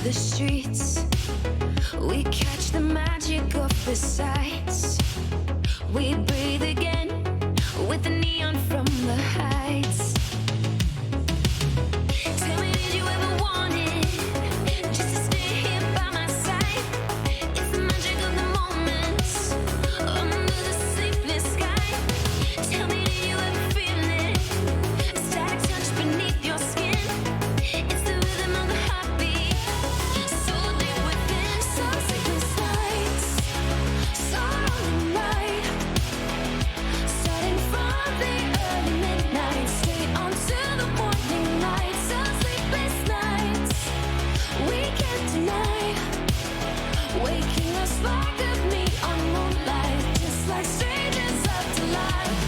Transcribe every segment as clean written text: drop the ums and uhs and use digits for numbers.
the streets. We catch the magic of the sights. We breathe again with the neon from the heights. Tell me, did you ever want it? Just to stay here by my side. It's the magic of the moments under the sleepless sky. Tell me, did you ever feel it? A static touch beneath your skin. It's the rhythm of the heartbeat, so deep within. So sleepless nights, so lonely night. Starting from the early midnight, straight on to the morning light. So sleepless nights, we can't deny. Waking a spark of neon moonlight, just like strangers up to life.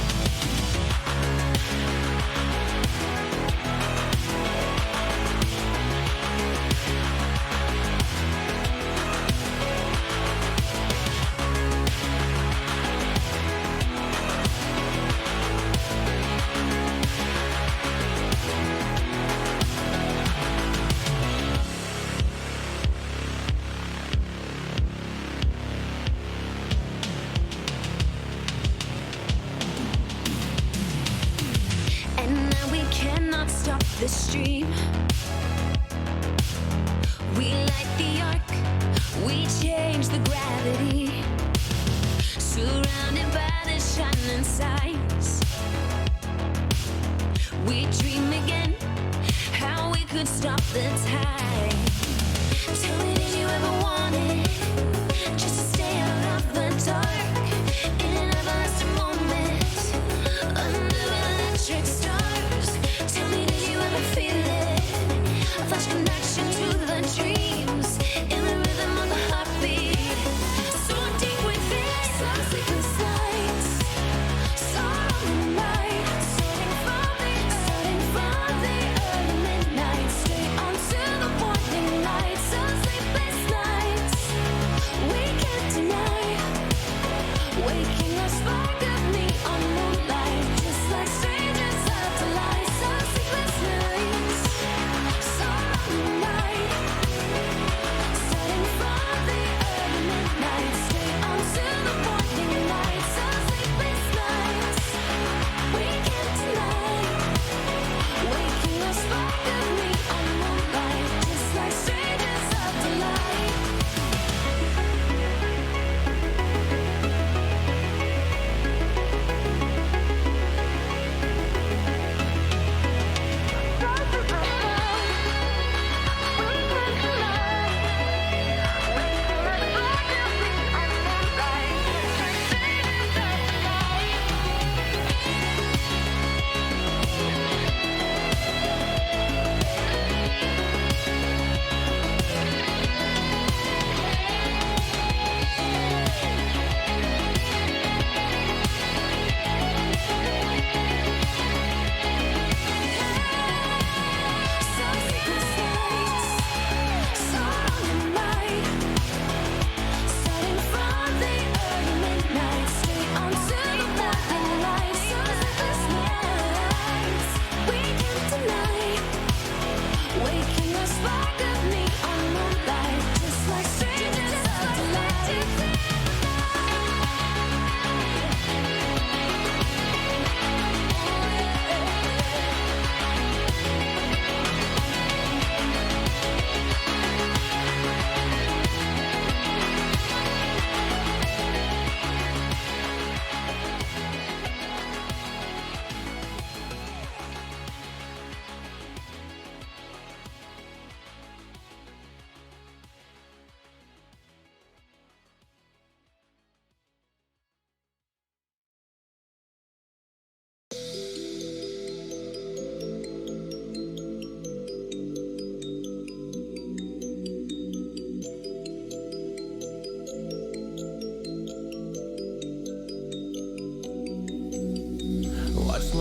And now we cannot stop the stream. We light the arc, we change the gravity. Surrounded by the shining signs, we dream again how we could stop the tide. Tell me, did you ever want it? Just to stay out of the dark in an everlasting moment under electric stars. Tell me, did you ever feel it? A flash connection to the dreams in the rhythm of the heartbeat, so deep within. So sleepless nights, so lonely night. Starting from the early midnight, straight on to the morning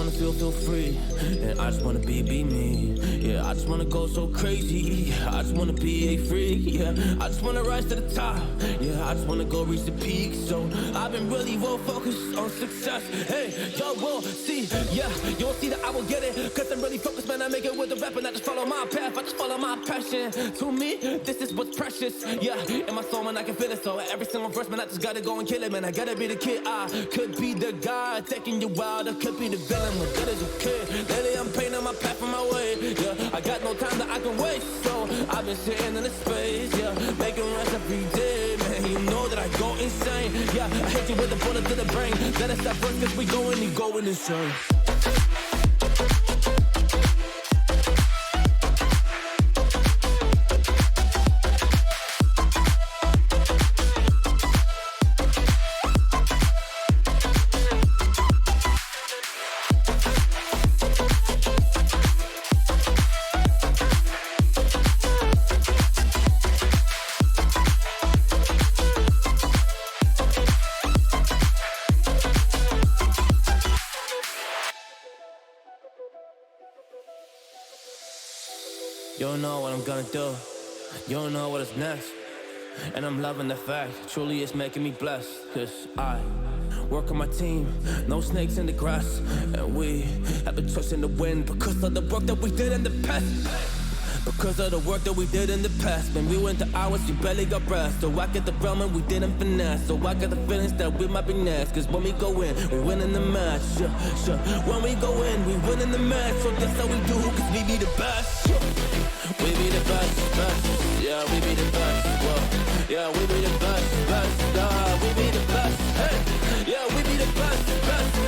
wanna feel free, and I just wanna be me. Yeah, I just wanna go so crazy. I just wanna be a freak. Yeah, I just wanna rise to the top. Yeah, I just wanna go reach the peak. So I've been really well focused on success. Hey, y'all will see. Yeah, you'll see that I will get it. Cause I'm really focused, man. I make it with the rap and I just follow my path. I just follow my passion. To me, this is what's precious. Yeah, in my soul, man, I can feel it. So every single verse, man, I just gotta go and kill it, man. I gotta be the kid. I could be the guy taking you wild. I could be the villain, but good as a kid. Lately, I'm painting my path on my way. Yeah, I got no time that I can waste. So I've been sitting in the space. Yeah, making rest every day, man. You know that I go insane. Yeah, I hit you with a bullet to the brain. Let us stop first, cause we going insane. You don't know what I'm gonna do. You don't know what is next. And I'm loving the fact, truly it's making me blessed. Cause I work on my team, no snakes in the grass. And we have been tossed in the wind because of the work that we did in the past. Because of the work that we did in the past. When we went to hours, we barely got rest. So I get the realm and we didn't finesse. So I got the feelings that we might be next. Cause when we go in, we win in the match. Sure. When we go in, we win in the match. So that's how we do, cause we be the best. We be the best. Yeah, we be the best. Whoa. Yeah, we be the best. We be the best. Hey, yeah, we be the best.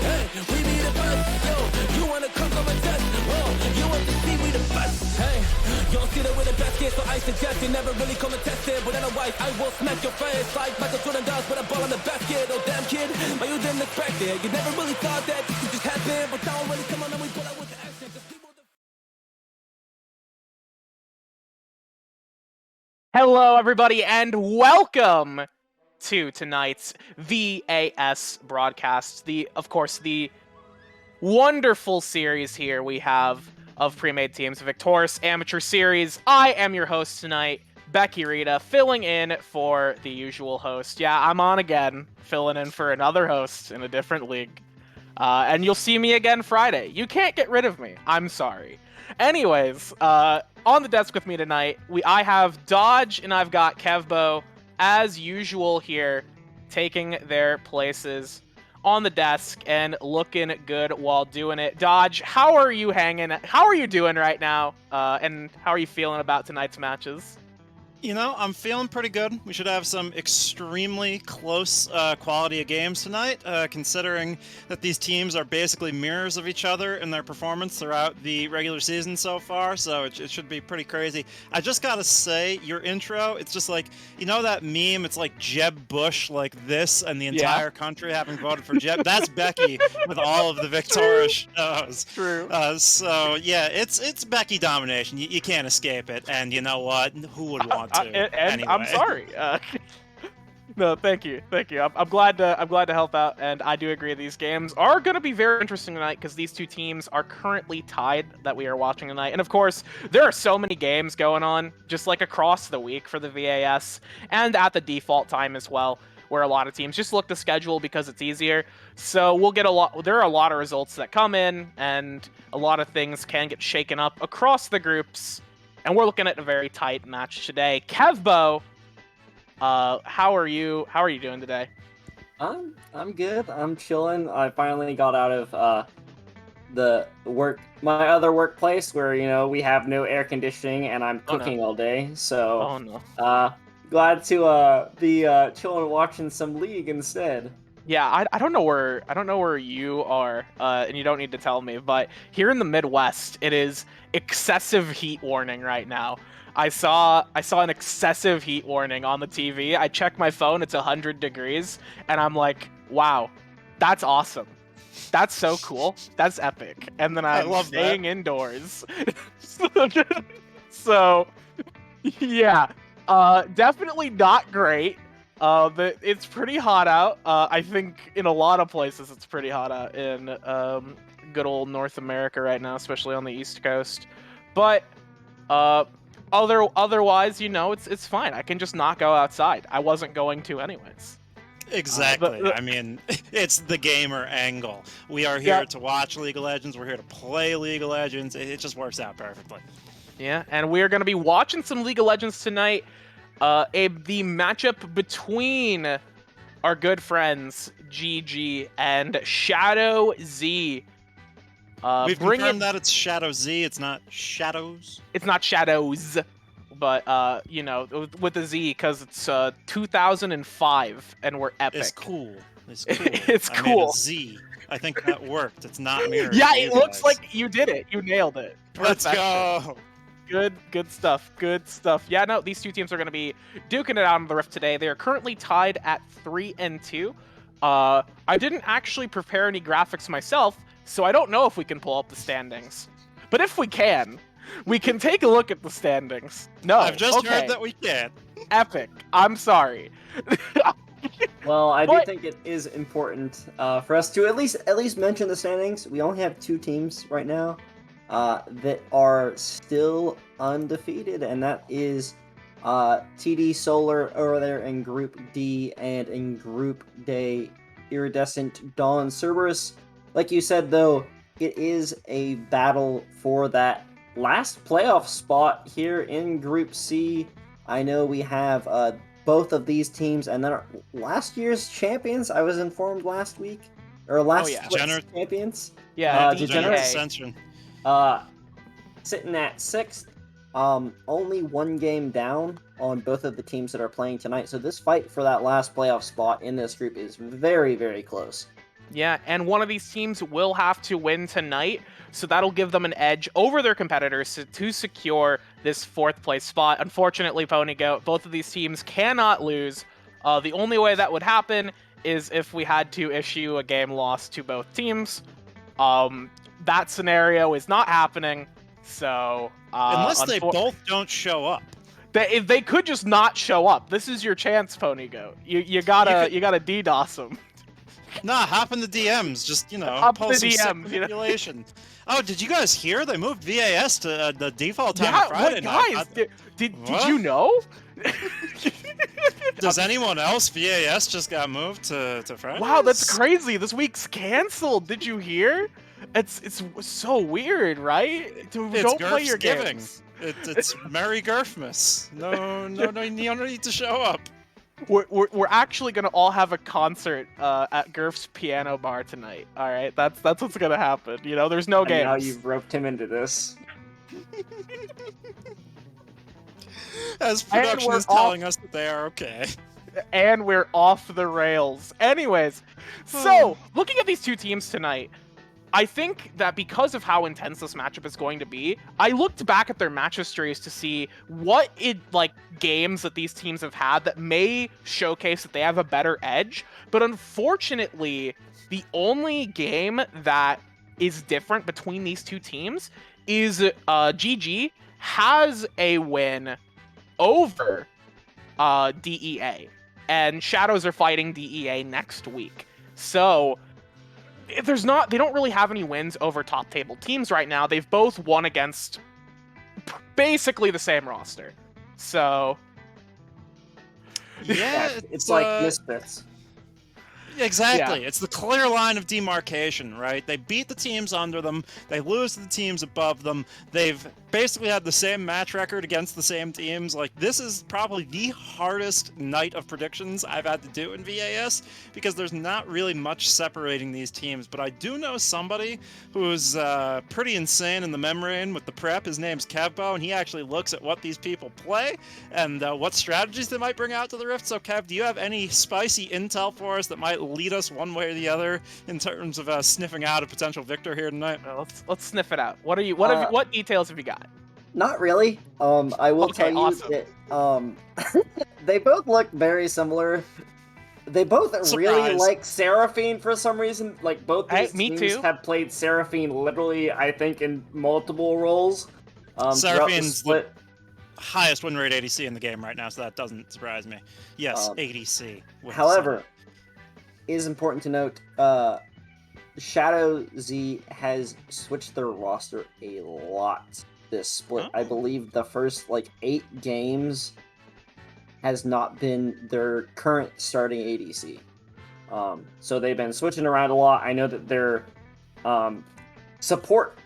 Hey, we be the best. Yo, you wanna come on a test? Whoa, you want to see we the best? Hey, you don't see that we're the best kid, so I suggest you never really come and test it. But otherwise, I will smack your face like Michael Jordan does with a ball on the basket. Oh damn kid, but you didn't expect it. You never really thought that this could just happen, but now really come on and we pull out with the action. Hello, everybody, and welcome to tonight's VAS broadcast. Of course, the wonderful series here we have of pre-made teams, Victoris Amateur Series. I am your host tonight, Becky Rita, filling in for the usual host. Yeah, I'm on again, filling in for another host in a different league. And you'll see me again Friday. You can't get rid of me. I'm sorry. Anyways, on the desk with me tonight, I have Dodge and I've got Kevbo, as usual here, taking their places on the desk and looking good while doing it. Dodge, how are you hanging? How are you doing right now? And how are you feeling about tonight's matches? You know, I'm feeling pretty good. We should have some extremely close quality of games tonight, considering that these teams are basically mirrors of each other in their performance throughout the regular season so far, so it should be pretty crazy. I just gotta say, your intro, it's just like, you know that meme, it's like Jeb Bush like this, and the entire country having voted for Jeb? That's Becky with all of the Victoris shows. True. So, yeah, it's Becky domination. You can't escape it, and you know what? Who would want to? Anyway. I'm sorry. No, thank you. I'm glad to help out, and I do agree these games are going to be very interesting tonight because these two teams are currently tied that we are watching tonight. And of course, there are so many games going on just like across the week for the VAS and at the default time as well, where a lot of teams just look to schedule because it's easier. So we'll get there are a lot of results that come in, and a lot of things can get shaken up across the groups. And we're looking at a very tight match today. Kevbo, how are you doing today? I'm good. I'm chilling. I finally got out of my other workplace where we have no air conditioning and I'm cooking all day. So glad to be chilling watching some League instead. Yeah, I don't know where you are, and you don't need to tell me, but here in the Midwest, it is excessive heat warning right now. I saw an excessive heat warning on the TV. I checked my phone, it's 100 degrees, and I'm like, wow, that's awesome. That's so cool. That's epic. And then I'm staying indoors. So, yeah, definitely not great. It's pretty hot out. I think in a lot of places it's pretty hot out in good old North America right now, especially on the East Coast. But otherwise, it's fine. I can just not go outside. I wasn't going to anyways. Exactly. I mean, it's the gamer angle. We are here to watch League of Legends. We're here to play League of Legends. It just works out perfectly. Yeah, and we're going to be watching some League of Legends tonight. The matchup between our good friends GG and SHZ. We've confirmed that it's Shadow Z. It's not Shadows. It's not Shadows, but with the Z because it's 2005 and we're epic. It's cool. It's cool. It's I cool. made a Z. I think that worked. It's not mirrored. Yeah, it looks like you did it. You nailed it. Let's go. Good stuff. Good stuff. Yeah, no, these two teams are going to be duking it out on the Rift today. They are currently tied at 3-2. I didn't actually prepare any graphics myself, so I don't know if we can pull up the standings. But if we can take a look at the standings. No, I've just heard that we can. Epic. I'm sorry. Well, I do think it is important for us to at least mention the standings. We only have 2 teams right now that are still undefeated, and that is TD Solar over there in Group D, and in Group D, Iridescent Dawn Cerberus. Like you said, though, it is a battle for that last playoff spot here in Group C. I know we have both of these teams, and then our last year's champions, I was informed last week, or last champions. Yeah, Degenerate Ascension. Sitting at 6th, only 1 game down on both of the teams that are playing tonight. So this fight for that last playoff spot in this group is very, very close. Yeah, and one of these teams will have to win tonight, so that'll give them an edge over their competitors to secure this 4th place spot. Unfortunately, Ponygoat, both of these teams cannot lose. The only way that would happen is if we had to issue a game loss to both teams. That scenario is not happening, so... unless they both don't show up. They could just not show up. This is your chance, Ponygoat. You gotta DDoS them. Nah, hop in the DMs. Just, post some manipulation. Oh, did you guys hear? They moved VAS to the default time of Friday night. Guys, did you know? Does anyone else? VAS just got moved to Friday? Wow, that's crazy. This week's canceled. Did you hear? It's so weird, right? Don't play your games. It's Merry Gurfmas. No, you don't need to show up. We're actually gonna all have a concert at Gurf's piano bar tonight. All right, that's what's gonna happen. There's no games. Now you've roped him into this. As production is telling us that they are okay. And we're off the rails. Anyways, so looking at these two teams tonight, I think that because of how intense this matchup is going to be, I looked back at their match histories to see what games that these teams have had that may showcase that they have a better edge. But unfortunately, the only game that is different between these two teams is GG has a win over DEA, and Shadows are fighting DEA next week. So they don't really have any wins over top table teams right now. They've both won against basically the same roster. So yeah, it's like misfits. Exactly. Yeah. It's the clear line of demarcation, right? They beat the teams under them. They lose to the teams above them. They've basically had the same match record against the same teams. This is probably the hardest night of predictions I've had to do in VAS because there's not really much separating these teams. But I do know somebody who's pretty insane in the membrane with the prep. His name's Kevbo, and he actually looks at what these people play and what strategies they might bring out to the Rift. So, Kev, do you have any spicy intel for us that might lead us one way or the other in terms of sniffing out a potential victor here tonight? Well, let's sniff it out. What details have you got? Not really. I will tell you awesome. that they both look very similar. They both really like Seraphine for some reason. Both these teams have played Seraphine literally, I think, in multiple roles. Seraphine's the highest win rate ADC in the game right now, so that doesn't surprise me. Yes, ADC. However, it is important to note Shadow Z has switched their roster a lot this split. I believe the first 8 games has not been their current starting ADC. So they've been switching around a lot. I know that their support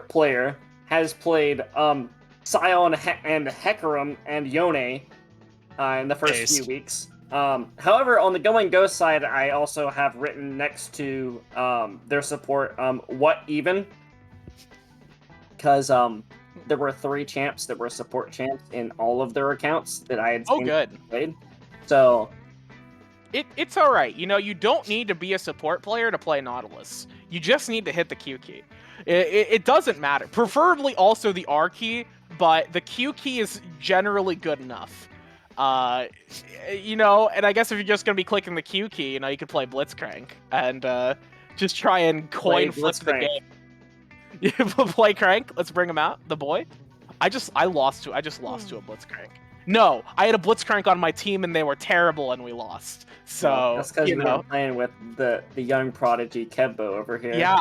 player has played Sion and Hecarim and Yone in the first few weeks. However, on the Going Ghost side, I also have written next to their support, what even? Because there were 3 champs that were support champs in all of their accounts that I had seen played. So it's all right. You know, you don't need to be a support player to play Nautilus. You just need to hit the Q key. It doesn't matter. Preferably also the R key, but the Q key is generally good enough. You know, and I guess if you're just going to be clicking the Q key, you know, you could play Blitzcrank and just try and coin flip the game. Play Crank. Let's bring him out, the boy. I just lost to a Blitzcrank. No, I had a Blitzcrank on my team and they were terrible and we lost. So that's because you were playing with the young prodigy Kevbo over here. Yeah,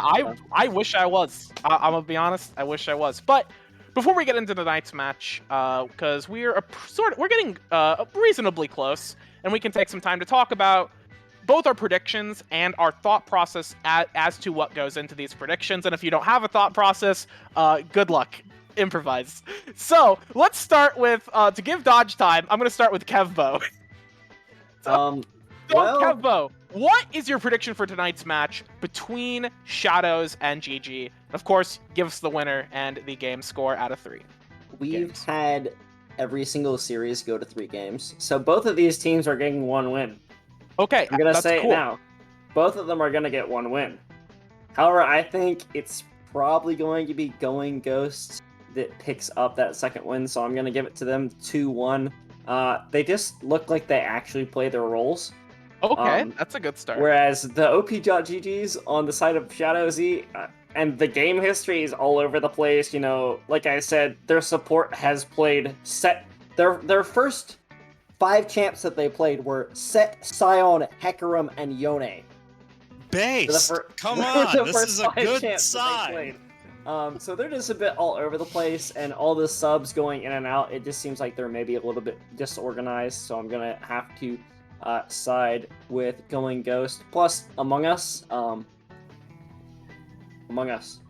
I wish I was. I'm gonna be honest. I wish I was. But before we get into tonight's match, because we're getting reasonably close, and we can take some time to talk about both our predictions and our thought process as to what goes into these predictions. And if you don't have a thought process, good luck. Improvise. So let's start with to give Dodge time. I'm gonna start with Kevbo. Kevbo, what is your prediction for tonight's match between Shadows and GG? Of course, give us the winner and the game score out of 3. We've had every single series go to 3 games, so both of these teams are getting 1 win. Okay, I'm gonna say it now. Both of them are gonna get 1 win. However, I think it's probably going to be Going Ghost that picks up that second win, so I'm gonna give it to them 2-1. They just look like they actually play their roles. Okay, that's a good start. Whereas the OP.GGs on the side of Shadow Z, and the game history is all over the place. You know, like I said, their support has played their first 5 champs that they played were Set, Sion, Hecarim, and Yone. Base! Come on, this is a good sign. So they're just a bit all over the place, and all the subs going in and out, it just seems like they're maybe a little bit disorganized, so I'm gonna have to side with Going Ghost. Plus, Among Us. Among Us.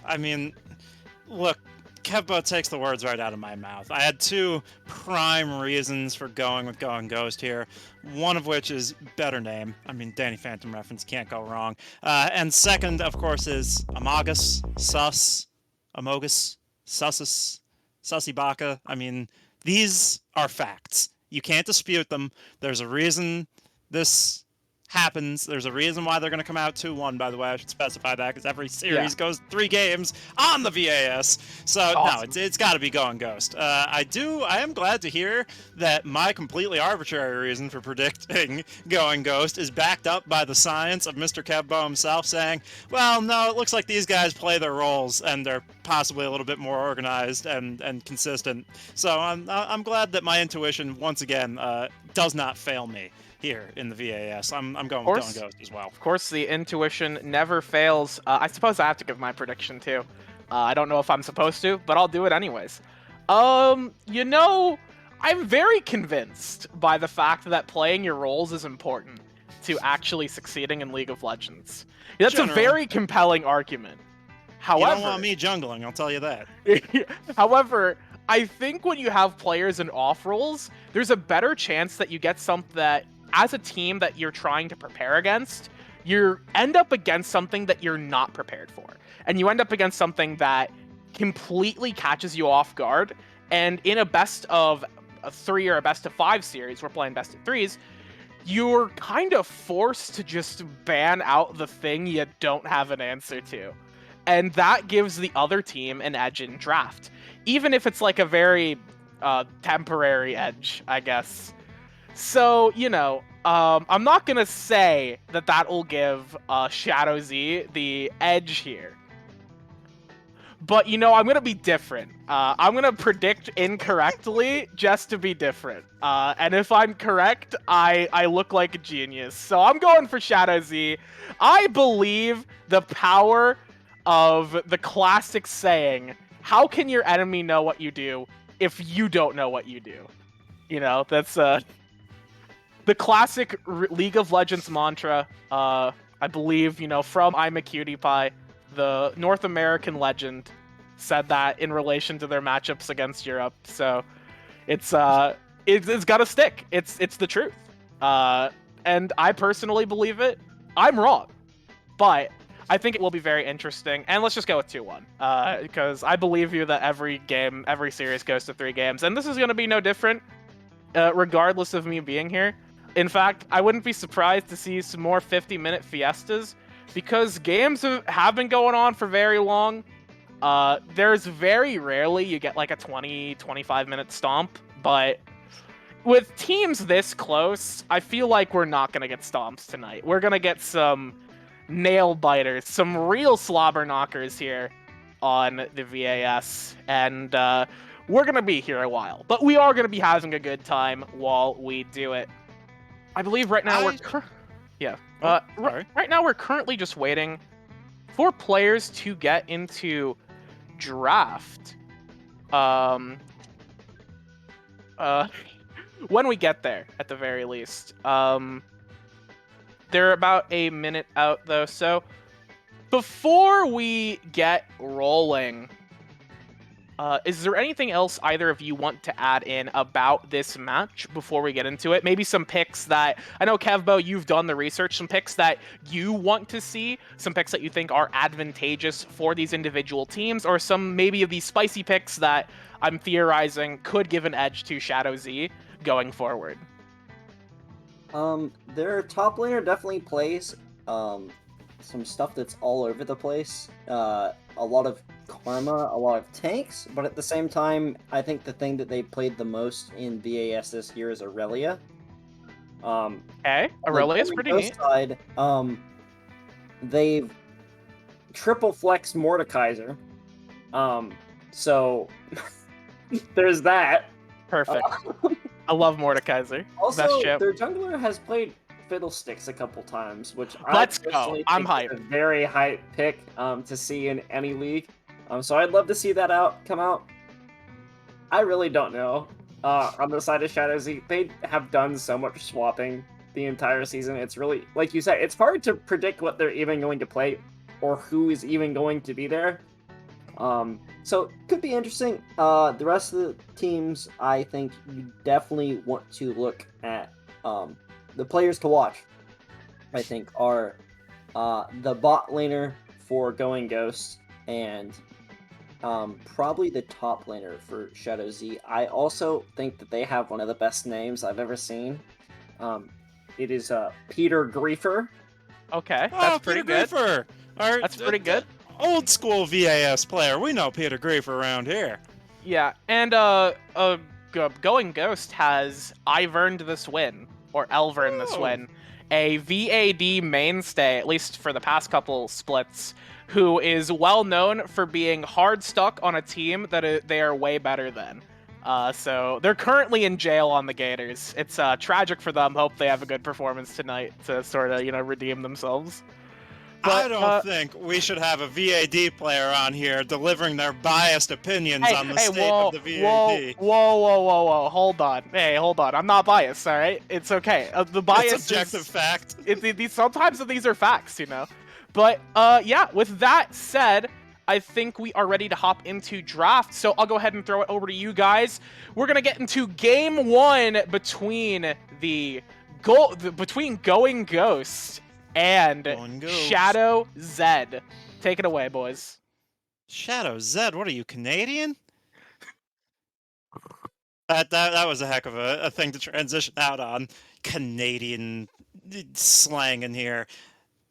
I mean, look, Kevbo takes the words right out of my mouth. I had 2 prime reasons for going with Going Ghost here, one of which is better name. I mean, Danny Phantom reference, can't go wrong. And second, of course, is Amogus, Sus, Amogus, Sussus, Sussibaka. I mean, these are facts. You can't dispute them. There's a reason this happens. There's a reason why they're going to come out 2-1, by the way. I should specify that, because every series goes 3 games on the VAS. So, awesome. No, it's got to be Going Ghost. I am glad to hear that my completely arbitrary reason for predicting Going Ghost is backed up by the science of Mr. Kevbo himself saying, well, no, it looks like these guys play their roles, and they're possibly a little bit more organized and consistent. So I'm glad that my intuition, once again, does not fail me here in the VAS. I'm going with Going Ghost as well. Of course, the intuition never fails. I suppose I have to give my prediction too. I don't know if I'm supposed to, but I'll do it anyways. You know, I'm very convinced by the fact that playing your roles is important to actually succeeding in League of Legends. That's a very compelling argument. However, you don't want me jungling, I'll tell you that. However, I think when you have players in off roles, there's a better chance that you get something that, as a team that you're trying to prepare against, you end up against something that you're not prepared for. And you end up against something that completely catches you off guard. And in a best of 3 or a best of 5 series, we're playing best of 3s, you're kind of forced to just ban out the thing you don't have an answer to. And that gives the other team an edge in draft. Even if it's like a very temporary edge, I guess. So, you know, I'm not going to say that will give Shadow Z the edge here. But I'm gonna be different. I'm gonna predict incorrectly just to be different. And if I'm correct, I look like a genius. So I'm going for Shadow Z. I believe the power of the classic saying, "How can your enemy know what you do if you don't know what you do?" That's the classic League of Legends mantra. I believe from I'm a Cutie Pie, the North American legend said that in relation to their matchups against Europe. So it's got to stick. It's the truth. And I personally believe it. I'm wrong, but I think it will be very interesting. And let's just go with 2-1, because I believe you that every series goes to 3 games, and this is going to be no different, regardless of me being here. In fact, I wouldn't be surprised to see some more 50-minute fiestas, because games have been going on for very long. There's very rarely you get like a 20-25-minute stomp, but with teams this close, I feel like we're not going to get stomps tonight. We're going to get some nail biters, some real slobber knockers here on the VAS, and we're going to be here a while. But we are going to be having a good time while we do it. I believe right now right now we're currently just waiting for players to get into draft. When we get there, at the very least. They're about a minute out though, so before we get rolling, is there anything else either of you want to add in about this match before we get into it? Maybe some picks that, I know Kevbo, you've done the research, some picks that you want to see, some picks that you think are advantageous for these individual teams, or some maybe of these spicy picks that I'm theorizing could give an edge to Shadow Z going forward. Their top laner definitely plays some stuff that's all over the place. A lot of Karma, a lot of tanks, but at the same time, I think the thing that they played the most in VAS this year is Aurelia. Okay, Aurelia's pretty neat. Side, they've triple flexed Mordekaiser. So there's that. Perfect. I love Mordekaiser. Also, their jungler has played Fiddlesticks a couple times, which Let's go. I'm hyped. A very hype pick to see in any league. So I'd love to see that come out. I really don't know. On the side of Shadow Z, they have done so much swapping the entire season. It's really, like you said, it's hard to predict what they're even going to play or who is even going to be there. So could be interesting. The rest of the teams, I think you definitely want to look at the players to watch. I think are the bot laner for Going Ghost and probably the top laner for Shadow Z. I also think that they have one of the best names I've ever seen. It is Peter Griefer. Okay, that's pretty good. Griefer. That's pretty good. Old school VAS player. We know Peter Griefer around here. Yeah, and Going Ghost has I've earned this win, or Elve earned this win, a VAD mainstay, at least for the past couple splits, who is well known for being hard stuck on a team that they are way better than. So they're currently in jail on the Gators. It's tragic for them. Hope they have a good performance tonight to sort of, redeem themselves. But, I don't think we should have a VAD player on here delivering their biased opinions on the state of the VAD. Whoa. Hold on. Hey, hold on. I'm not biased, all right? It's okay. The bias it's objective fact. Sometimes these are facts, But, yeah, with that said, I think we are ready to hop into draft, so I'll go ahead and throw it over to you guys. We're going to get into game 1 between between Going Ghost and Shadow Z. Take it away, boys. Shadow Z? What are you, Canadian? That was a heck of a thing to transition out on. Canadian slang in here.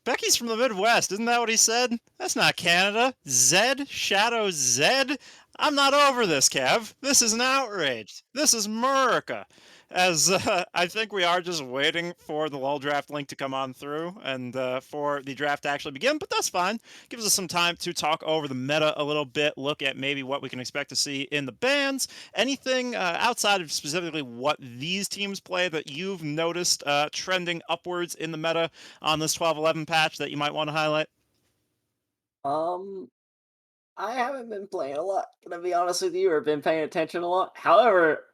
Becky's from the Midwest, isn't that what he said? That's not Canada. Z? Shadow Z? I'm not over this, Kev. This is an outrage. This is America. as I think we are just waiting for the LOL draft link to come on through and for the draft to actually begin, but that's fine. Gives us some time to talk over the meta a little bit, look at maybe what we can expect to see in the bans, anything outside of specifically what these teams play that you've noticed trending upwards in the meta on this 12-11 patch that you might want to highlight. I haven't been playing a lot, gonna be honest with you, or been paying attention a lot. However,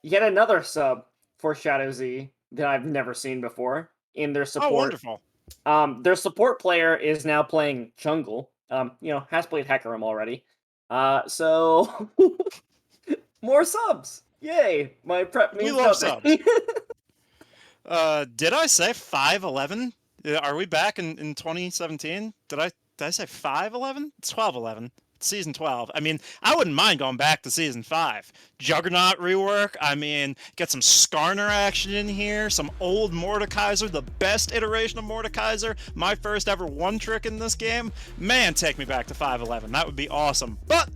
yet another sub for Shadow Z that I've never seen before in their Oh, support. wonderful. Their support player is now playing jungle. Has played Hacker Room already. So more subs. Yay! My prep We means love nothing. Did I say 511? Are we back in 2017? Did I say 511? It's 1211. It's season 12. I mean, I wouldn't mind going back to season 5. Juggernaut rework. I mean, get some Skarner action in here, some old Mordekaiser, the best iteration of Mordekaiser, my first ever one trick in this game. Man, take me back to 511. That would be awesome. But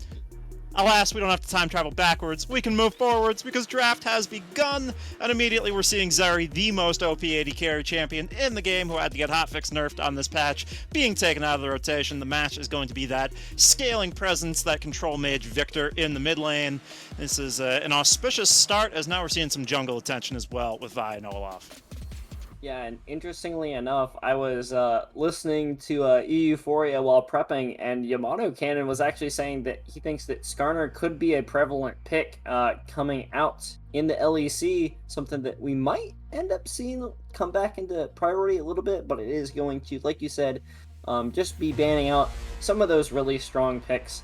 alas, we don't have to time travel backwards. We can move forwards because draft has begun, and immediately we're seeing Zeri, the most OP AD carry champion in the game, who had to get hotfix nerfed on this patch, being taken out of the rotation. The match is going to be that scaling presence, that control mage Victor in the mid lane. This is an auspicious start, as now we're seeing some jungle attention as well with Vi and Olaf. Yeah, and interestingly enough, I was listening to Euphoria while prepping, and Yamato Cannon was actually saying that he thinks that Skarner could be a prevalent pick coming out in the LEC, something that we might end up seeing come back into priority a little bit, but it is going to, like you said, just be banning out some of those really strong picks.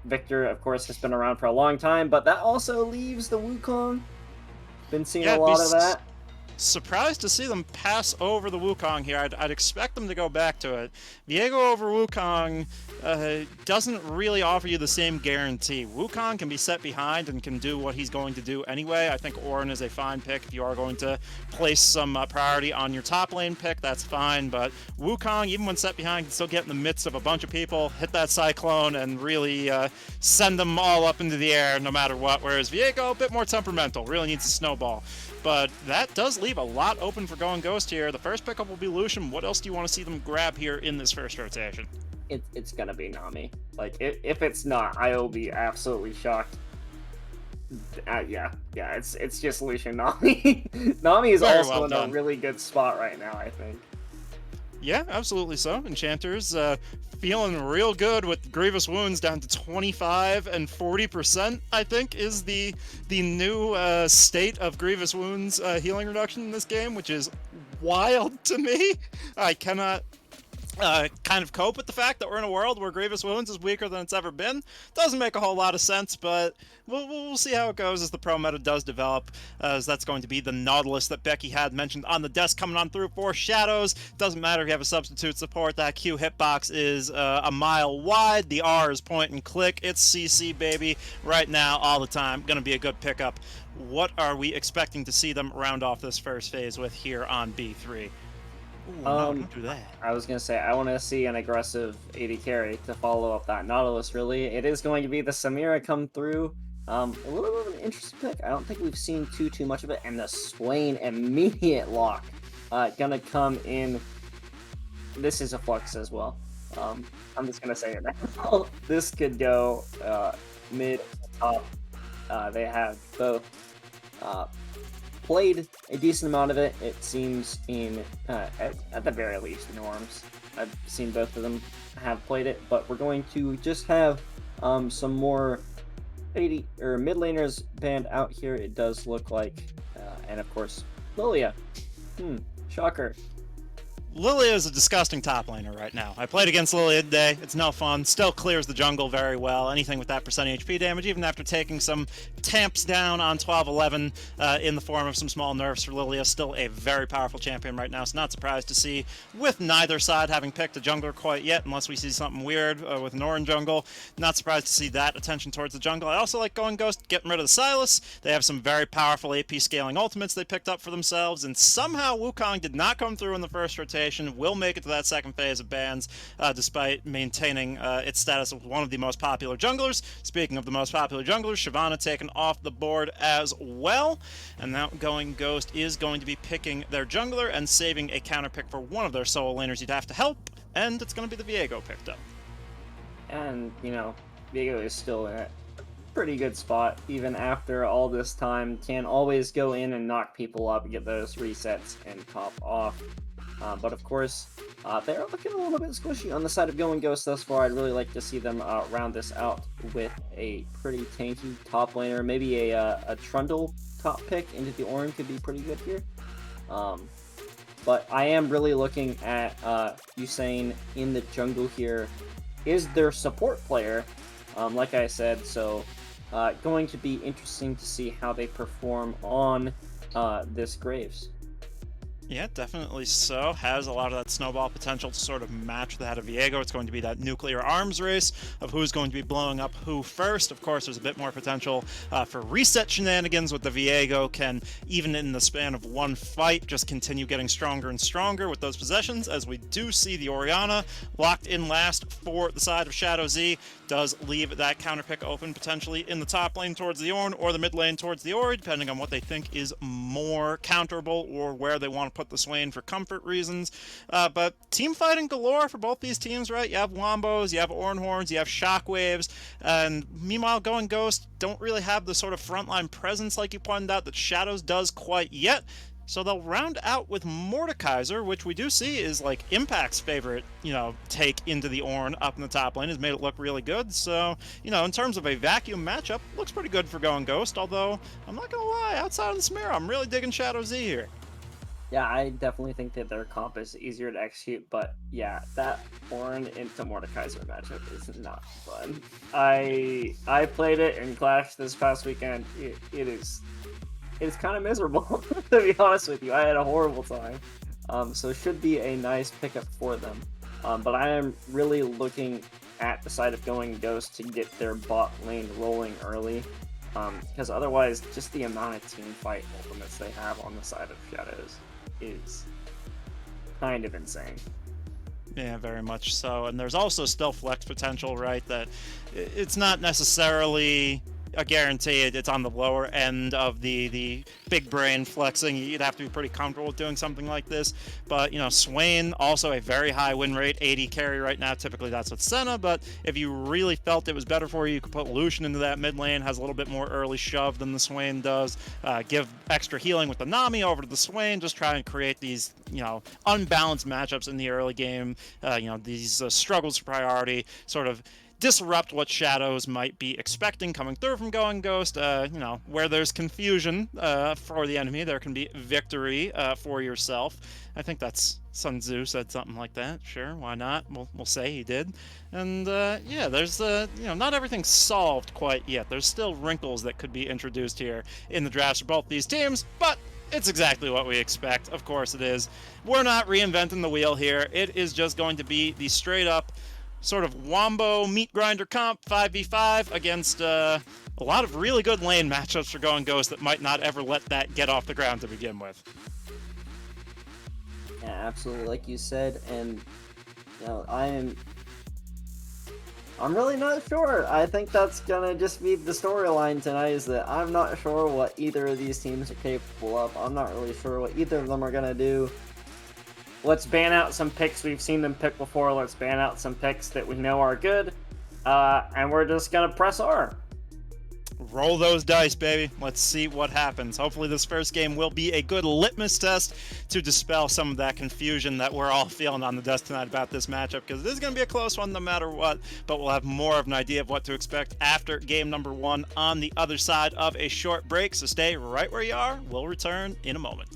Victor, of course, has been around for a long time, but that also leaves the Wukong. Been seeing a lot of that. Surprised to see them pass over the Wukong here. I'd expect them to go back to it. Viego over Wukong doesn't really offer you the same guarantee. Wukong can be set behind and can do what he's going to do anyway. I think Orin is a fine pick if you are going to place some priority on your top lane pick. That's fine, but Wukong, even when set behind, can still get in the midst of a bunch of people, hit that Cyclone, and really send them all up into the air no matter what, whereas Viego, a bit more temperamental, really needs to snowball. But that does leave a lot open for Going Ghost here. The first pickup will be Lucian. What else do you want to see them grab here in this first rotation? It's gonna be Nami. Like, if it's not, I will be absolutely shocked. Yeah, it's just Lucian Nami. Nami is Very also well in done. a really good spot right now, I think. Yeah, absolutely so. Enchanters feeling real good with Grievous Wounds down to 25 and 40%, I think, is the new state of Grievous Wounds healing reduction in this game, which is wild to me. I cannot kind of cope with the fact that we're in a world where Grievous Wounds is weaker than it's ever been. Doesn't make a whole lot of sense, but we'll see how it goes as the pro meta does develop, as that's going to be the Nautilus that Becky had mentioned on the desk coming on through for Shadows. Doesn't matter if you have a substitute support, that Q hitbox is a mile wide, the R is point and click, it's CC baby, right now, all the time, gonna be a good pickup. What are we expecting to see them round off this first phase with here on B3? Ooh, don't do that. I was gonna say I want to see an aggressive AD carry to follow up that Nautilus. Really, it is going to be the Samira come through. A little bit of an interesting pick. I don't think we've seen too much of it. And the Swain immediate lock, gonna come in. This is a flux as well. I'm just gonna say it now. This could go mid, top. They have both. Played a decent amount of it, it seems, in at the very least, norms. I've seen both of them have played it, but we're going to just have some more 80 or mid laners banned out here. It does look like, and of course, Lilia. Shocker. Lilia is a disgusting top laner right now. I played against Lilia today. It's no fun. Still clears the jungle very well. Anything with that percent HP damage, even after taking some tamps down on 12-11 in the form of some small nerfs for Lilia. Still a very powerful champion right now, so not surprised to see, with neither side having picked a jungler quite yet, unless we see something weird with an Orin jungle. Not surprised to see that attention towards the jungle. I also like Going Ghost, getting rid of the Silas. They have some very powerful AP scaling ultimates they picked up for themselves, and somehow Wukong did not come through in the first rotation. rotation, will make it to that second phase of bans, despite maintaining its status as one of the most popular junglers. Speaking of the most popular junglers, Shyvana taken off the board as well, and now Going Ghost is going to be picking their jungler and saving a counter pick for one of their solo laners you'd have to help, and it's going to be the Viego picked up. And, you know, Viego is still in a pretty good spot, even after all this time. Can always go in and knock people up, get those resets, and pop off. But of course, they're looking a little bit squishy on the side of Going Ghost thus far. I'd really like to see them round this out with a pretty tanky top laner. Maybe a Trundle top pick into the Ornn could be pretty good here. But I am really looking at Usain in the jungle here. Is their support player, like I said, so going to be interesting to see how they perform on this Graves. Yeah, definitely so. Has a lot of that snowball potential to sort of match that of Viego. It's going to be that nuclear arms race of who's going to be blowing up who first. Of course, there's a bit more potential for reset shenanigans with the Viego can, even in the span of one fight, just continue getting stronger and stronger with those possessions, as we do see the Orianna locked in last for the side of ShZ. Does leave that counter pick open potentially in the top lane towards the Ornn or the mid lane towards the Ori, depending on what they think is more counterable or where they want to put the Swain for comfort reasons. But team fighting galore for both these teams, right? You have Wombos, you have Ornhorns, you have Shockwaves, and meanwhile Going Ghost don't really have the sort of frontline presence like you pointed out that Shadows does quite yet. So they'll round out with Mordekaiser, which we do see is like Impact's favorite, take into the Ornn up in the top lane. Has made it look really good. So, in terms of a vacuum matchup, looks pretty good for Going Ghost. Although, I'm not going to lie, outside of the smear, I'm really digging Shadow Z here. Yeah, I definitely think that their comp is easier to execute, but yeah, that Ornn into Mordekaiser matchup is not fun. I played it in Clash this past weekend. It's kind of miserable, to be honest with you. I had a horrible time. So it should be a nice pickup for them. But I am really looking at the side of Going Ghost to get their bot lane rolling early. Because otherwise, just the amount of team fight ultimates they have on the side of Shadows is kind of insane. Yeah, very much so. And there's also still flex potential, right? That it's not necessarily a guarantee. It's on the lower end of the big brain flexing. You'd have to be pretty comfortable with doing something like this. But, Swain, also a very high win rate, 80 carry right now. Typically that's with Senna, but if you really felt it was better for you, you could put Lucian into that mid lane. Has a little bit more early shove than the Swain does. Give extra healing with the Nami over to the Swain. Just try and create these, unbalanced matchups in the early game. These struggles for priority, sort of disrupt what Shadows might be expecting coming through from Going Ghost. Where there's confusion for the enemy, there can be victory for yourself. I think that's Sun Tzu said something like that. Sure, why not? We'll say he did. And there's not everything's solved quite yet. There's still wrinkles that could be introduced here in the drafts for both these teams, but it's exactly what we expect. Of course it is. We're not reinventing the wheel here. It is just going to be the straight up sort of Wombo meat grinder comp 5v5 against a lot of really good lane matchups for Going Ghost that might not ever let that get off the ground to begin with. Yeah, absolutely, like you said, and I'm really not sure. I think that's gonna just be the storyline tonight, is that I'm not sure what either of these teams are capable of. I'm not really sure what either of them are gonna do. Let's ban out some picks we've seen them pick before. Let's ban out some picks that we know are good. And we're just going to press R. Roll those dice, baby. Let's see what happens. Hopefully this first game will be a good litmus test to dispel some of that confusion that we're all feeling on the desk tonight about this matchup, because this is going to be a close one no matter what, but we'll have more of an idea of what to expect after game number 1 on the other side of a short break. So stay right where you are. We'll return in a moment.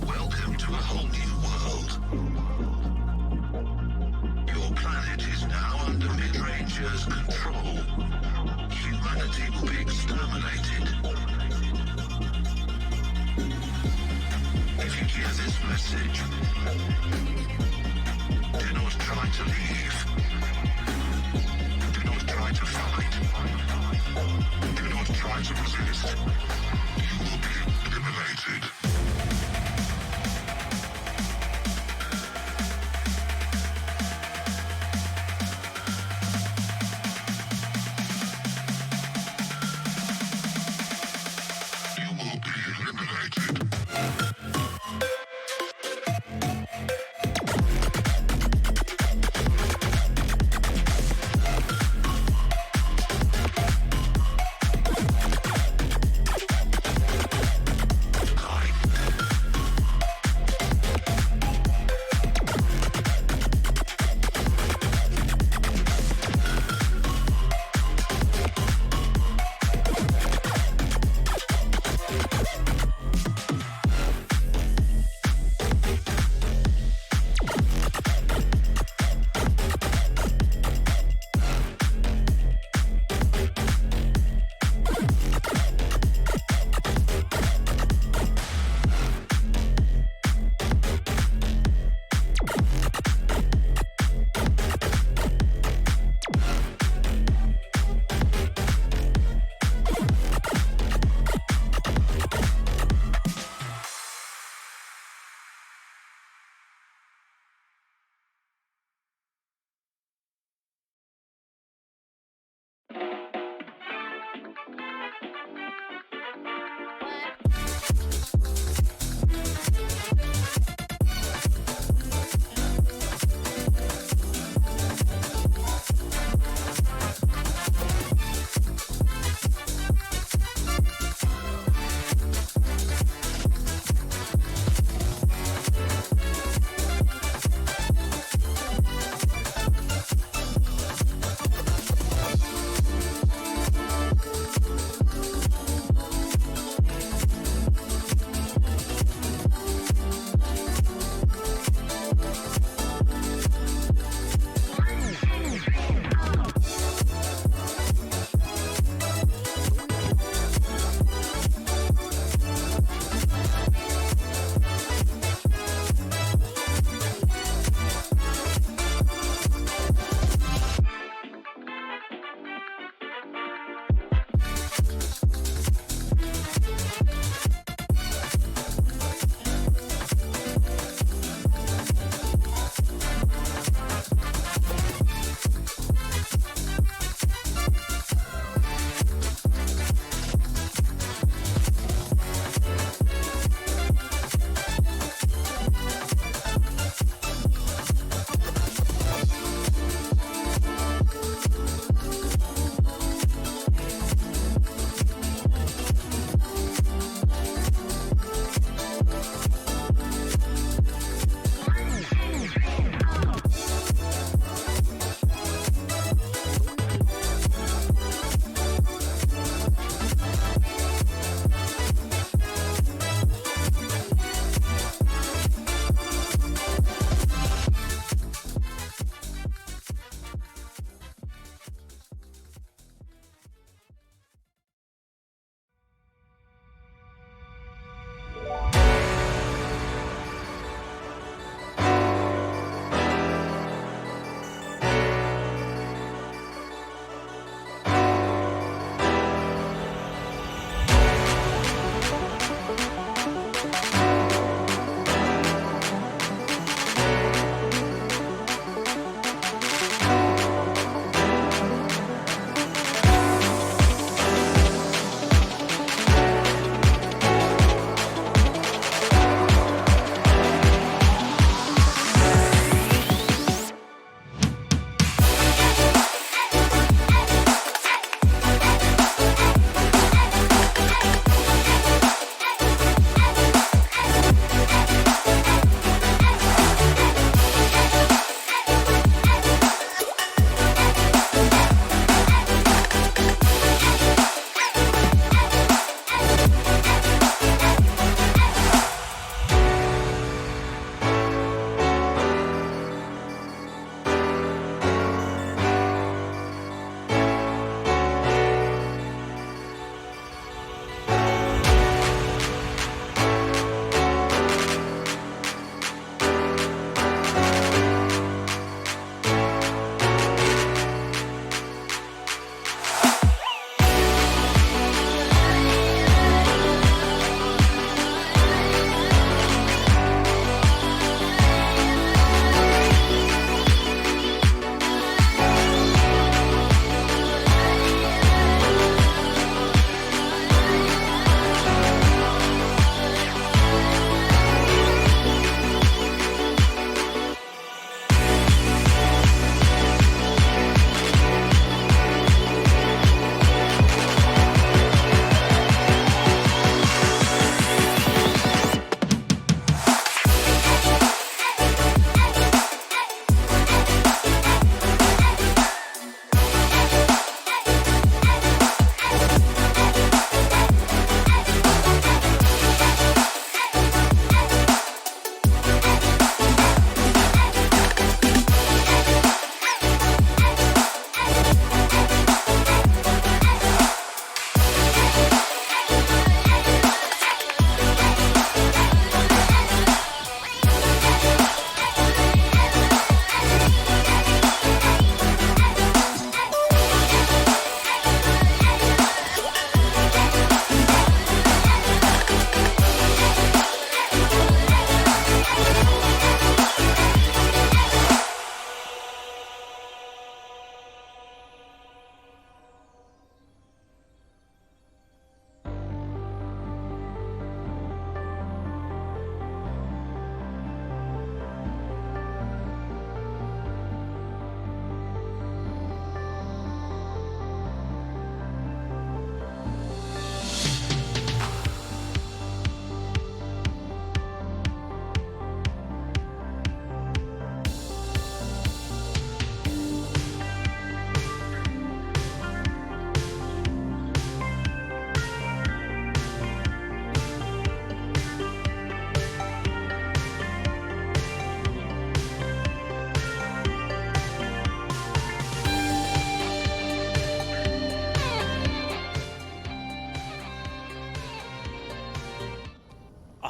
Welcome to a whole new world. Your planet is now under Mid-Ranger's control. Humanity will be exterminated. If you hear this message, do not try to leave. Do not try to fight. Do not try to resist. You will be eliminated. You will be eliminated.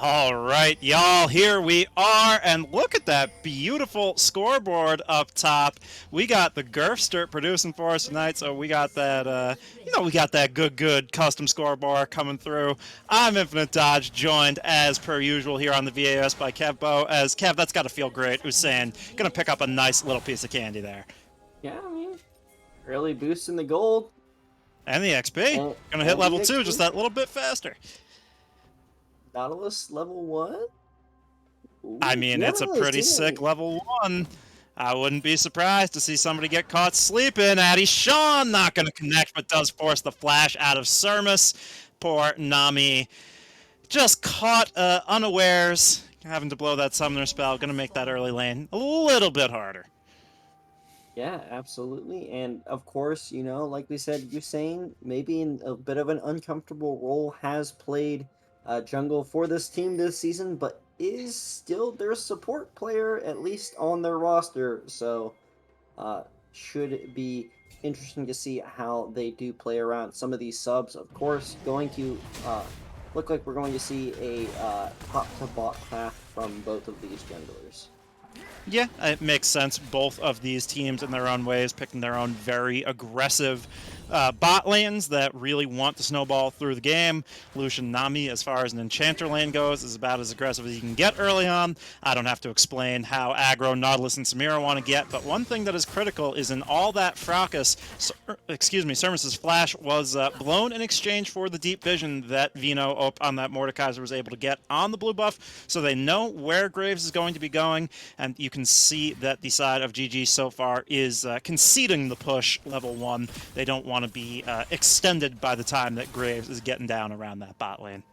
All right, y'all, here we are, and look at that beautiful scoreboard up top. We got the Gerfster producing for us tonight, so we got that, we got that good custom scoreboard coming through. I'm Infinite Dodge, joined as per usual here on the VAS by Kev Bo. As Kev, that's got to feel great. Hussein, gonna pick up a nice little piece of candy there. Yeah, I mean, early boost in the gold. And the XP. And- Gonna hit and level the 2 XP. just that little bit faster. Nautilus level 1? Ooh, I mean, we it's a haven't really pretty seen sick any. level 1. I wouldn't be surprised to see somebody get caught sleeping. Addy Sean not going to connect, but does force the flash out of Sermus. Poor Nami. Just caught unawares, having to blow that summoner spell. Going to make that early lane a little bit harder. Yeah, absolutely. And of course, like we said, Usain, maybe in a bit of an uncomfortable role, has played jungle for this team this season, but is still their support player, at least on their roster. So, should be interesting to see how they do play around some of these subs. Of course, going to look like we're going to see a top to bot path from both of these junglers. Yeah, it makes sense. Both of these teams, in their own ways, picking their own very aggressive bot lanes that really want to snowball through the game. Lucian Nami, as far as an enchanter lane goes, is about as aggressive as you can get early on. I don't have to explain how aggro Nautilus and Samira want to get, but one thing that is critical is in all that fracas, Sermus's flash was blown in exchange for the deep vision that Vino on that Mordekaiser was able to get on the blue buff, so they know where Graves is going to be going, and you can see that the side of GG so far is conceding the push level 1. They don't want to be extended by the time that Graves is getting down around that bot lane.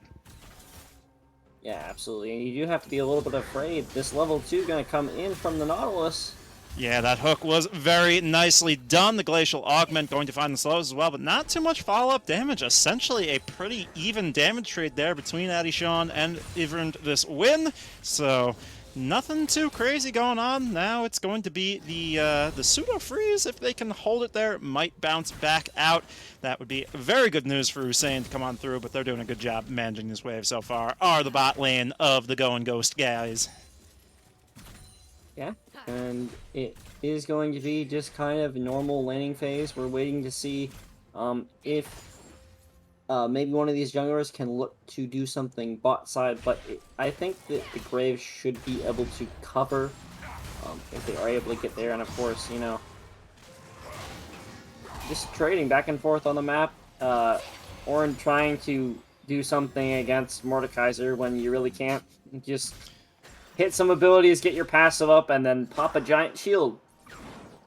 Yeah, absolutely. And you do have to be a little bit afraid. This level 2 going to come in from the Nautilus. Yeah, that hook was very nicely done. The Glacial Augment going to find the slows as well, but not too much follow-up damage. Essentially a pretty even damage trade there between Addy Sean and even this win. So nothing too crazy going on. Now it's going to be the pseudo freeze. If they can hold it there, it might bounce back out. That would be very good news for Hussein to come on through, but they're doing a good job managing this wave so far. Are the bot lane of the Go and Ghost guys. Yeah, and it is going to be just kind of a normal laning phase. We're waiting to see if maybe one of these junglers can look to do something bot side, but I think that the Graves should be able to cover if they are able to get there. And of course, just trading back and forth on the map. Orin trying to do something against Mordekaiser when you really can't. Just hit some abilities, get your passive up, and then pop a giant shield.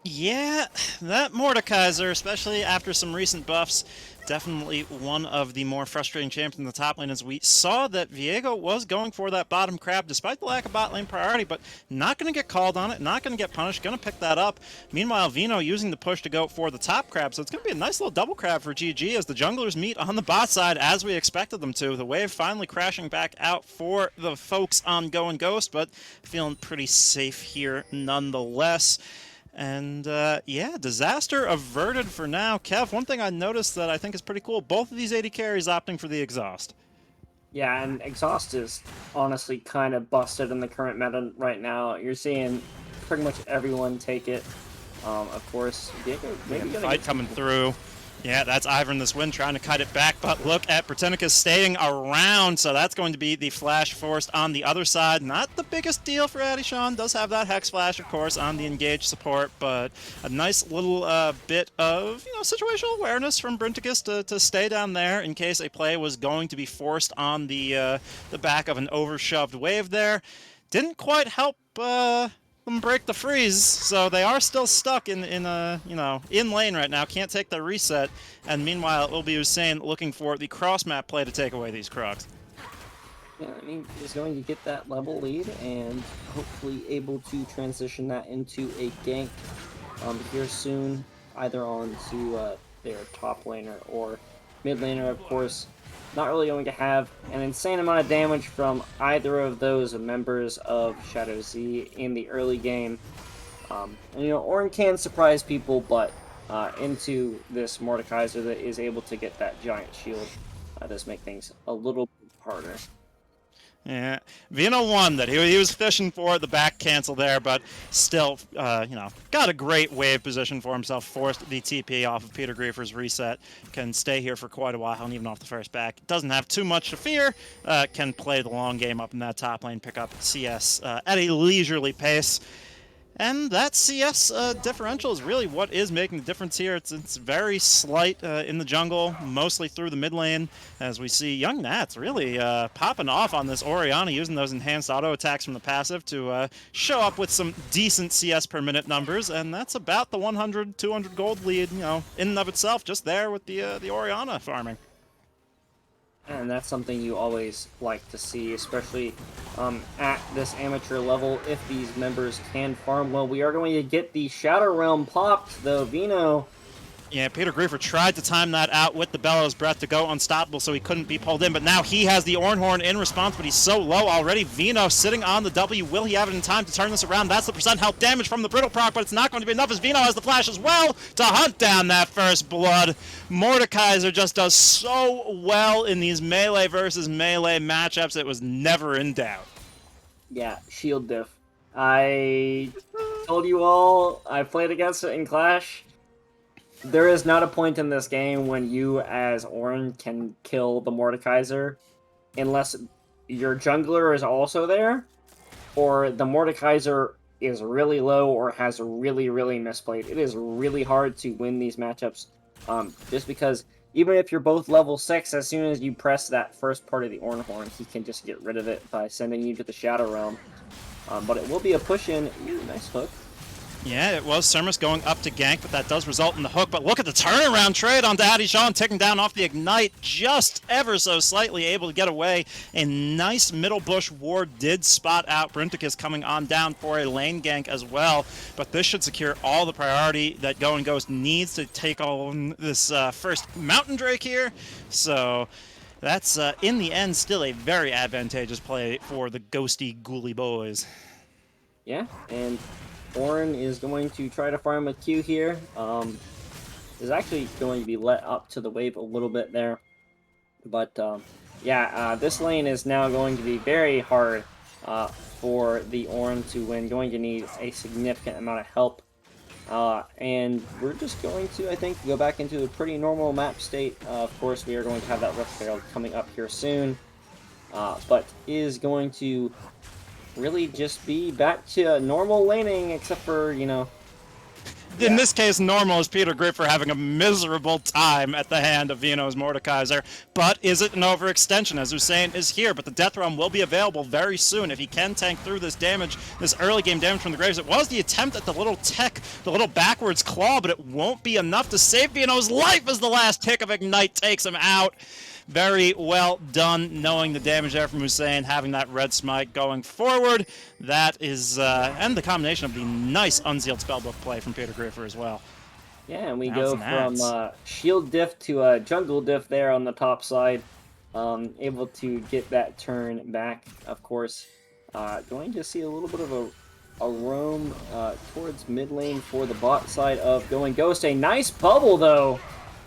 Yeah, that Mordekaiser, especially after some recent buffs, definitely one of the more frustrating champions in the top lane, as we saw that Viego was going for that bottom crab despite the lack of bot lane priority, but not going to get called on it, not going to get punished, going to pick that up. Meanwhile, Vino using the push to go for the top crab, so it's going to be a nice little double crab for GG as the junglers meet on the bot side as we expected them to. The wave finally crashing back out for the folks on Go and Ghost, but feeling pretty safe here nonetheless. And, yeah, disaster averted for now. Kev, one thing I noticed that I think is pretty cool, both of these AD carries opting for the exhaust. Yeah, and exhaust is honestly kind of busted in the current meta right now. You're seeing pretty much everyone take it. Of course, Diego maybe gonna Fight coming through. Yeah, that's Ivern this win trying to cut it back, but look at Britannicus staying around, so that's going to be the flash forced on the other side. Not the biggest deal for Addy Sean, does have that Hex Flash, of course, on the engaged support, but a nice little bit of, situational awareness from Britannicus to stay down there in case a play was going to be forced on the back of an overshoved wave there. Didn't quite help break the freeze, so they are still stuck in lane right now. Can't take the reset, and meanwhile it will be Hussein looking for the cross map play to take away these Krugs. Yeah, I mean, he's going to get that level lead and hopefully able to transition that into a gank here soon, either on to their top laner or mid laner, of course. Not really going to have an insane amount of damage from either of those members of SHZ in the early game. And, Orin can surprise people, but into this Mordekaiser that is able to get that giant shield does make things a little bit harder. Yeah, Vino won that. He was fishing for the back cancel there, but still, got a great wave position for himself. Forced the TP off of Peter Griefer's reset. Can stay here for quite a while, and even off the first back. Doesn't have too much to fear. Can play the long game up in that top lane, pick up CS at a leisurely pace. And that CS differential is really what is making the difference here. It's very slight in the jungle, mostly through the mid lane, as we see Young Nats really popping off on this Orianna, using those enhanced auto attacks from the passive to show up with some decent CS per minute numbers, and that's about the 100, 200 gold lead, in and of itself, just there with the Orianna farming. And that's something you always like to see, especially at this amateur level, if these members can farm well. We are going to get the Shadow Realm popped, though. Vino. Yeah, Peter Griefer tried to time that out with the Bellows Breath to go unstoppable so he couldn't be pulled in, but now he has the Ornhorn in response, but he's so low already. Vino sitting on the W. Will he have it in time to turn this around? That's the percent health damage from the Brittle proc, but it's not going to be enough as Vino has the flash as well to hunt down that first blood. Mordekaiser just does so well in these melee versus melee matchups. It was never in doubt. Yeah, shield diff. I told you all, I played against it in Clash. There is not a point in this game when you, as Ornn, can kill the Mordekaiser unless your jungler is also there, or the Mordekaiser is really low or has really, really misplayed. It is really hard to win these matchups, just because even if you're both level 6, as soon as you press that first part of the Ornhorn, he can just get rid of it by sending you to the Shadow Realm. But it will be a push-in. Ooh, nice hook. Yeah, it was Sermus going up to gank, but that does result in the hook. But look at the turnaround trade on Adishan, taking down off the Ignite, just ever so slightly able to get away. A nice middle bush ward did spot out Brinticus coming on down for a lane gank as well. But this should secure all the priority that Going Ghost needs to take on this first Mountain Drake here. So that's, in the end, still a very advantageous play for the ghosty, ghouly boys. Yeah, and Ornn is going to try to farm a Q here. Is actually going to be let up to the wave a little bit there. But, this lane is now going to be very hard for the Ornn to win. Going to need a significant amount of help. And we're just going to, I think, go back into a pretty normal map state. Of course, we are going to have that Rift Herald coming up here soon. But is going to really just be back to normal laning, except for, In this case, normal is Peter Griefer having a miserable time at the hand of Vino's Mordekaiser. But is it an overextension, as Hussein is here? But the Death Realm will be available very soon if he can tank through this damage, this early game damage from the Graves. It was the attempt at the little tech, the little backwards claw, but it won't be enough to save Vino's life as the last tick of Ignite takes him out. Very well done, knowing the damage there from Hussein, having that red smite going forward. That is, and the combination of the nice Unsealed Spellbook play from Peter Griefer as well. Yeah, and we go from shield diff to jungle diff there on the top side. Able to get that turn back, of course. Going to see a little bit of a roam towards mid lane for the bot side of Going Ghost. A nice bubble, though.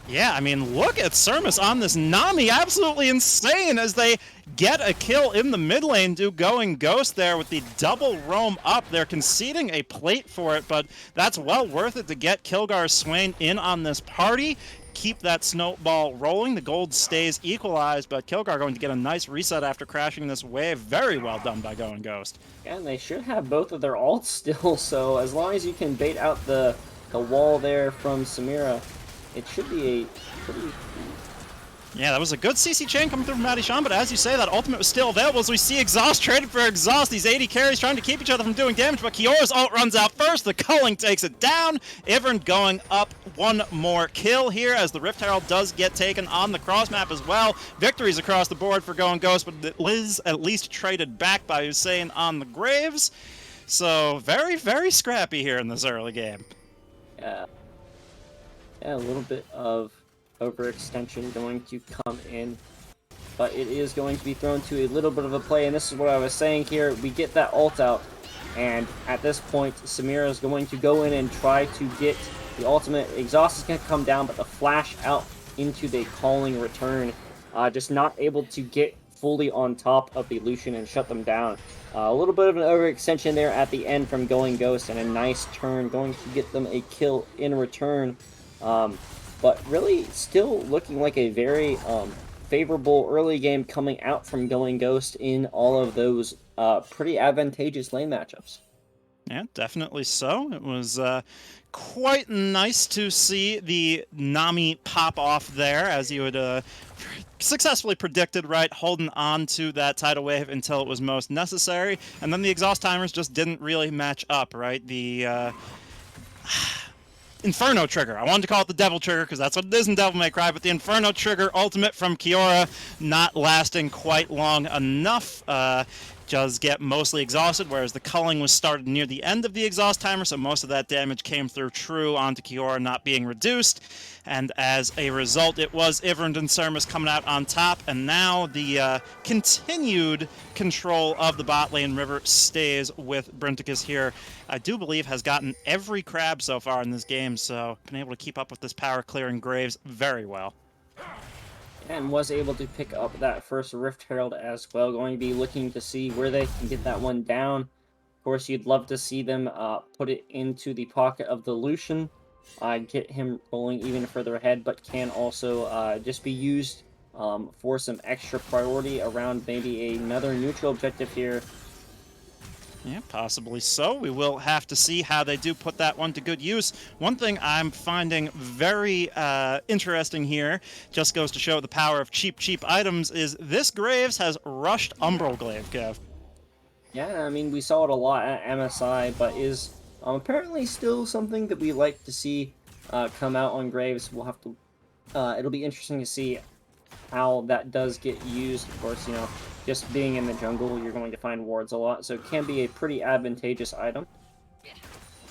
Yeah, I mean, look at Sermus on this Nami. Absolutely insane as they get a kill in the mid lane. Do Going Ghost there with the double roam up. They're conceding a plate for it, but that's well worth it to get Kilgar Swain in on this party. Keep that snowball rolling. The gold stays equalized, but Kilgar going to get a nice reset after crashing this wave. Very well done by Going Ghost. And they should have both of their ults still, so as long as you can bait out the wall there from Samira, it should be a pretty... Yeah, that was a good CC chain coming through from Adishan, but as you say, that ultimate was still available as we see Exhaust traded for Exhaust. These 80 carries trying to keep each other from doing damage, but Kiora's ult runs out first. The culling takes it down. Ivern going up one more kill here as the Rift Herald does get taken on the cross map as well. Victories across the board for Going Ghost, but Liz at least traded back by Hussein on the Graves. So very, very scrappy here in this early game. Yeah. Yeah, a little bit of overextension going to come in, but it is going to be thrown to a little bit of a play, and this is what I was saying here. We get that ult out, and at this point, Samira is going to go in and try to get the ultimate. Exhaust is going to come down, but the flash out into the calling return, just not able to get fully on top of the Lucian and shut them down. A little bit of an overextension there at the end from Going Ghost, and a nice turn, going to get them a kill in return. But really still looking like a very favorable early game coming out from Going Ghost in all of those pretty advantageous lane matchups. Yeah, definitely so. It was quite nice to see the Nami pop off there, as you had successfully predicted, right? Holding on to that tidal wave until it was most necessary. And then the exhaust timers just didn't really match up, right? The Inferno trigger. I wanted to call it the Devil trigger because that's what it is in Devil May Cry, but the Inferno trigger ultimate from Kiora not lasting quite long enough. Does get mostly exhausted, whereas the culling was started near the end of the exhaust timer, so most of that damage came through true onto Kiora not being reduced. And as a result, it was Ivern and Sermus coming out on top, and now the continued control of the bot lane river stays with Brinticus here. I do believe has gotten every crab so far in this game, so been able to keep up with this power clearing Graves very well. And was able to pick up that first Rift Herald as well. Going to be looking to see where they can get that one down. Of course, you'd love to see them put it into the pocket of the Lucian, get him rolling even further ahead, but can also just be used for some extra priority around maybe another neutral objective here. Yeah, possibly so. We will have to see how they do put that one to good use. One thing I'm finding very interesting here, just goes to show the power of cheap items, is this Graves has rushed Umbral Glaive, Kev. Yeah, I mean, we saw it a lot at MSI, but is apparently still something that we like to see come out on Graves. We'll have to... it'll be interesting to see how that does get used. Of course, you know, just being in the jungle, you're going to find wards a lot, so it can be a pretty advantageous item.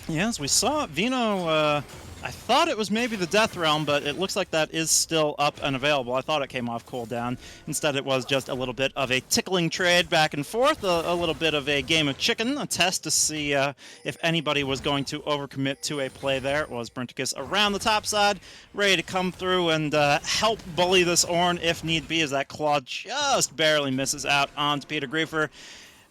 Yes, we saw Vino, I thought it was maybe the Death Realm, but it looks like that is still up and available. I thought it came off cooldown. Instead, it was just a little bit of a tickling trade back and forth, a little bit of a game of chicken, a test to see if anybody was going to overcommit to a play there. It was Brinticus around the top side, ready to come through and help bully this Ornn if need be, as that claw just barely misses out onto Peter Griefer.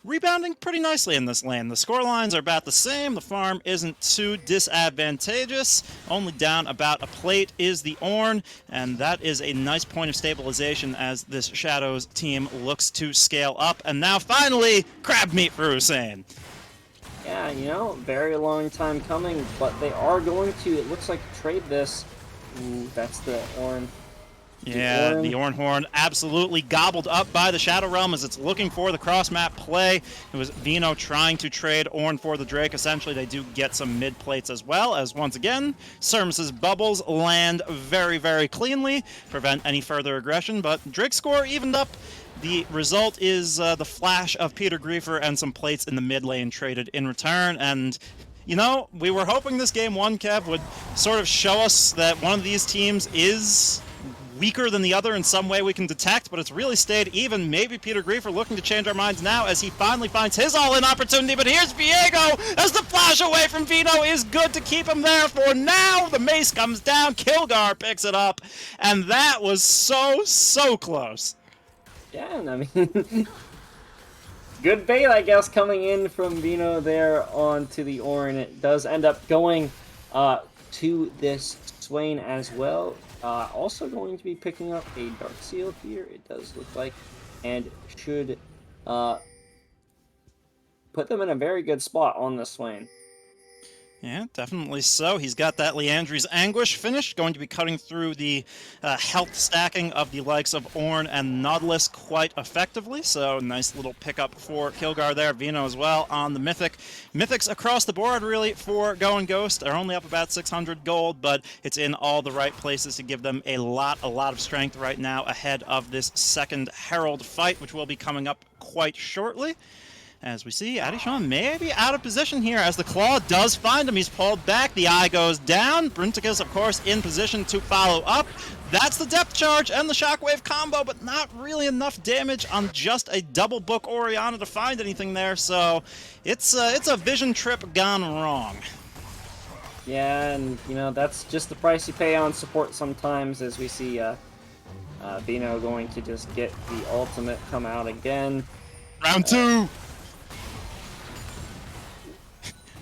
Rebounding pretty nicely in this lane. The score lines are about the same. The farm isn't too disadvantageous. Only down about a plate is the Ornn, and that is a nice point of stabilization as this Shadows team looks to scale up. And now finally, crab meat for Hussein. Yeah, you know, very long time coming, but they are going to, it looks like, trade this. Ooh, that's the Ornn. Yeah, the Ornn Horn absolutely gobbled up by the Shadow Realm as it's looking for the cross-map play. It was Vino trying to trade Ornn for the Drake. Essentially, they do get some mid plates as well, as once again, Sermus's bubbles land very, very cleanly, prevent any further aggression, but Drake's score evened up. The result is the flash of Peter Griefer and some plates in the mid lane traded in return, and you know, we were hoping this game 1, Kev, would sort of show us that one of these teams is weaker than the other in some way we can detect, but it's really stayed even. Maybe Peter Griefer looking to change our minds now as he finally finds his all-in opportunity, but here's Viego as the flash away from Vino is good to keep him there for now. The mace comes down, Kilgar picks it up, and that was so close. Yeah, and I mean, good bait, I guess, coming in from Vino there onto the Ornn. It does end up going to this Swain as well. Also going to be picking up a Dark Seal here, it does look like, and should put them in a very good spot on the Swain. Yeah, definitely so. He's got that Leandri's Anguish finished, going to be cutting through the health stacking of the likes of Ornn and Nautilus quite effectively, so nice little pickup for Kilgar there. Vino as well on the Mythic. Mythics across the board, really, for Going Ghost are only up about 600 gold, but it's in all the right places to give them a lot of strength right now ahead of this second Herald fight, which will be coming up quite shortly. As we see, Adishan may be out of position here as the claw does find him. He's pulled back. The eye goes down. Brinticus, of course, in position to follow up. That's the depth charge and the shockwave combo, but not really enough damage on just a double book Orianna to find anything there. So it's a vision trip gone wrong. Yeah, and you know, that's just the price you pay on support sometimes, as we see Vino going to just get the ultimate come out again. Round 2!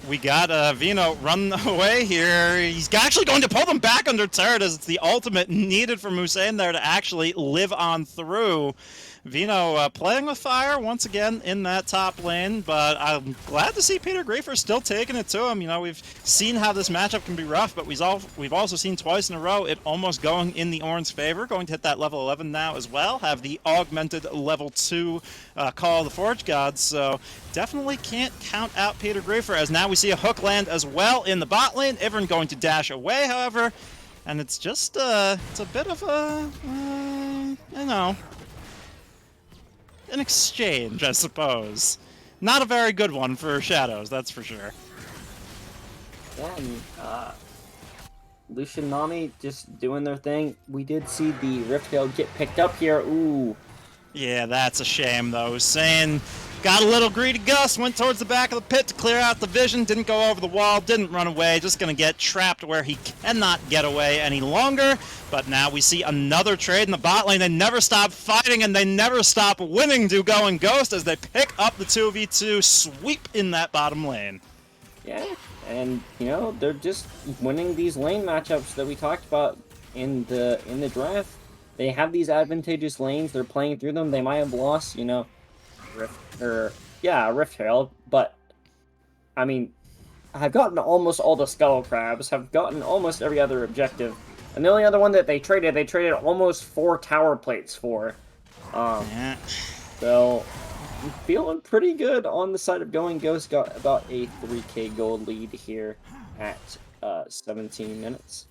We got Vino run away here. He's actually going to pull them back under turret as it's the ultimate needed from Hussein there to actually live on through. Vino playing with fire once again in that top lane, but I'm glad to see Peter Griefer still taking it to him. You know, we've seen how this matchup can be rough, but we've also seen twice in a row it almost going in the Orange favor. Going to hit that level 11 now as well. Have the augmented level 2 Call of the Forge Gods, so definitely can't count out Peter Griefer, as now we see a hook land as well in the bot lane. Ivern going to dash away, however, and it's just it's a bit of a, you know, an exchange, I suppose. Not a very good one for Shadows, that's for sure. Yeah, and Lucian Nami just doing their thing. We did see the Rift Tail get picked up here. Ooh. Yeah, that's a shame, though. Hussein got a little greedy gust, went towards the back of the pit to clear out the vision, didn't go over the wall, didn't run away, just going to get trapped where he cannot get away any longer. But now we see another trade in the bot lane. They never stop fighting, and they never stop winning to Go and Ghost as they pick up the 2v2 sweep in that bottom lane. Yeah, and, you know, they're just winning these lane matchups that we talked about in the draft. They have these advantageous lanes, they're playing through them. They might have lost, you know, Rift Herald, but I mean, I've gotten almost all the Scuttle Crabs, have gotten almost every other objective, and the only other one that they traded almost 4 tower plates for. Yeah. So, I'm feeling pretty good on the side of Going Ghost. Got about a 3k gold lead here at 17 minutes.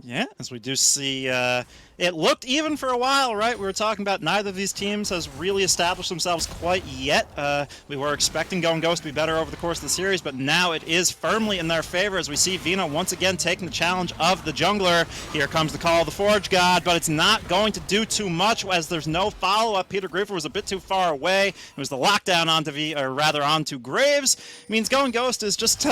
Yeah, as we do see, it looked even for a while, right? We were talking about neither of these teams has really established themselves quite yet. We were expecting Go and Ghost to be better over the course of the series, but now it is firmly in their favor as we see Vino once again taking the challenge of the jungler. Here comes the Call of the Forge God, but it's not going to do too much as there's no follow-up. Peter Griefer was a bit too far away. It was the lockdown onto Graves. It means Go and Ghost is just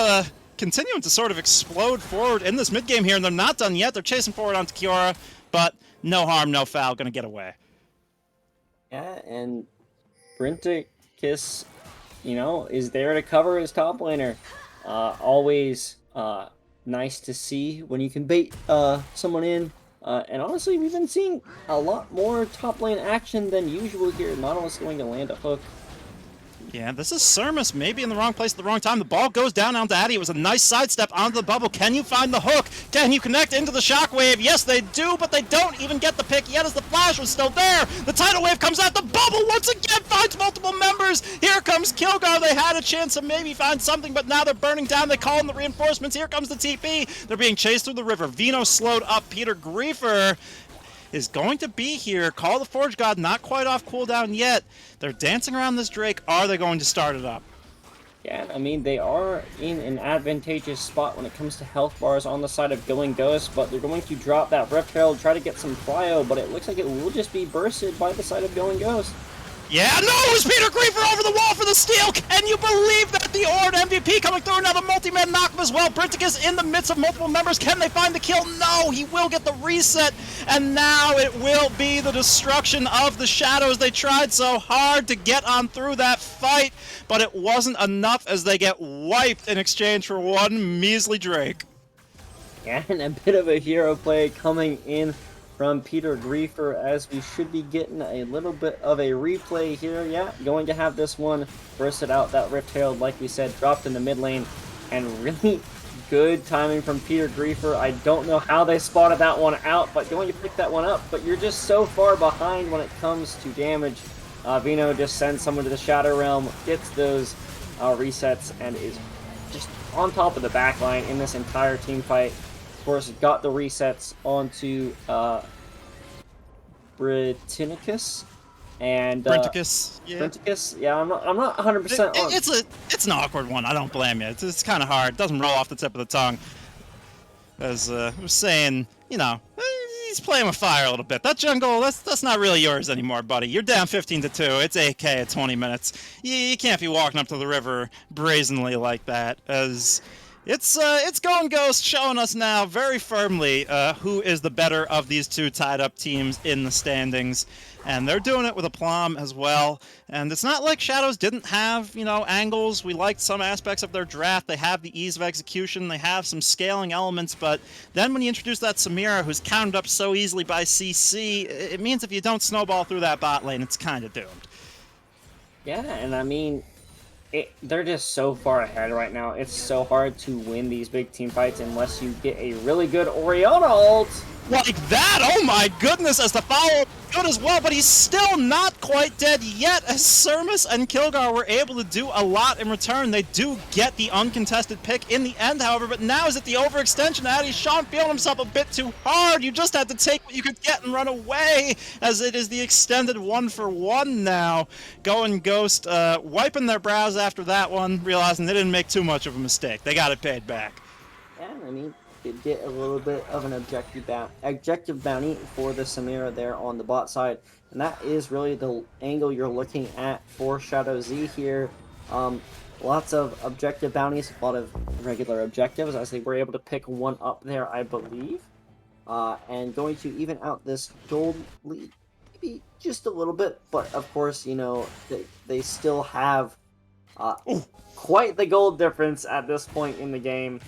continuing to sort of explode forward in this mid game here, and they're not done yet. They're chasing forward onto Kiora, but no harm, no foul, gonna get away. Yeah, and Brinticus, you know, is there to cover his top laner. Always nice to see when you can bait someone in. And honestly, we've been seeing a lot more top lane action than usual here. Nautilus going to land a hook. Yeah, this is Sermus maybe in the wrong place at the wrong time. The ball goes down onto Addy. It was a nice sidestep onto the bubble. Can you find the hook? Can you connect into the shockwave? Yes, they do, but they don't even get the pick yet as the flash was still there. The tidal wave comes out. The bubble once again finds multiple members. Here comes Kilgar. They had a chance to maybe find something, but now they're burning down. They call in the reinforcements. Here comes the TP. They're being chased through the river. Vino slowed up. Peter Griefer is going to be here. Call the Forge God not quite off cooldown yet. They're dancing around this Drake. Are they going to start it up? Yeah, I mean, they are in an advantageous spot when it comes to health bars on the side of Going Ghost, but they're going to drop that Rift Herald, try to get some cryo, but it looks like it will just be bursted by the side of Going Ghost. Yeah, no, it was Peter Griefer over the wall for the steal. Can you believe that? The Ord MVP coming through, another multi-man knock as well. Brinticus in the midst of multiple members. Can they find the kill? No, he will get the reset. And now it will be the destruction of the Shadows. They tried so hard to get on through that fight, but it wasn't enough as they get wiped in exchange for one measly Drake. Yeah, and a bit of a hero play coming in from Peter Griefer as we should be getting a little bit of a replay here. Yeah, going to have this one bursted out. That Rift Herald, like we said, dropped in the mid lane, and really good timing from Peter Griefer. I don't know how they spotted that one out, but going to pick that one up. But you're just so far behind when it comes to damage. Vino just sends someone to the Shadow Realm, gets those resets, and is just on top of the backline in this entire team fight. Of course, got the resets onto Britannicus and Brinticus, yeah. Brinticus. Yeah, I'm not 100% on. It's an awkward one. I don't blame you. It's kind of hard. It doesn't roll off the tip of the tongue. As I was saying, you know, he's playing with fire a little bit. That jungle, that's not really yours anymore, buddy. You're down 15-2. It's AK at 20 minutes. You can't be walking up to the river brazenly like that. As It's Going Ghost showing us now very firmly who is the better of these two tied-up teams in the standings. And they're doing it with aplomb as well. And it's not like Shadows didn't have, angles. We liked some aspects of their draft. They have the ease of execution. They have some scaling elements. But then when you introduce that Samira, who's counted up so easily by CC, it means if you don't snowball through that bot lane, it's kind of doomed. Yeah, and I mean, they're just so far ahead right now. It's so hard to win these big team fights unless you get a really good Orianna ult. Like that? Oh my goodness, as the follow-up good as well, but he's still not quite dead yet, as Sermus and Kilgar were able to do a lot in return. They do get the uncontested pick in the end, however, but now is it the overextension Addy? Sean feeling himself a bit too hard. You just had to take what you could get and run away, as it is the extended 1-for-1 now. Going Ghost, wiping their brows after that one, realizing they didn't make too much of a mistake. They got it paid back. Yeah, I mean, did get a little bit of an objective bounty for the Samira there on the bot side, and that is really the angle you're looking at for Shadow Z here. Lots of objective bounties, a lot of regular objectives, as they were able to pick one up there, I believe, and going to even out this gold lead maybe just a little bit, but of course, they still have quite the gold difference at this point in the game.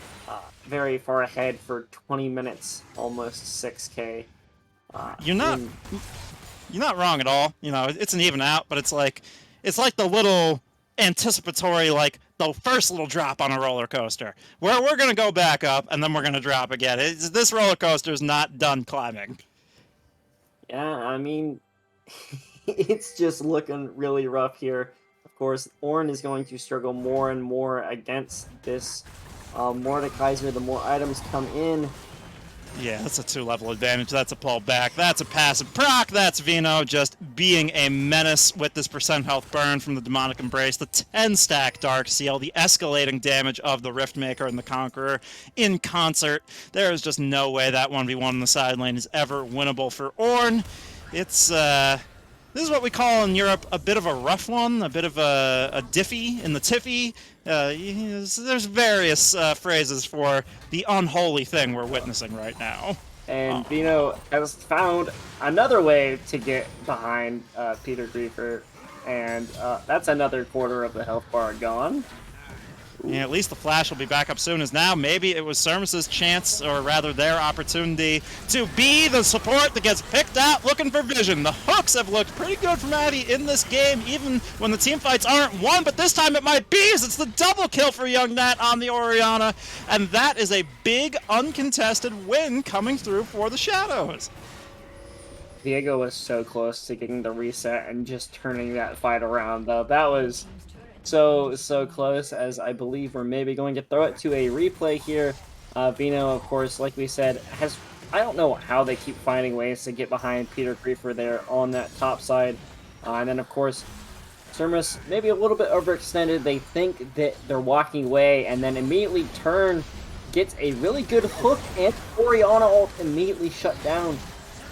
Very far ahead for 20 minutes, almost 6K. You're not wrong at all. It's an even out, but it's like the little anticipatory, like the first little drop on a roller coaster, where we're gonna go back up and then we're gonna drop again. This roller coaster is not done climbing. Yeah, I mean, it's just looking really rough here. Of course, Ornn is going to struggle more and more against this Mordekaiser. The more items come in. Yeah, that's a 2-level advantage. That's a pull back. That's a passive proc. That's Vino just being a menace with this percent health burn from the Demonic Embrace, the 10-stack Dark Seal, the escalating damage of the Riftmaker and the Conqueror in concert. There is just no way that 1v1 in the side lane is ever winnable for Ornn. This is what we call in Europe a bit of a rough one, a bit of a diffy in the tiffy. There's various phrases for the unholy thing we're witnessing right now. And Vino has found another way to get behind Peter Griefer, and that's another quarter of the health bar gone. Yeah, at least the flash will be back up soon, as now maybe it was Sermus's chance, or rather their opportunity, to be the support that gets picked out looking for vision. The hooks have looked pretty good from Addy in this game, even when the team fights aren't won, but this time it might be, as it's the double kill for Young Nat on the Orianna, and that is a big uncontested win coming through for the Shadows. Diego was so close to getting the reset and just turning that fight around, though. That was so close, as I believe we're maybe going to throw it to a replay here. Vino, of course, like we said, I don't know how they keep finding ways to get behind Peter Griefer there on that top side. And then, of course, Sermus maybe a little bit overextended. They think that they're walking away, and then immediately turn, gets a really good hook, and Orianna ult immediately shut down.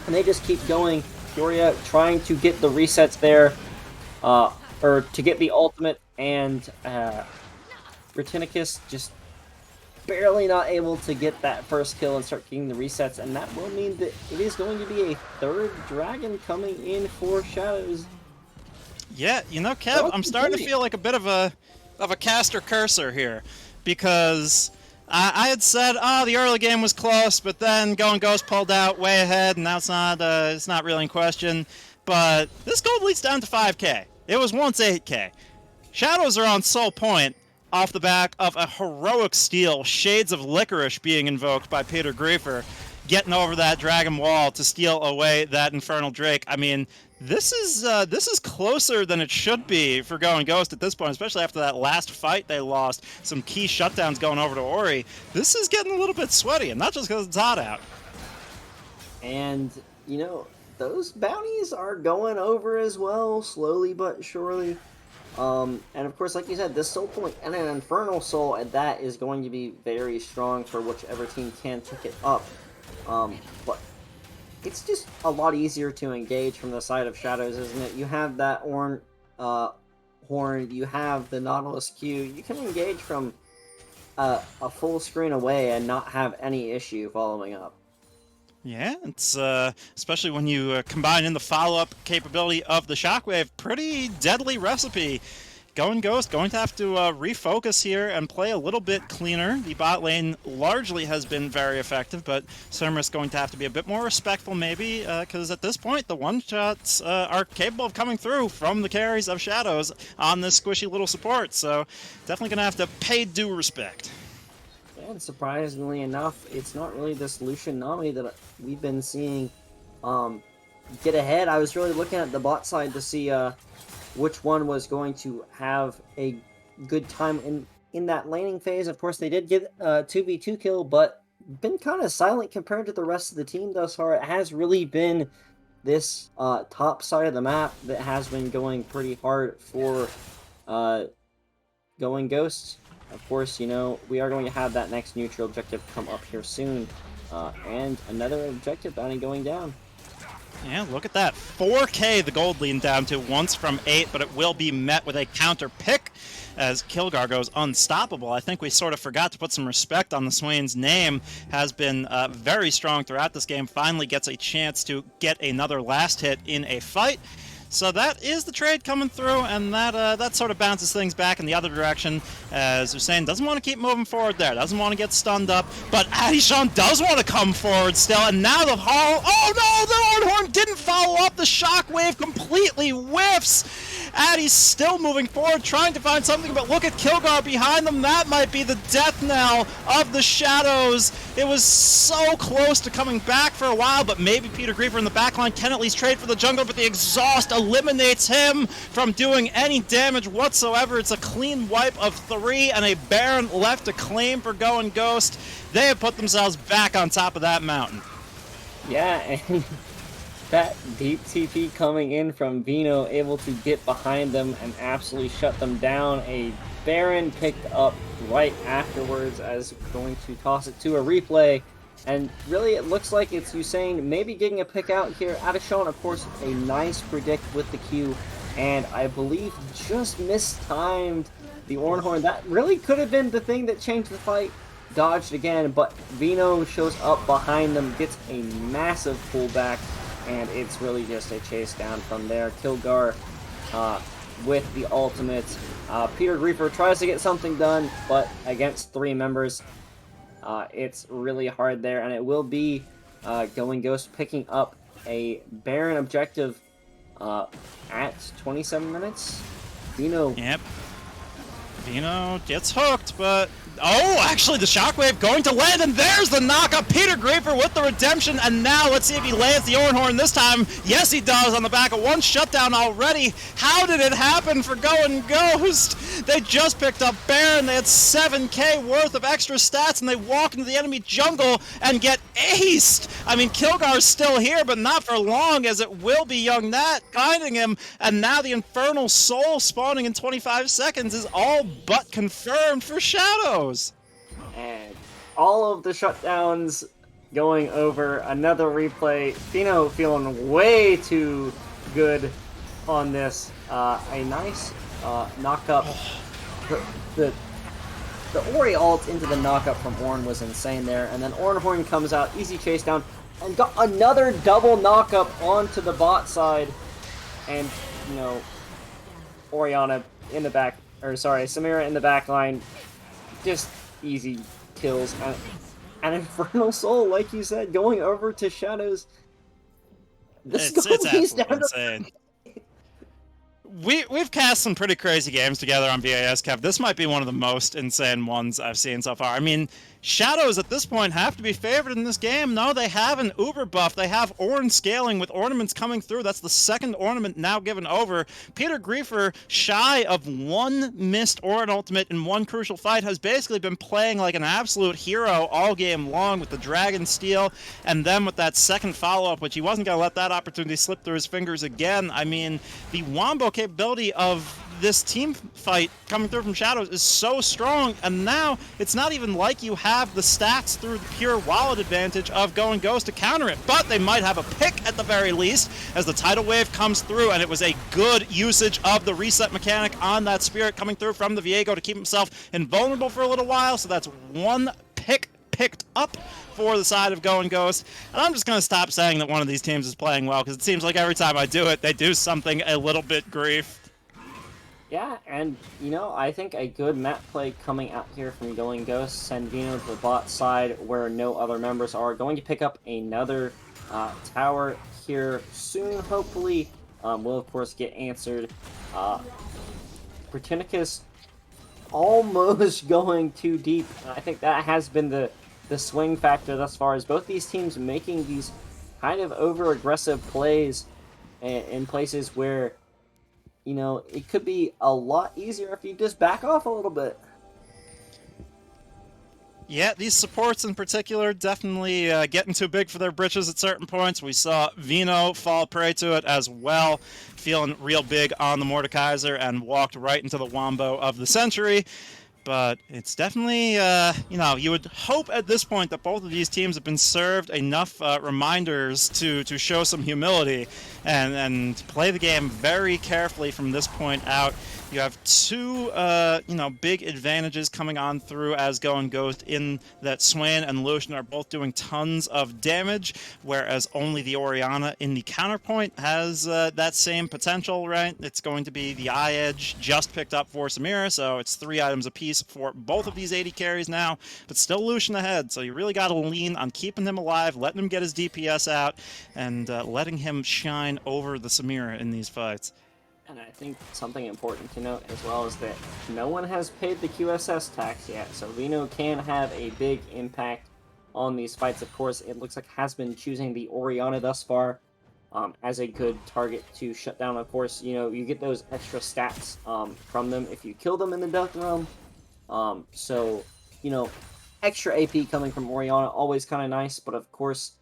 And they just keep going. Furia trying to get the resets there, or to get the ultimate, and Britannicus just barely not able to get that first kill and start getting the resets, and that will mean that it is going to be a third dragon coming in for Shadows. Yeah, Kev, I'm starting to feel like a bit of a caster cursor here, because I had said, the early game was close, but then Going Ghost pulled out way ahead, and now it's not really in question. But this gold leads down to 5K. It was once 8K. Shadows are on sole point off the back of a heroic steal, Shades of Licorice being invoked by Peter Griefer, getting over that dragon wall to steal away that Infernal Drake. I mean, this is closer than it should be for Going Ghost at this point, especially after that last fight they lost. Some key shutdowns going over to Ori. This is getting a little bit sweaty, and not just because it's hot out. And, those bounties are going over as well, slowly but surely. And of course, like you said, this soul point and an Infernal Soul, and that is going to be very strong for whichever team can pick it up. But it's just a lot easier to engage from the side of Shadows, isn't it? You have that horn, you have the Nautilus Q. You can engage from a full screen away and not have any issue following up. Yeah, it's especially when you combine in the follow-up capability of the Shockwave, pretty deadly recipe. Going Ghost going to have to refocus here and play a little bit cleaner. The bot lane largely has been very effective, but Cerberus going to have to be a bit more respectful maybe, because at this point the one-shots are capable of coming through from the carries of Shadows on this squishy little support, so definitely going to have to pay due respect. And surprisingly enough, it's not really this Lucian Nami that we've been seeing get ahead. I was really looking at the bot side to see which one was going to have a good time in that laning phase. Of course, they did get a 2v2 kill, but been kind of silent compared to the rest of the team thus far. It has really been this top side of the map that has been going pretty hard for Going Ghosts. Of course, you know, we are going to have that next neutral objective come up here soon. And another objective bounty going down. Yeah, look at that. 4K the gold lean down to once from 8, but it will be met with a counter pick as Kilgar goes unstoppable. I think we sort of forgot to put some respect on the Swain's name. Has been very strong throughout this game. Finally gets a chance to get another last hit in a fight. So that is the trade coming through, and that sort of bounces things back in the other direction, as Hussein doesn't want to keep moving forward there, doesn't want to get stunned up, but Adishan does want to come forward still, and now the Hall... Oh no, the Ornhorn didn't follow up, the Shockwave completely whiffs! Addy's still moving forward, trying to find something, but look at Kilgar behind them, that might be the death knell of the Shadows. It was so close to coming back for a while, but maybe Peter Griefer in the backline can at least trade for the jungle, but the exhaust eliminates him from doing any damage whatsoever. It's a clean wipe of 3 and a Baron left to claim for Going Ghost. They have put themselves back on top of that mountain. Yeah, and that deep TP coming in from Vino, able to get behind them and absolutely shut them down. A Baron picked up right afterwards as going to toss it to a replay. And really, it looks like it's Hussein maybe getting a pick out here. Adishan, of course, a nice predict with the Q. And I believe just mistimed the Ornhorn. That really could have been the thing that changed the fight. Dodged again, but Vino shows up behind them, gets a massive pullback. And it's really just a chase down from there. Kilgar with the ultimate. Peter Griefer tries to get something done, but against 3 members, it's really hard there. And it will be Going Ghost picking up a Baron objective at 27 minutes. Vino. Yep. Vino gets hooked, but... Oh, actually, the Shockwave going to land, and there's the knockup. Peter Griefer with the redemption, and now let's see if he lands the Ornhorn this time. Yes, he does, on the back of 1 shutdown already. How did it happen for Going Ghost? They just picked up Baron. They had 7k worth of extra stats, and they walk into the enemy jungle and get aced. I mean, Kilgar's still here, but not for long, as it will be Young Nat finding him, and now the Infernal Soul spawning in 25 seconds is all but confirmed for Shadow. And all of the shutdowns going over. Another replay. Fino feeling way too good on this. A nice knock-up. The Ori ult into the knock-up from Ornn was insane there. And then Ornhorn comes out, easy chase down, and got another double knock-up onto the bot side. And, you know, Orianna in the back, or sorry, Samira in the back line. Just easy kills. And Infernal Soul, like you said, going over to Shadows. It's absolutely insane. We've cast some pretty crazy games together on VAS, Kev. This might be one of the most insane ones I've seen so far. I mean, Shadows at this point have to be favored in this game. No, they have an Uber buff. They have Ornn scaling with ornaments coming through. That's the 2nd ornament now given over. Peter Griefer, shy of 1 missed Ornn ultimate in 1 crucial fight, has basically been playing like an absolute hero all game long with the Dragon Steel, and then with that 2nd follow-up, which he wasn't going to let that opportunity slip through his fingers again. I mean, the Wombo capability of this team fight coming through from Shadows is so strong, and now it's not even like you have the stats through the pure wallet advantage of Going Ghost to counter it, but they might have a pick at the very least as the tidal wave comes through, and it was a good usage of the reset mechanic on that Spirit coming through from the Viego to keep himself invulnerable for a little while, so that's one pick picked up for the side of Going Ghost. And I'm just going to stop saying that one of these teams is playing well, because it seems like every time I do it, they do something a little bit grief. Yeah, and, you know, I think a good map play coming out here from Going Ghost, send Vino to the bot side where no other members are, going to pick up another tower here soon, hopefully. Will, of course, get answered. Britannicus almost going too deep. I think that has been the swing factor thus far, as both these teams making these kind of over-aggressive plays in places where, you know, it could be a lot easier if you just back off a little bit. Yeah, these supports in particular definitely getting too big for their britches at certain points. We saw Vino fall prey to it as well, feeling real big on the Mordekaiser and walked right into the wombo of the century. But it's definitely, you know, you would hope at this point that both of these teams have been served enough reminders to show some humility and play the game very carefully from this point out. You have two, you know, big advantages coming on through as Going Ghost in that Swain and Lucian are both doing tons of damage, whereas only the Orianna in the counterpoint has that same potential, right? It's going to be the Eye Edge just picked up for Samira, so it's 3 items apiece for both of these 80 carries now, but still Lucian ahead, so you really got to lean on keeping him alive, letting him get his DPS out, and letting him shine over the Samira in these fights. And I think something important to note as well is that no one has paid the QSS tax yet, so Vino can have a big impact on these fights. Of course, it looks like has been choosing the Orianna thus far as a good target to shut down. Of course, you know, you get those extra stats from them if you kill them in the Death Realm. So, you know, extra AP coming from Orianna, always kind of nice, but of course,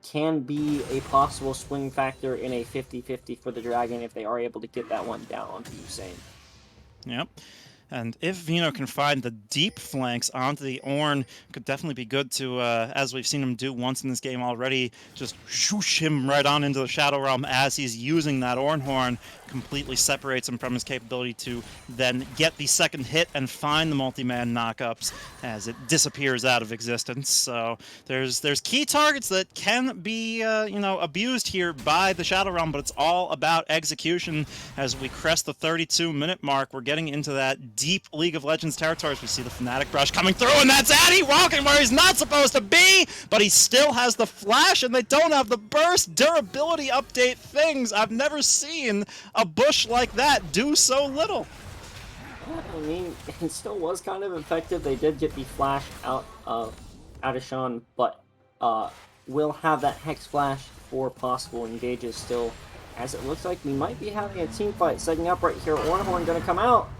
can be a possible swing factor in a 50-50 for the Dragon if they are able to get that one down onto Usain. Yep. And if Vino can find the deep flanks onto the Ornn, could definitely be good to, as we've seen him do once in this game already, just shoosh him right on into the Shadow Realm as he's using that Ornn Horn, completely separates him from his capability to then get the second hit and find the multi-man knockups as it disappears out of existence. So there's key targets that can be, you know, abused here by the Shadow Realm, but it's all about execution. As we crest the 32-minute mark, we're getting into that deep League of Legends territories. We see the Fnatic brush coming through, and that's Addy walking where he's not supposed to be, but he still has the flash, and they don't have the burst durability update things. I've never seen a bush like that do so little. I mean, it still was kind of effective. They did get the flash out of Adishan, but will have that Hex Flash for possible engages still, as it looks like we might be having a team fight setting up right here. Ornhorn gonna come out.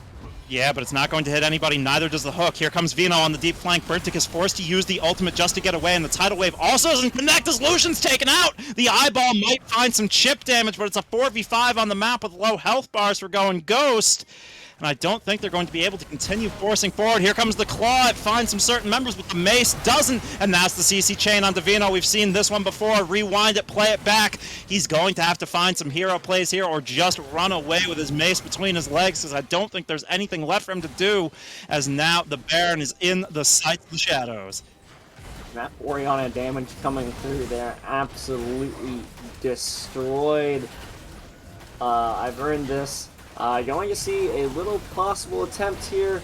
Yeah, but it's not going to hit anybody, neither does the hook. Here comes Vino on the deep flank. Brintic is forced to use the ultimate just to get away, and the tidal wave also doesn't connect as Lucian's taken out. The eyeball might find some chip damage, but it's a 4v5 on the map with low health bars for Going Ghost. And I don't think they're going to be able to continue forcing forward. Here comes the Claw. It finds some certain members, but the Mace doesn't. And that's the CC chain on Divino. We've seen this one before. Rewind it, play it back. He's going to have to find some hero plays here or just run away with his Mace between his legs, because I don't think there's anything left for him to do, as now the Baron is in the sight of the shadows. That Orianna damage coming through there, absolutely destroyed. I've earned this. Going to see a little possible attempt here.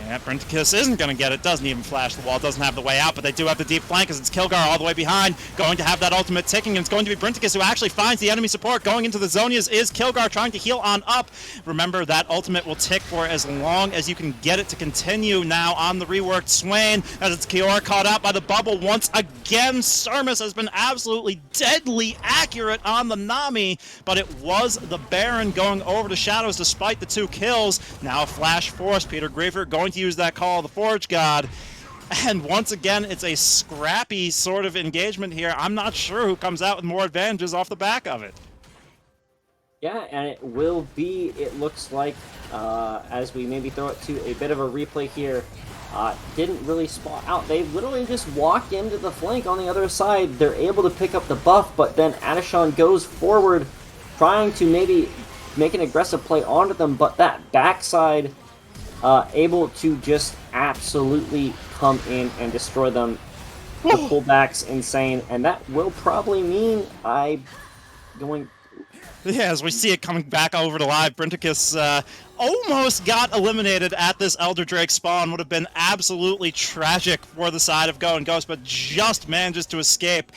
Yeah, Brinticus isn't going to get it. Doesn't even flash the wall. Doesn't have the way out, but they do have the deep flank as it's Kilgar all the way behind. Going to have that ultimate ticking, and it's going to be Brinticus who actually finds the enemy support. Going into the Zonias is Kilgar trying to heal on up. Remember, that ultimate will tick for as long as you can get it to continue now on the reworked Swain, as it's Kiora caught out by the bubble once again. Sermus has been absolutely deadly accurate on the Nami, but it was the Baron going over to Shadows despite the 2 kills. Now a flash force. Peter Griefer going to use that call of the Forge God. And once again, it's a scrappy sort of engagement here. I'm not sure who comes out with more advantages off the back of it. Yeah, and it will be, it looks like, as we maybe throw it to a bit of a replay here, didn't really spot out. They literally just walked into the flank on the other side. They're able to pick up the buff, but then Adishon goes forward, trying to maybe make an aggressive play onto them, but that backside able to just absolutely come in and destroy them. The pullback's insane, and that will probably mean going... Yeah, as we see it coming back over to live, Brinticus almost got eliminated at this Elder Drake spawn. Would have been absolutely tragic for the side of Go and Ghost, but just manages to escape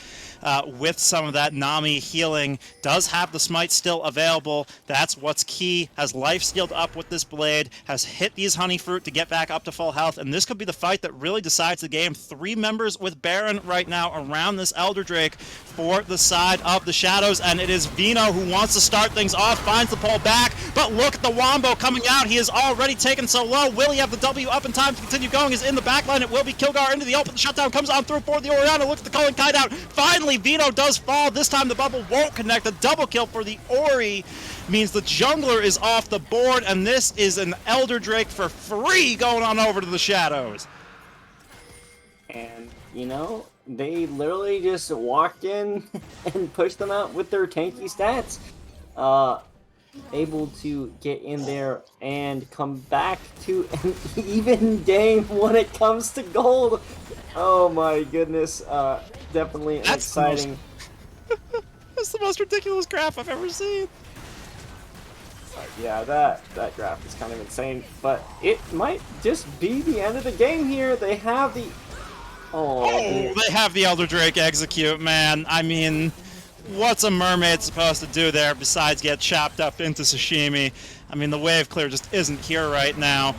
with some of that Nami healing. Does have the smite still available. That's what's key. Has life stealed up with this blade. Has hit these honey fruit to get back up to full health. And this could be the fight that really decides the game. 3 members with Baron right now around this Elder Drake for the side of the Shadows. And it is Vino who wants to start things off. Finds the pull back. But look at the Wombo coming out. He is already taken so low. Will he have the W up in time to continue going? Is in the back line. It will be Kilgar into the open. The shutdown comes on through for the Orianna. Look at the Culling Kite out. Finally, Vino does fall. This time the bubble won't connect. A double kill for the Ori means the jungler is off the board, and this is an Elder Drake for free going on over to the Shadows. And, you know, they literally just walked in and pushed them out with their tanky stats. Able to get in there and come back to an even game when it comes to gold. Oh my goodness, definitely an exciting... That's the most ridiculous graph I've ever seen. Yeah, that graph is kind of insane, but it might just be the end of the game here. They have the... They have the Elder Drake execute, man. I mean, what's a mermaid supposed to do there besides get chopped up into sashimi? I mean, the wave clear just isn't here right now.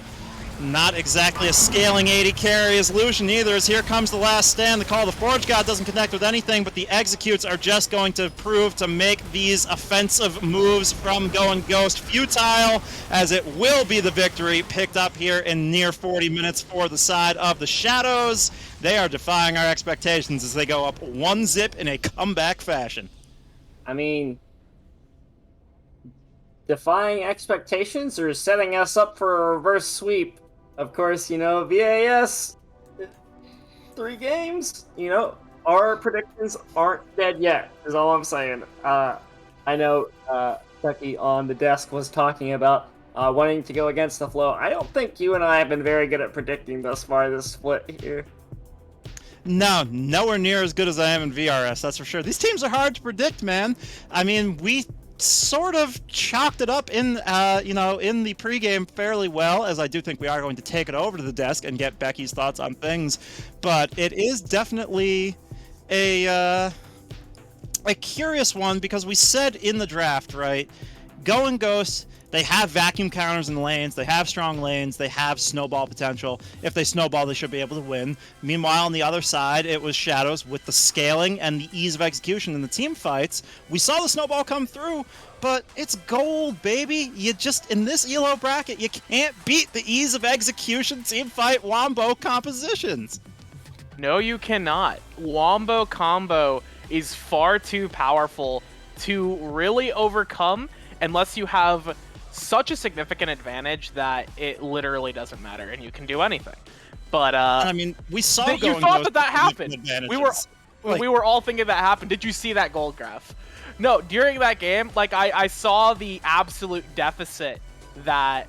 Not exactly a scaling 80 carry as Lucian either, as here comes the last stand. The Call of the Forge God doesn't connect with anything, but the executes are just going to prove to make these offensive moves from Go and Ghost futile, as it will be the victory picked up here in near 40 minutes for the side of the Shadows. They are defying our expectations as they go up 1-0 in a comeback fashion. I mean, defying expectations or setting us up for a reverse sweep? Of course, you know, VAS, 3 games, you know, our predictions aren't dead yet, is all I'm saying. I know Becky on the desk was talking about wanting to go against the flow. I don't think you and I have been very good at predicting thus far this split here. No, nowhere near as good as I am in VRS, that's for sure. These teams are hard to predict, man. I mean, we sort of chalked it up in, in the pregame fairly well, as I do think we are going to take it over to the desk and get Becky's thoughts on things. But it is definitely a curious one, because we said in the draft, right, Go and Ghost, they have vacuum counters in the lanes, they have strong lanes, they have snowball potential. If they snowball, they should be able to win. Meanwhile, on the other side, it was Shadows with the scaling and the ease of execution in the team fights. We saw the snowball come through, but it's gold, baby. You just, in this ELO bracket, you can't beat the ease of execution team fight Wombo compositions. No, you cannot. Wombo combo is far too powerful to really overcome unless you have such a significant advantage that it literally doesn't matter and you can do anything. But I mean, we saw you thought that happened. We were all thinking that happened. Did you see that gold graph? No, during that game, like I saw the absolute deficit that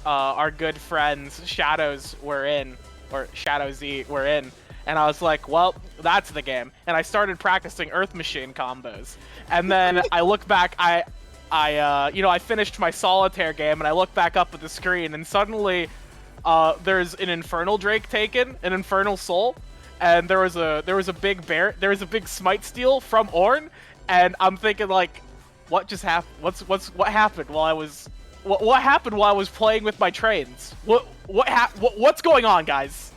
our good friends Shadows were in, or Shadow Z were in, and I was like, well, that's the game. And I started practicing Earth Machine combos. And then I look back, I finished my solitaire game, and I look back up at the screen, and suddenly there's an Infernal Drake taken, an Infernal Soul, and there was a big smite steal from Ornn, and I'm thinking, like, what just happened? What happened while I was what happened while I was playing with my trains? What's going on, guys?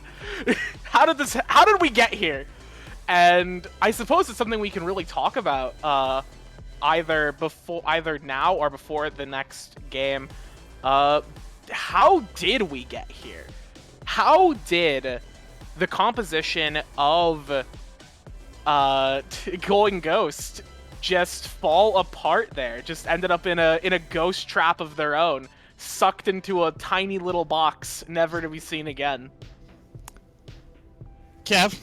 How did we get here? And I suppose it's something we can really talk about either now or before the next game. How did we get here? How did the composition of Going Ghost just fall apart there. Just ended up in a ghost trap of their own, sucked into a tiny little box, never to be seen again. Kev.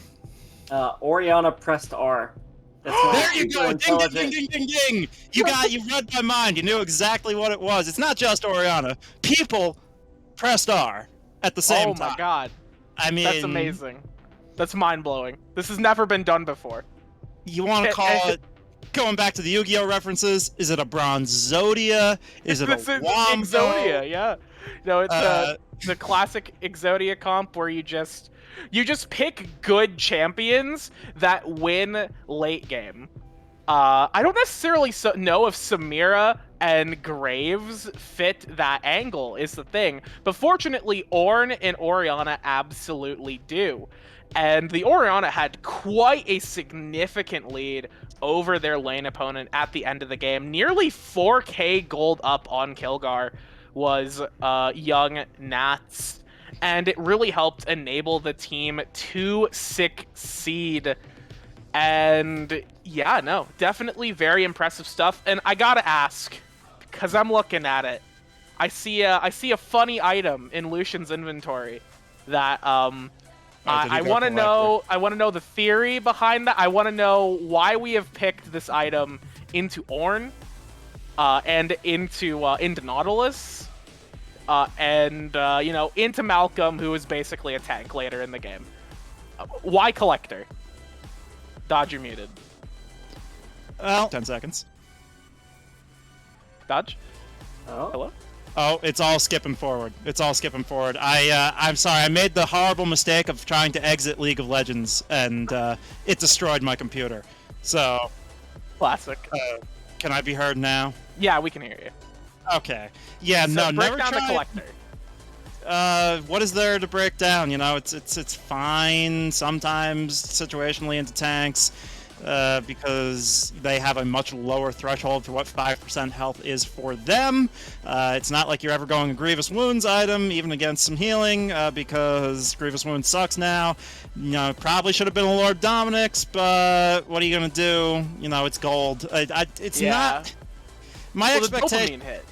Oriana pressed R. That's not There you super go! Ding, ding, intelligent. ding, ding, ding, ding! You read my mind. You knew exactly what it was. It's not just Oriana. People pressed R at the same time. Oh my god. I mean, That's amazing. That's mind-blowing. This has never been done before. You want to call it, going back to the Yu-Gi-Oh references, is it a Bronzodia? Is it a This is Wombo? Exodia, yeah. No, it's the classic Exodia comp where you just pick good champions that win late game. I don't necessarily know if Samira and Graves fit that angle, is the thing. But fortunately, Ornn and Oriana absolutely do. And the Oriana had quite a significant lead over their lane opponent at the end of the game. Nearly 4k gold up on Kilgar was young Nats. And it really helped enable the team to succeed. And yeah, no, definitely very impressive stuff. And I gotta ask, because I'm looking at it, I see a funny item in Lucian's inventory that I want to know. I want to know the theory behind that. I want to know why we have picked this item into Ornn, and into Nautilus, and into Malcolm, who is basically a tank later in the game. Why Collector? Dodge, you're muted. Well, 10 seconds. Dodge? Oh. Hello? Oh, it's all skipping forward. It's all skipping forward. I'm sorry. I made the horrible mistake of trying to exit League of Legends, and it destroyed my computer. So, Classic. can I be heard now? Yeah, we can hear you. Okay. Yeah. So no. break Never down try. the Collector. What is there to break down? You know, it's fine sometimes situationally into tanks, because they have a much lower threshold for what 5% health is for them. It's not like you're ever going a Grievous Wounds item, even against some healing, because Grievous Wounds sucks now. You know, probably should have been a Lord Dominic's, but what are you gonna do? You know, it's gold. It's not. My expectation. The dopamine hit.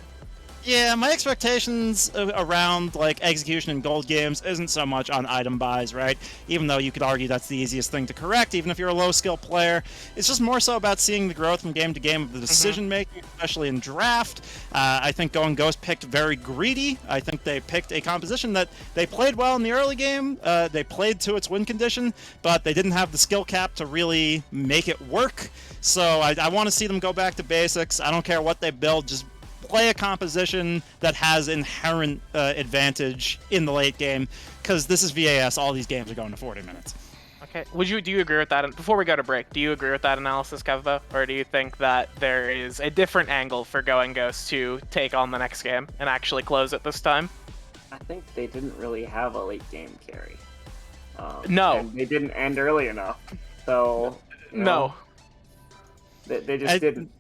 Yeah, my expectations around like execution in gold games isn't so much on item buys, right? Even though you could argue that's the easiest thing to correct, even if you're a low skill player. It's just more so about seeing the growth from game to game of the decision making, especially in draft. I think Going Ghost picked very greedy. I think they picked a composition that they played well in the early game. They played to its win condition, but they didn't have the skill cap to really make it work. So I want to see them go back to basics. I don't care what they build, just play a composition that has inherent advantage in the late game, because this is VAS. All these games are going to 40 minutes. Okay. Do you agree with that? Before we go to break, do you agree with that analysis, Kev, though? Or do you think that there is a different angle for Going Ghost to take on the next game and actually close it this time? I think they didn't really have a late game carry. No. And they didn't end early enough. So, No. They just didn't.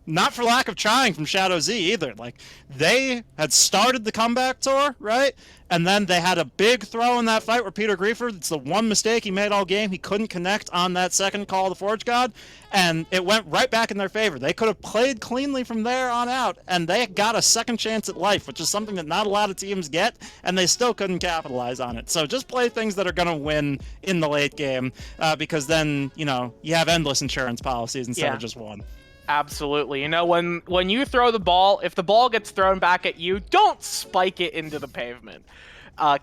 Not for lack of trying from Shadow Z either. Like, they had started the comeback tour, right? And then they had a big throw in that fight where Peter Griefer, it's the one mistake he made all game. He couldn't connect on that second call of the Forge God, and it went right back in their favor. They could have played cleanly from there on out, and they got a second chance at life, which is something that not a lot of teams get, and they still couldn't capitalize on it. So just play things that are going to win in the late game, because then, you know, you have endless insurance policies instead of just one. Absolutely. You know, when you throw the ball, if the ball gets thrown back at you, don't spike it into the pavement.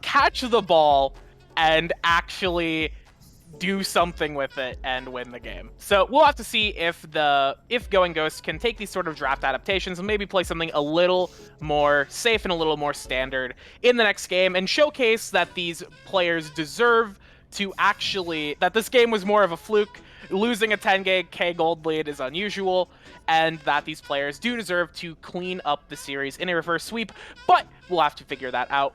Catch the ball and actually do something with it and win the game. So we'll have to see if Going Ghost can take these sort of draft adaptations and maybe play something a little more safe and a little more standard in the next game, and showcase that these players deserve to that this game was more of a fluke. Losing a 10k gold lead is unusual, and that these players do deserve to clean up the series in a reverse sweep, but we'll have to figure that out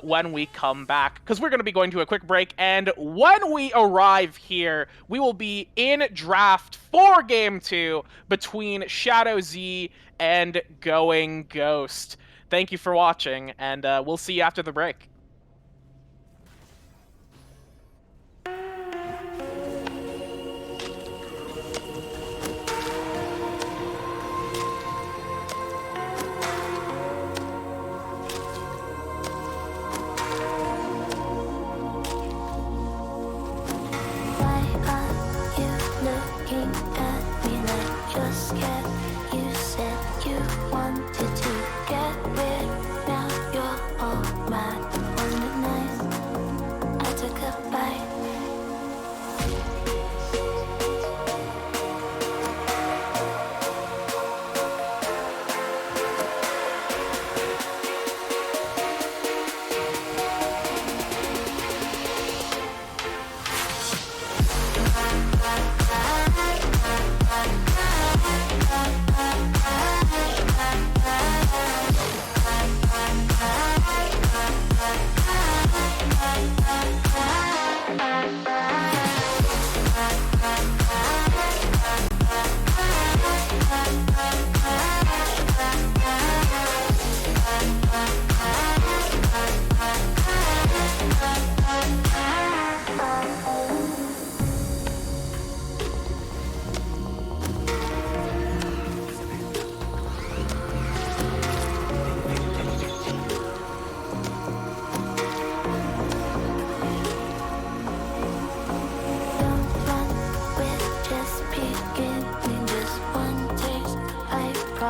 when we come back, because we're going to be going to a quick break, and when we arrive here, we will be in draft for Game 2 between Shadow Z and Going Ghost. Thank you for watching, and we'll see you after the break.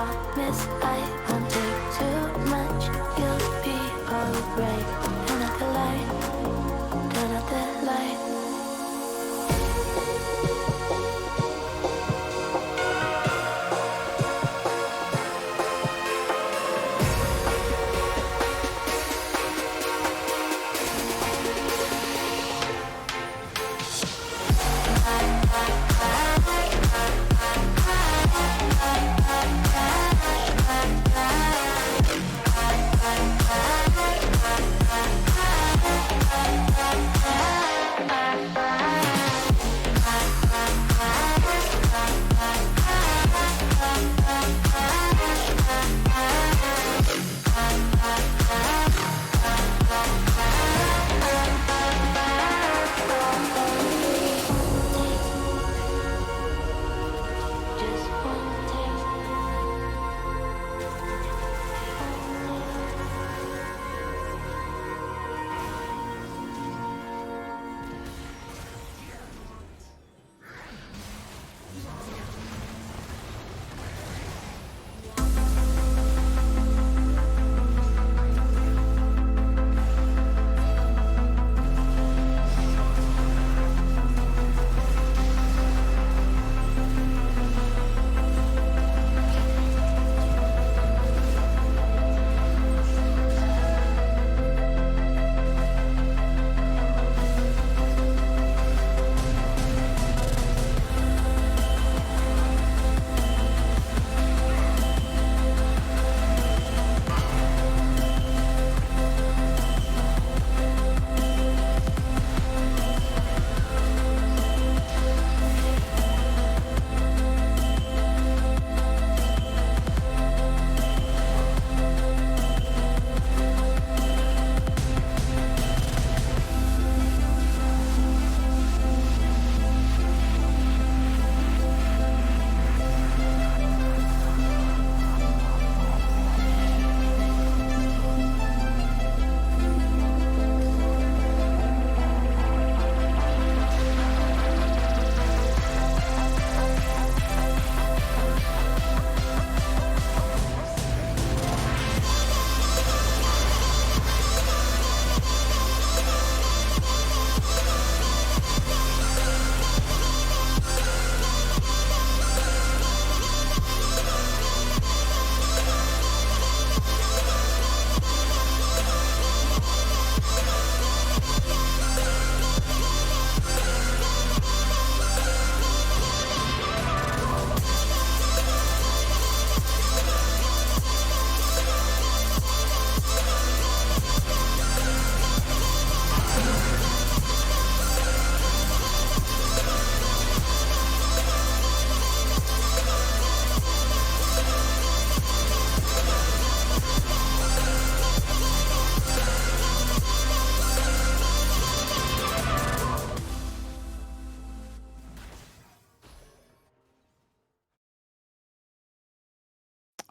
promise I won't take too much. You'll be alright. Turn out the light. Turn out the light. Just one taste.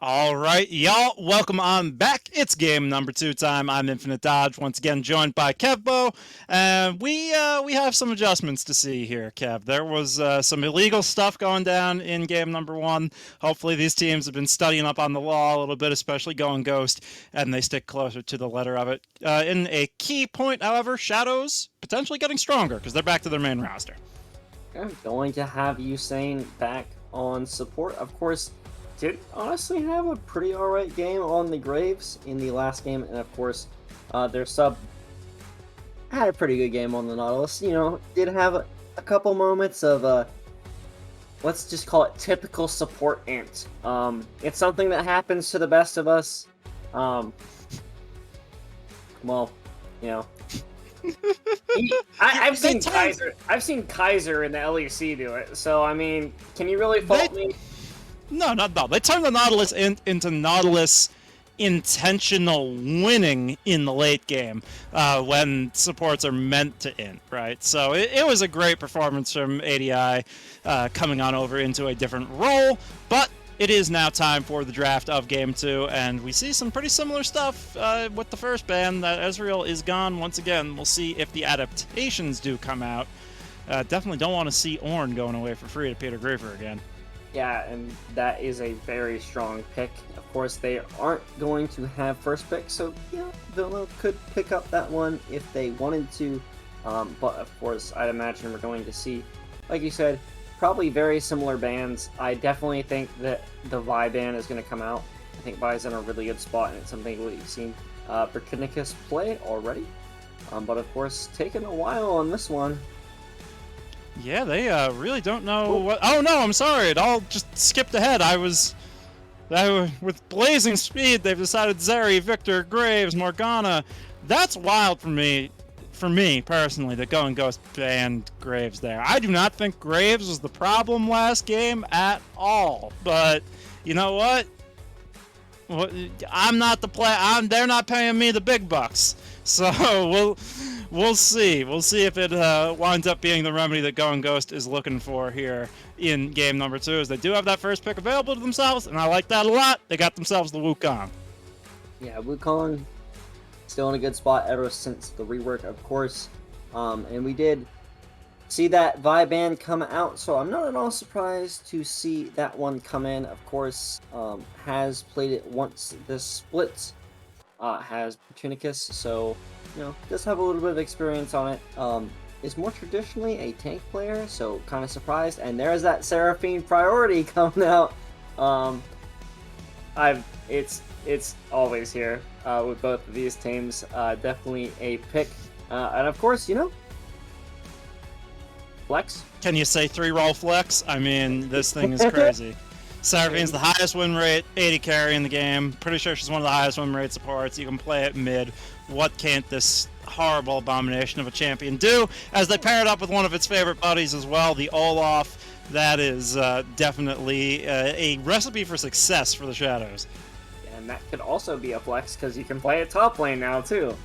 All right, y'all, welcome on back. It's game number 2 time. I'm Infinite Dodge, once again joined by Kevbo. We have some adjustments to see here, Kev. There was some illegal stuff going down in game number 1. Hopefully these teams have been studying up on the law a little bit, especially going Ghost, and they stick closer to the letter of it. In a key point, however, Shadows potentially getting stronger because they're back to their main roster. I'm going to have Usain back on support. Of course, did honestly have a pretty alright game on the Graves in the last game, and of course, their sub had a pretty good game on the Nautilus. You know, did have a couple moments of, let's just call it typical support ant. It's something that happens to the best of us. Well, you know. I've seen Kaiser. I've seen Kaiser in the LEC do it. So I mean, can you really fault me? No, not that. They turned the Nautilus into Nautilus intentional winning in the late game when supports are meant to int, right? So it was a great performance from ADI coming on over into a different role, but it is now time for the draft of Game 2, and we see some pretty similar stuff with the first ban. That Ezreal is gone once again. We'll see if the adaptations do come out. Definitely don't want to see Ornn going away for free to Peter Griefer again. Yeah, and that is a very strong pick. Of course, they aren't going to have first pick, so yeah, Villa could pick up that one if they wanted to. But of course, I'd imagine we're going to see, like you said, probably very similar bands. I definitely think that the Vi band is going to come out. I think Vi's in a really good spot, and it's something we've seen Britannicus play already. But of course, taking a while on this one. Yeah, they really don't know what. Oh no, I'm sorry. It all just skipped ahead. With blazing speed, they've decided Zeri, Victor, Graves, Morgana. That's wild for me personally, that Going Ghost banned Graves there. I do not think Graves was the problem last game at all. But you know what? I'm not the player. They're not paying me the big bucks. So we'll see. We'll see if it winds up being the remedy that Going Ghost is looking for here in game number 2, as they do have that first pick available to themselves, and I like that a lot. They got themselves the Wukong. Yeah, Wukong still in a good spot ever since the rework, of course. And we did see that Vi band come out, so I'm not at all surprised to see that one come in. Of course, has played it once this split, has Britannicus, so does have a little bit of experience on it. Is more traditionally a tank player, so kind of surprised. And there's that Seraphine priority coming out. It's always here with both of these teams. Definitely a pick, and of course, flex. Can you say 3-roll flex? I mean, this thing is crazy. Seraphine's the highest win rate, 80 carry in the game. Pretty sure she's one of the highest win rate supports. You can play it mid. What can't this horrible abomination of a champion do? As they pair it up with one of its favorite buddies as well, the Olaf. That is definitely a recipe for success for the Shadows. And that could also be a flex because you can play it top lane now too.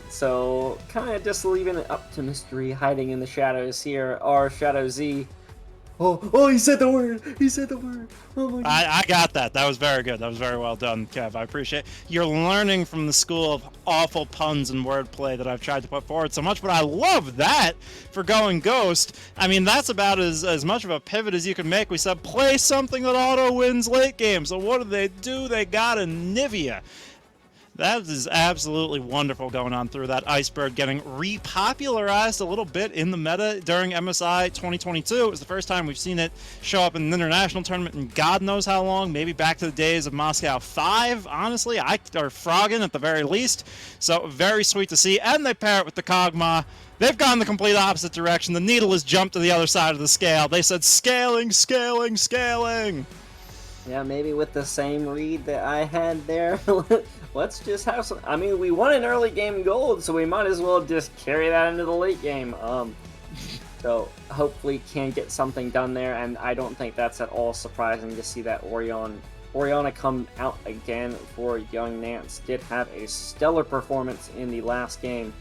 So kind of just leaving it up to mystery, hiding in the shadows here, are Shadow Z. Oh, he said the word! He said the word! Oh my god. I got that. That was very good. That was very well done, Kev. I appreciate it. You're learning from the school of awful puns and wordplay that I've tried to put forward so much, but I love that for Going Ghost. I mean, that's about as much of a pivot as you can make. We said, play something that auto-wins late game. So what do? They got a Nivea. That is absolutely wonderful going on through that Iceberg, getting repopularized a little bit in the meta during MSI 2022. It was the first time we've seen it show up in an international tournament in God knows how long, maybe back to the days of Moscow 5, honestly, or Froggen at the very least. So very sweet to see, and they pair it with the Kog'Maw. They've gone the complete opposite direction. The needle has jumped to the other side of the scale. They said scaling, scaling, scaling. Yeah, maybe with the same read that I had there. Let's just have some. I mean, we won an early game gold, so we might as well just carry that into the late game. So hopefully can get something done there, and I don't think that's at all surprising to see that Orianna come out again for Young Nance. Did have a stellar performance in the last game,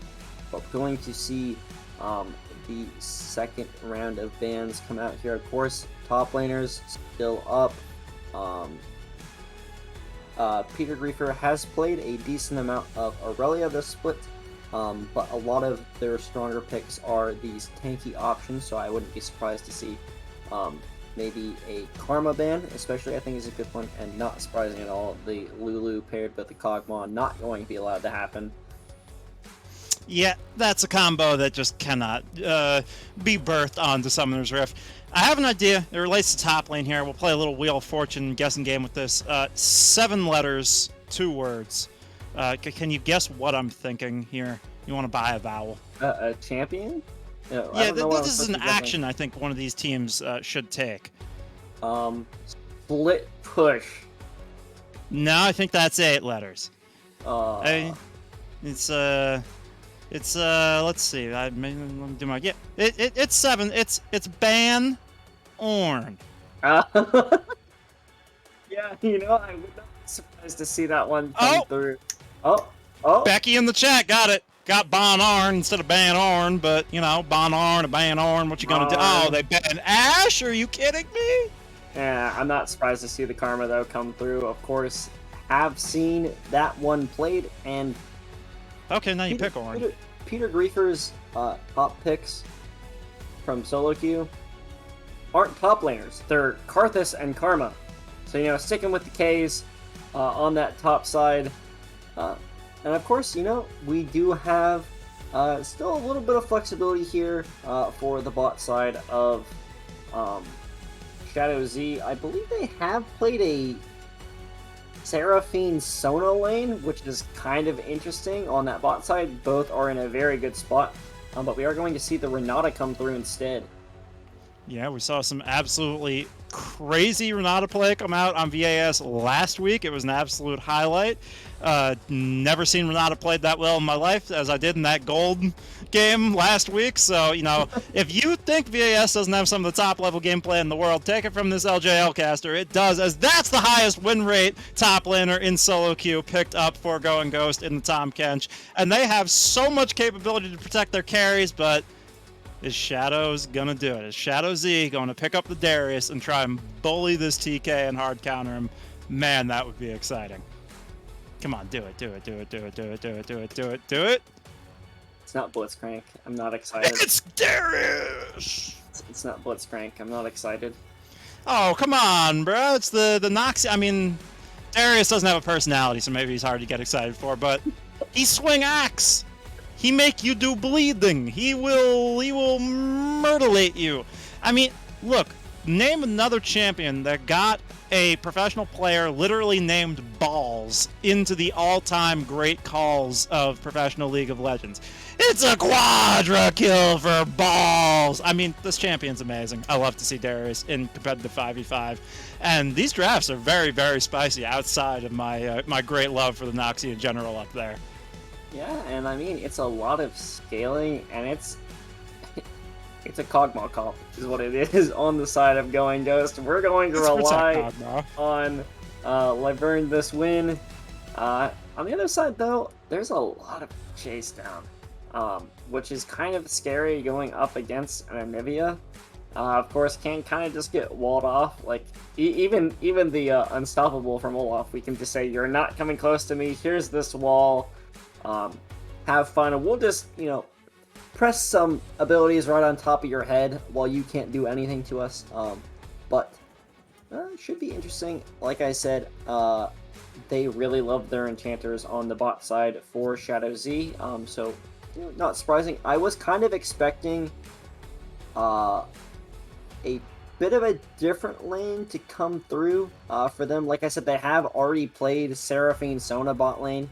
but going to see the second round of bans come out here. Of course, top laners still up. Peter Griefer has played a decent amount of Aurelia this split, but a lot of their stronger picks are these tanky options, so I wouldn't be surprised to see maybe a Karma ban, especially I think is a good one, and not surprising at all, the Lulu paired with the Kog'Maw not going to be allowed to happen. Yeah, that's a combo that just cannot be birthed onto Summoner's Rift. I have an idea. It relates to top lane here. We'll play a little Wheel of Fortune guessing game with this. 7 letters, 2 words. Can you guess what I'm thinking here? You want to buy a vowel? A champion? No, yeah, this is an action I think one of these teams should take. Split push. No, I think that's 8 letters. It's let's see. Let me do my it's 7. It's ban Ornn. Yeah, I would not be surprised to see that one come through. Oh. Becky in the chat got it. Got Bon Arn instead of Ban Ornn, but Bon Arn or Ban Ornn. What you gonna do? Oh, they banned Ashe. Are you kidding me? Yeah, I'm not surprised to see the Karma though come through. Of course, have seen that one played, and okay, now you pick Ornn. Peter Griefer's top picks from solo queue aren't top laners. They're Karthus and Karma. So, you know, sticking with the Ks on that top side. And of course, you know, we do have still a little bit of flexibility here for the bot side of Shadow Z. I believe they have played a Seraphine Sona lane, which is kind of interesting on that bot side. Both are in a very good spot, but we are going to see the Renata come through instead. Yeah, we saw some absolutely crazy Renata play come out on VAS last week. It was an absolute highlight. Never seen Renata played that well in my life as I did in that gold game last week. So, you know, if you think VAS doesn't have some of the top level gameplay in the world, take it from this LJL caster. It does, as that's the highest win rate top laner in solo queue picked up for Going Ghost in the Tom Kench. And they have so much capability to protect their carries, but is Shadow's gonna do it? Is Shadow Z gonna pick up the Darius and try and bully this TK and hard counter him? Man, that would be exciting. Come on, do it, do it, do it, do it, do it, do it, do it, do it, do it. It's not Blitzcrank. I'm not excited. It's Darius! It's not Blitzcrank. I'm not excited. Oh, come on, bro. It's the Noxy. I mean, Darius doesn't have a personality, so maybe he's hard to get excited for, but he swing axe. He make you do bleeding. He will murderate you. I mean, look, name another champion that got a professional player literally named Balls into the all-time great calls of professional League of Legends. It's a quadra kill for Balls. I mean, this champion's amazing. I love to see Darius in competitive 5v5. And these drafts are very, very spicy outside of my my great love for the Noxy in general up there. Yeah, and I mean, it's a lot of scaling, and it's a Kog'Maw comp, is what it is on the side of Going Ghost. We're going to rely on Laverne this win. On the other side, though, there's a lot of chase down, which is kind of scary going up against an Anivia. Of course, can kind of just get walled off. Like, even the Unstoppable from Olaf, we can just say, you're not coming close to me, here's this wall. Have fun, and we'll just, you know, press some abilities right on top of your head while you can't do anything to us. But it should be interesting. Like I said, they really love their enchanters on the bot side for Shadow Z. So, you know, not surprising. I was kind of expecting a bit of a different lane to come through for them. Like I said, they have already played Seraphine Sona bot lane.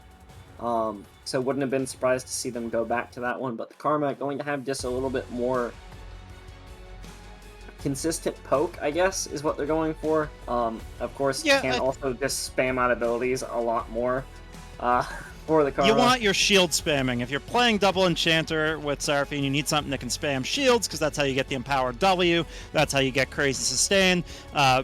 So wouldn't have been surprised to see them go back to that one, but the Karma going to have just a little bit more consistent poke, I guess, is what they're going for. Of course, yeah, can also just spam out abilities a lot more for the Karma. You want your shield spamming. If you're playing double enchanter with Seraphine, you need something that can spam shields, because that's how you get the empowered W. That's how you get crazy sustain.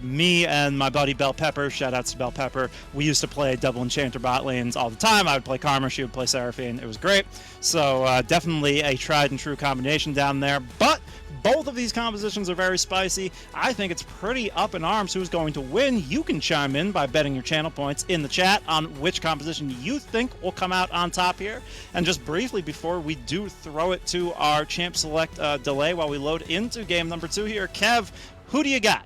Me and my buddy Bell Pepper, shout outs to Bell Pepper, we used to play double enchanter bot lanes all the time. I would play Karma, she would play Seraphine. It was great. So definitely a tried and true combination down there. But both of these compositions are very spicy. I think it's pretty up in arms who's going to win. You can chime in by betting your channel points in the chat on which composition you think will come out on top here. And just briefly before we do throw it to our champ select delay while we load into game number 2 here, Kev, who do you got?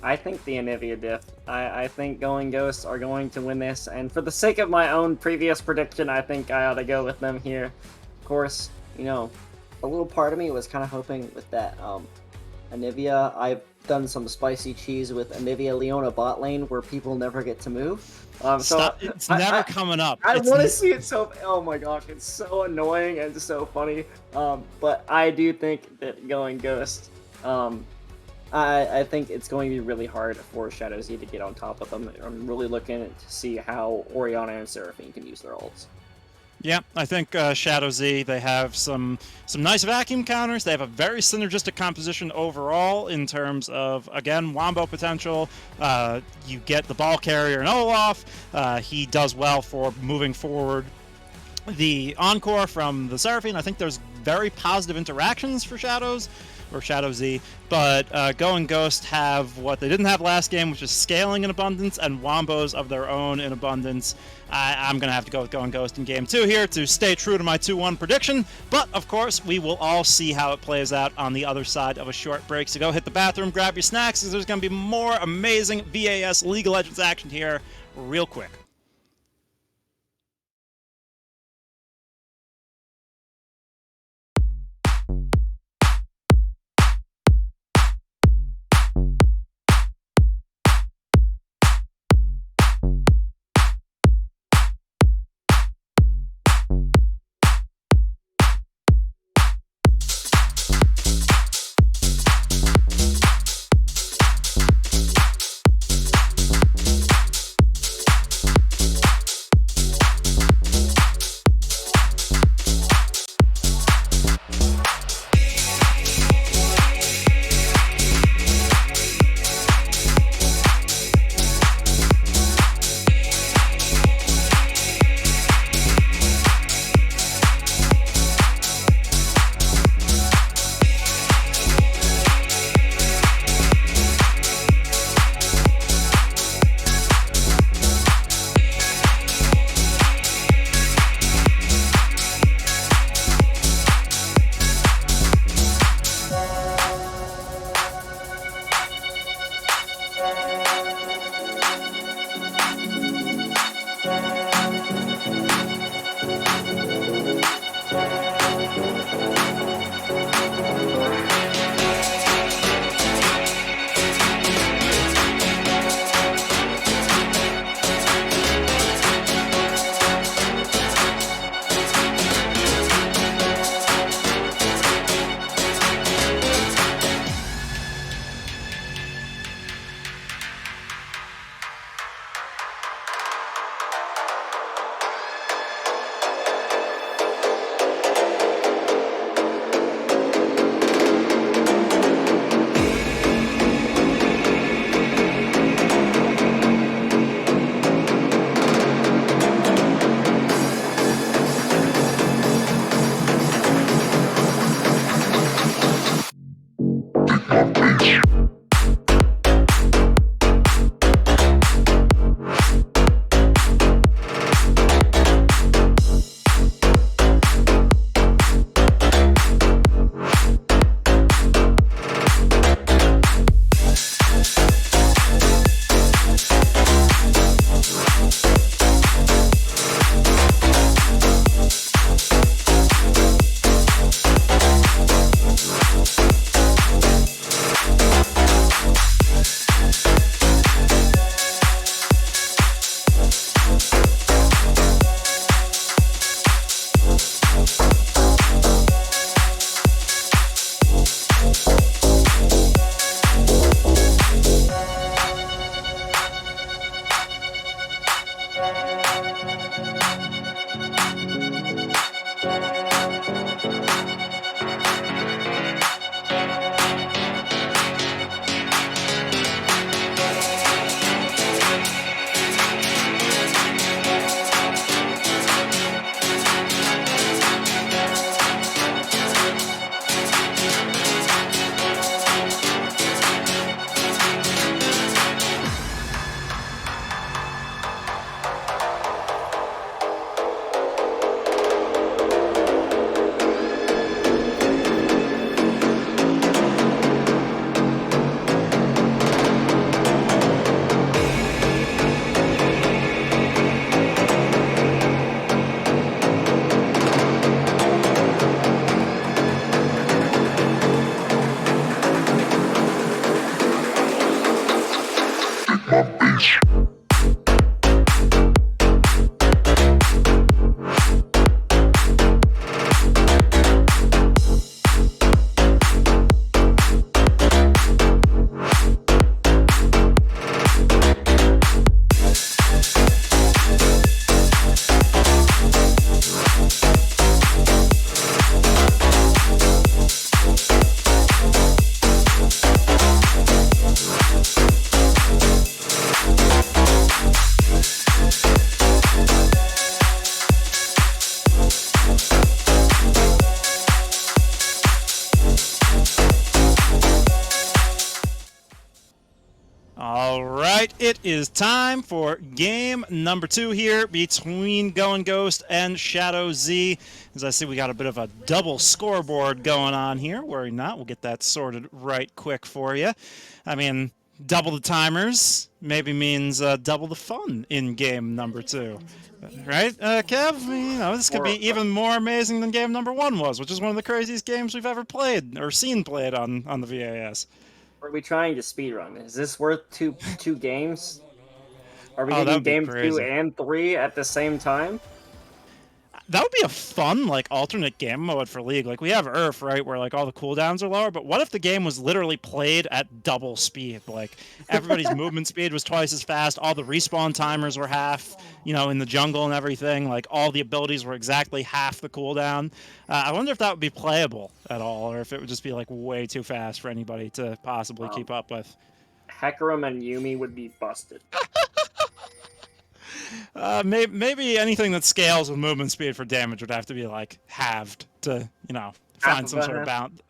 I think the Anivia diff. I think Going Ghosts are going to win this, and for the sake of my own previous prediction, I think I ought to go with them here. Of course, you know, a little part of me was kind of hoping with that Anivia. I've done some spicy cheese with Anivia Leona bot lane where people never get to move. Stop. It's never coming up. I want to see it so. Oh my gosh, it's so annoying and so funny. But I do think that Going Ghost. I think it's going to be really hard for Shadow Z to get on top of them. I'm really looking to see how Orianna and Seraphine can use their ults. Yeah, I think Shadow Z, they have some nice vacuum counters. They have a very synergistic composition overall in terms of, again, wombo potential. You get the ball carrier in Olaf. He does well for moving forward the Encore from the Seraphine. I think there's very positive interactions for Shadows or Shadow Z. But Go and Ghost have what they didn't have last game, which is scaling in abundance and wombos of their own in abundance. I'm going to have to go with Go and Ghost in game 2 here to stay true to my 2-1 prediction. But, of course, we will all see how it plays out on the other side of a short break. So go hit the bathroom, grab your snacks, because there's going to be more amazing VAS League of Legends action here real quick. right, it is time for game number 2 here between Going Ghost and Shadow Z. As I see, we got a bit of a double scoreboard going on here. Worry not, we'll get that sorted right quick for you. I mean, double the timers maybe means double the fun in game number 2. Right, Kev? You know, this could be even more amazing than game number 1 was, which is one of the craziest games we've ever played, or seen played on the VAS. Are we trying to speedrun? Is this worth two games? Are we Oh, gonna do that would be games 2 crazy. and 3 at the same time? That would be a fun, like, alternate game mode for League. Like, we have Earth, right, where, like, all the cooldowns are lower, but what if the game was literally played at double speed? Like, everybody's movement speed was twice as fast, all the respawn timers were half, you know, in the jungle and everything. Like, all the abilities were exactly half the cooldown. I wonder if that would be playable at all, or if it would just be, like, way too fast for anybody to possibly keep up with. Hecarim and Yumi would be busted. Maybe anything that scales with movement speed for damage would have to be, like, halved to, you know, find some sort of balance.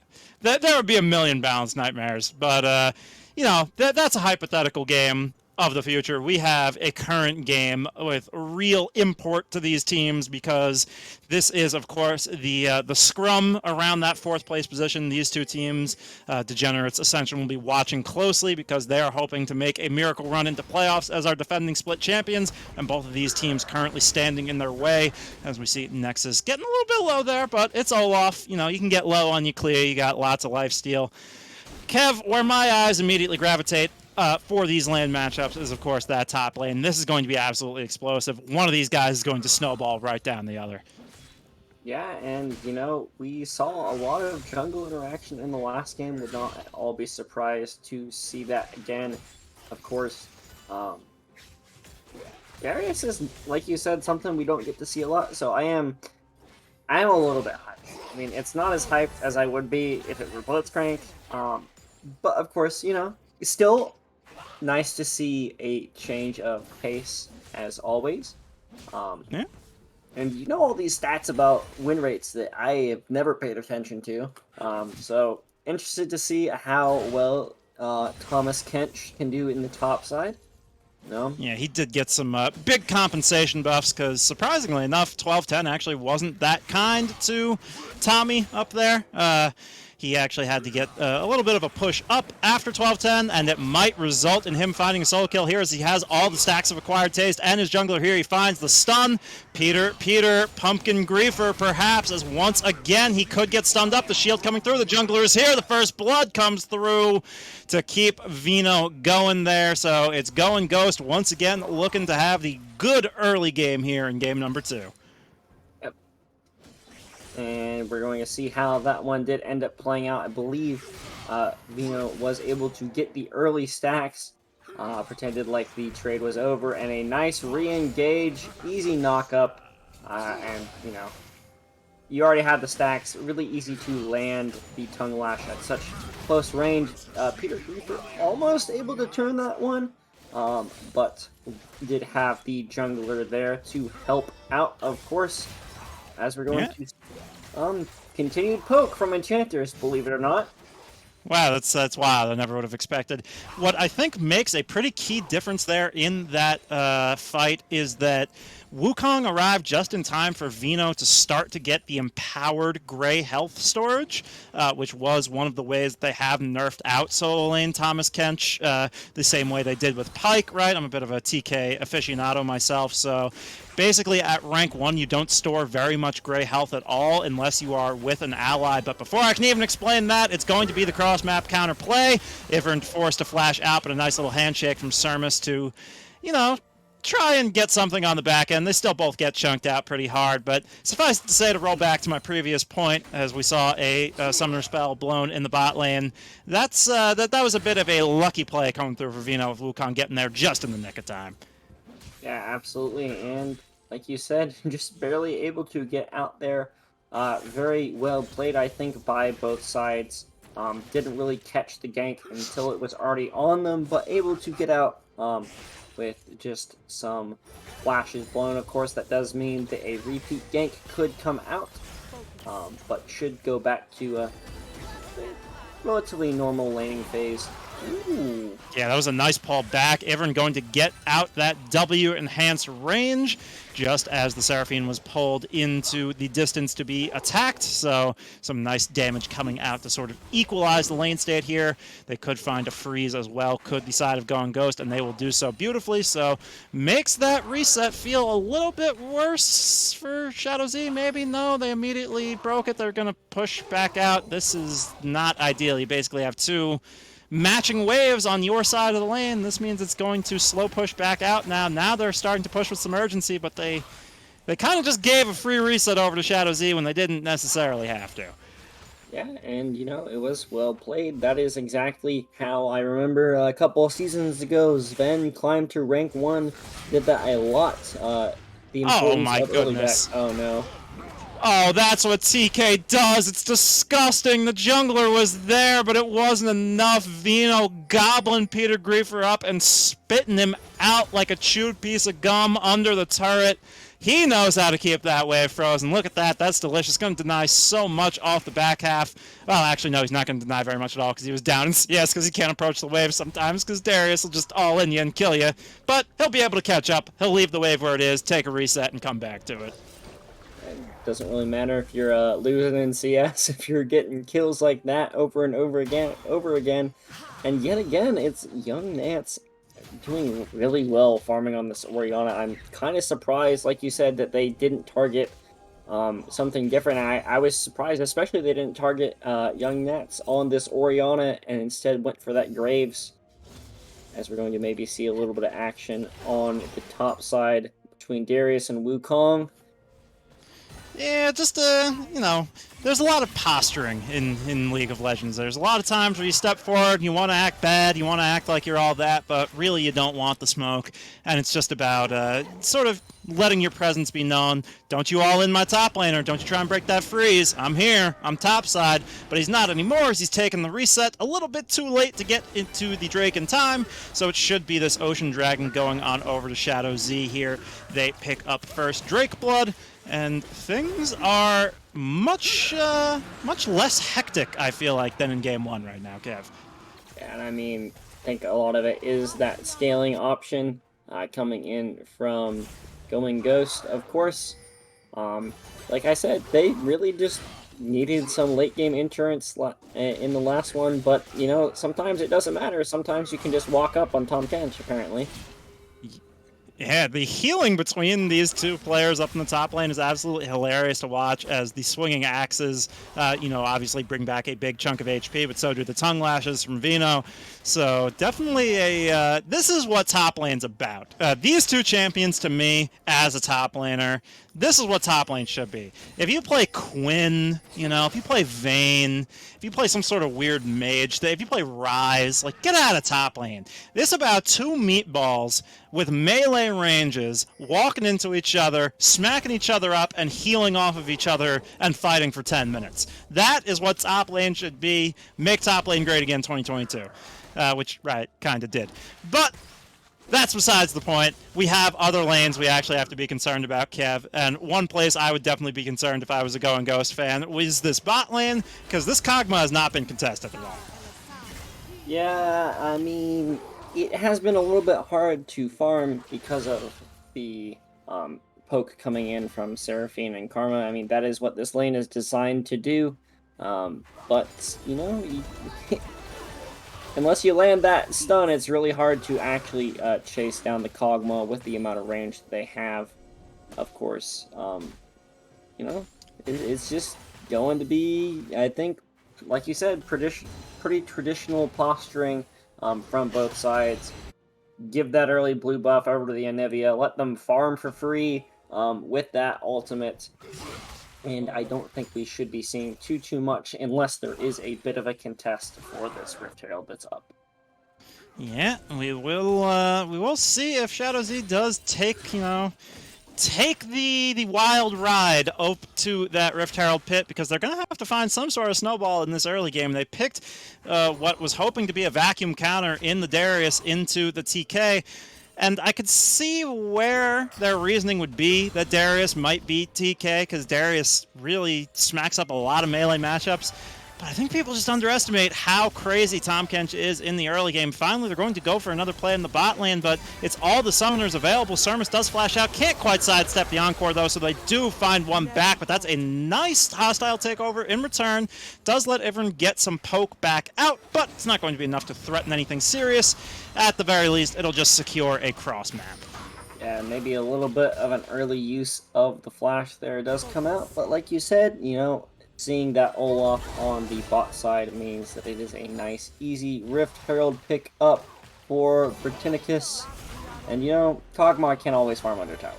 There would be a million balance nightmares, but, you know, that's a hypothetical game of the future. We have a current game with real import to these teams because this is, of course, the scrum around that 4th place position. These two teams, Degenerates Ascension, will be watching closely because they are hoping to make a miracle run into playoffs as our defending split champions, and both of these teams currently standing in their way. As we see, Nexus getting a little bit low there, but it's Olaf. You know, you can get low on you clear. You got lots of lifesteal. Kev, where my eyes immediately gravitate for these lane matchups is, of course, that top lane. This is going to be absolutely explosive. One of these guys is going to snowball right down the other. Yeah, and, you know, we saw a lot of jungle interaction in the last game. Would not at all be surprised to see that again. Of course, Darius is, like you said, something we don't get to see a lot, so I am a little bit hyped. I mean, it's not as hyped as I would be if it were Blitzcrank, but, of course, you know, it's still nice to see a change of pace, as always. Yeah. And you know all these stats about win rates that I have never paid attention to. So interested to see how well Thomas Kench can do in the top side. No? Yeah, he did get some big compensation buffs because, surprisingly enough, 12-10 actually wasn't that kind to Tommy up there. He actually had to get a little bit of a push up after 12-10, and it might result in him finding a solo kill here as he has all the stacks of Acquired Taste and his jungler here. He finds the stun. Peter, Pumpkin Griefer perhaps, as once again he could get stunned up. The shield coming through. The jungler is here. The first blood comes through to keep Vino going there. So it's Going Ghost once again looking to have the good early game here in game number 2. And we're going to see how that one did end up playing out. I believe Vino was able to get the early stacks, pretended like the trade was over, and a nice re-engage, easy knock-up, and, you know, you already have the stacks, really easy to land the Tongue Lash at such close range. Peter Griefer almost able to turn that one, but did have the jungler there to help out, of course, as we're going to continued poke from Enchanters, believe it or not. Wow, that's wild. I never would have expected. What I think makes a pretty key difference there in that fight is that Wukong arrived just in time for Vino to start to get the empowered gray health storage, which was one of the ways they have nerfed out solo lane Thomas Kench, the same way they did with Pyke, right? I'm a bit of a TK aficionado myself, so basically at rank 1 you don't store very much gray health at all unless you are with an ally, but before I can even explain that, it's going to be the cross-map counterplay. If we're forced to flash out, but a nice little handshake from Sermus to, you know, try and get something on the back end. They still both get chunked out pretty hard, but suffice it to say, to roll back to my previous point, as we saw a summoner spell blown in the bot lane, that was a bit of a lucky play coming through for Vino with Wukong getting there just in the nick of time. Yeah, absolutely, and like you said, just barely able to get out there. Very well played, I think, by both sides. Didn't really catch the gank until it was already on them, but able to get out with just some flashes blown. Of course, that does mean that a repeat gank could come out, but should go back to a relatively normal laning phase. Ooh. Yeah, that was a nice pull back. Ivern going to get out that W enhanced range just as the Seraphine was pulled into the distance to be attacked. So some nice damage coming out to sort of equalize the lane state here. They could find a freeze as well, could decide of going Ghost, and they will do so beautifully. So makes that reset feel a little bit worse for Shadow Z. Maybe no, they immediately broke it. They're going to push back out. This is not ideal. You basically have two matching waves on your side of the lane. This means it's going to slow push back out now. Now they're starting to push with some urgency, but they kind of just gave a free reset over to Shadow Z when they didn't necessarily have to. Yeah, and it was well played. That is exactly how I remember a couple of seasons ago. Sven climbed to rank 1, did that a lot. The Oh my of early goodness. back. Oh no. Oh, that's what TK does. It's disgusting. The jungler was there, but it wasn't enough. Vino gobbling Peter Griefer up and spitting him out like a chewed piece of gum under the turret. He knows how to keep that wave frozen. Look at that. That's delicious. Going to deny so much off the back half. Well, actually, no, he's not going to deny very much at all because he was down in CS because he can't approach the wave sometimes because Darius will just all in you and kill you. But he'll be able to catch up. He'll leave the wave where it is, take a reset, and come back to it. Doesn't really matter if you're losing in CS, if you're getting kills like that over and over again. And yet again, it's Young Nats doing really well farming on this Orianna. I'm kind of surprised, like you said, that they didn't target something different. I was surprised, especially they didn't target Young Nats on this Orianna and instead went for that Graves, as we're going to maybe see a little bit of action on the top side between Darius and Wukong. Yeah, just, there's a lot of posturing in League of Legends. There's a lot of times where you step forward, you want to act bad, you want to act like you're all that, but really you don't want the smoke. And it's just about sort of letting your presence be known. Don't you all in my top laner. Don't you try and break that freeze. I'm here. I'm topside. But he's not anymore as he's taken the reset a little bit too late to get into the Drake in time. So it should be this Ocean Dragon going on over to Shadow Z here. They pick up first Drake Blood. And things are much less hectic, I feel like, than in Game 1 right now, Kev. And I mean, I think a lot of it is that scaling option coming in from going Ghost, of course. Like I said, they really just needed some late game insurance in the last one, but, sometimes it doesn't matter. Sometimes you can just walk up on Tom Kench, apparently. Yeah, the healing between these two players up in the top lane is absolutely hilarious to watch as the swinging axes, obviously bring back a big chunk of HP, but so do the tongue lashes from Vino. So definitely this is what top lane's about. These two champions, to me, as a top laner, this is what top lane should be. If you play Quinn, if you play Vayne, if you play some sort of weird mage, if you play Ryze, get out of top lane. This is about two meatballs with melee ranges, walking into each other, smacking each other up, and healing off of each other, and fighting for 10 minutes. That is what top lane should be. Make top lane great again 2022. Which, right, kind of did. But that's besides the point. We have other lanes we actually have to be concerned about, Kev. And one place I would definitely be concerned if I was a Going Ghost fan was this bot lane, because this Kog'Maw has not been contested at all. Yeah, I mean, it has been a little bit hard to farm because of the poke coming in from Seraphine and Karma. I mean, that is what this lane is designed to do. But, unless you land that stun, it's really hard to actually chase down the Kog'Maw with the amount of range that they have, of course. It's just going to be, I think, like you said, pretty traditional posturing from both sides. Give that early blue buff over to the Anivia, let them farm for free with that ultimate. And I don't think we should be seeing too much unless there is a bit of a contest for this Rift Herald that's up. Yeah, we will see if Shadow Z does take the wild ride up to that Rift Herald pit, because they're going to have to find some sort of snowball in this early game. They picked what was hoping to be a vacuum counter in the Darius into the TK. And I could see where their reasoning would be that Darius might beat TK, because Darius really smacks up a lot of melee matchups. But I think people just underestimate how crazy Tahm Kench is in the early game. Finally, they're going to go for another play in the bot lane, but it's all the summoners available. Sermus does flash out. Can't quite sidestep the Encore, though, so they do find one back, but that's a nice hostile takeover in return. Does let Ivern get some poke back out, but it's not going to be enough to threaten anything serious. At the very least, it'll just secure a cross map. Yeah, maybe a little bit of an early use of the flash there does come out, but like you said, you know, seeing that Olaf on the bot side means that it is a nice, easy Rift Herald pick up for Britannicus. And you know, Kog'Maw can always farm under tower.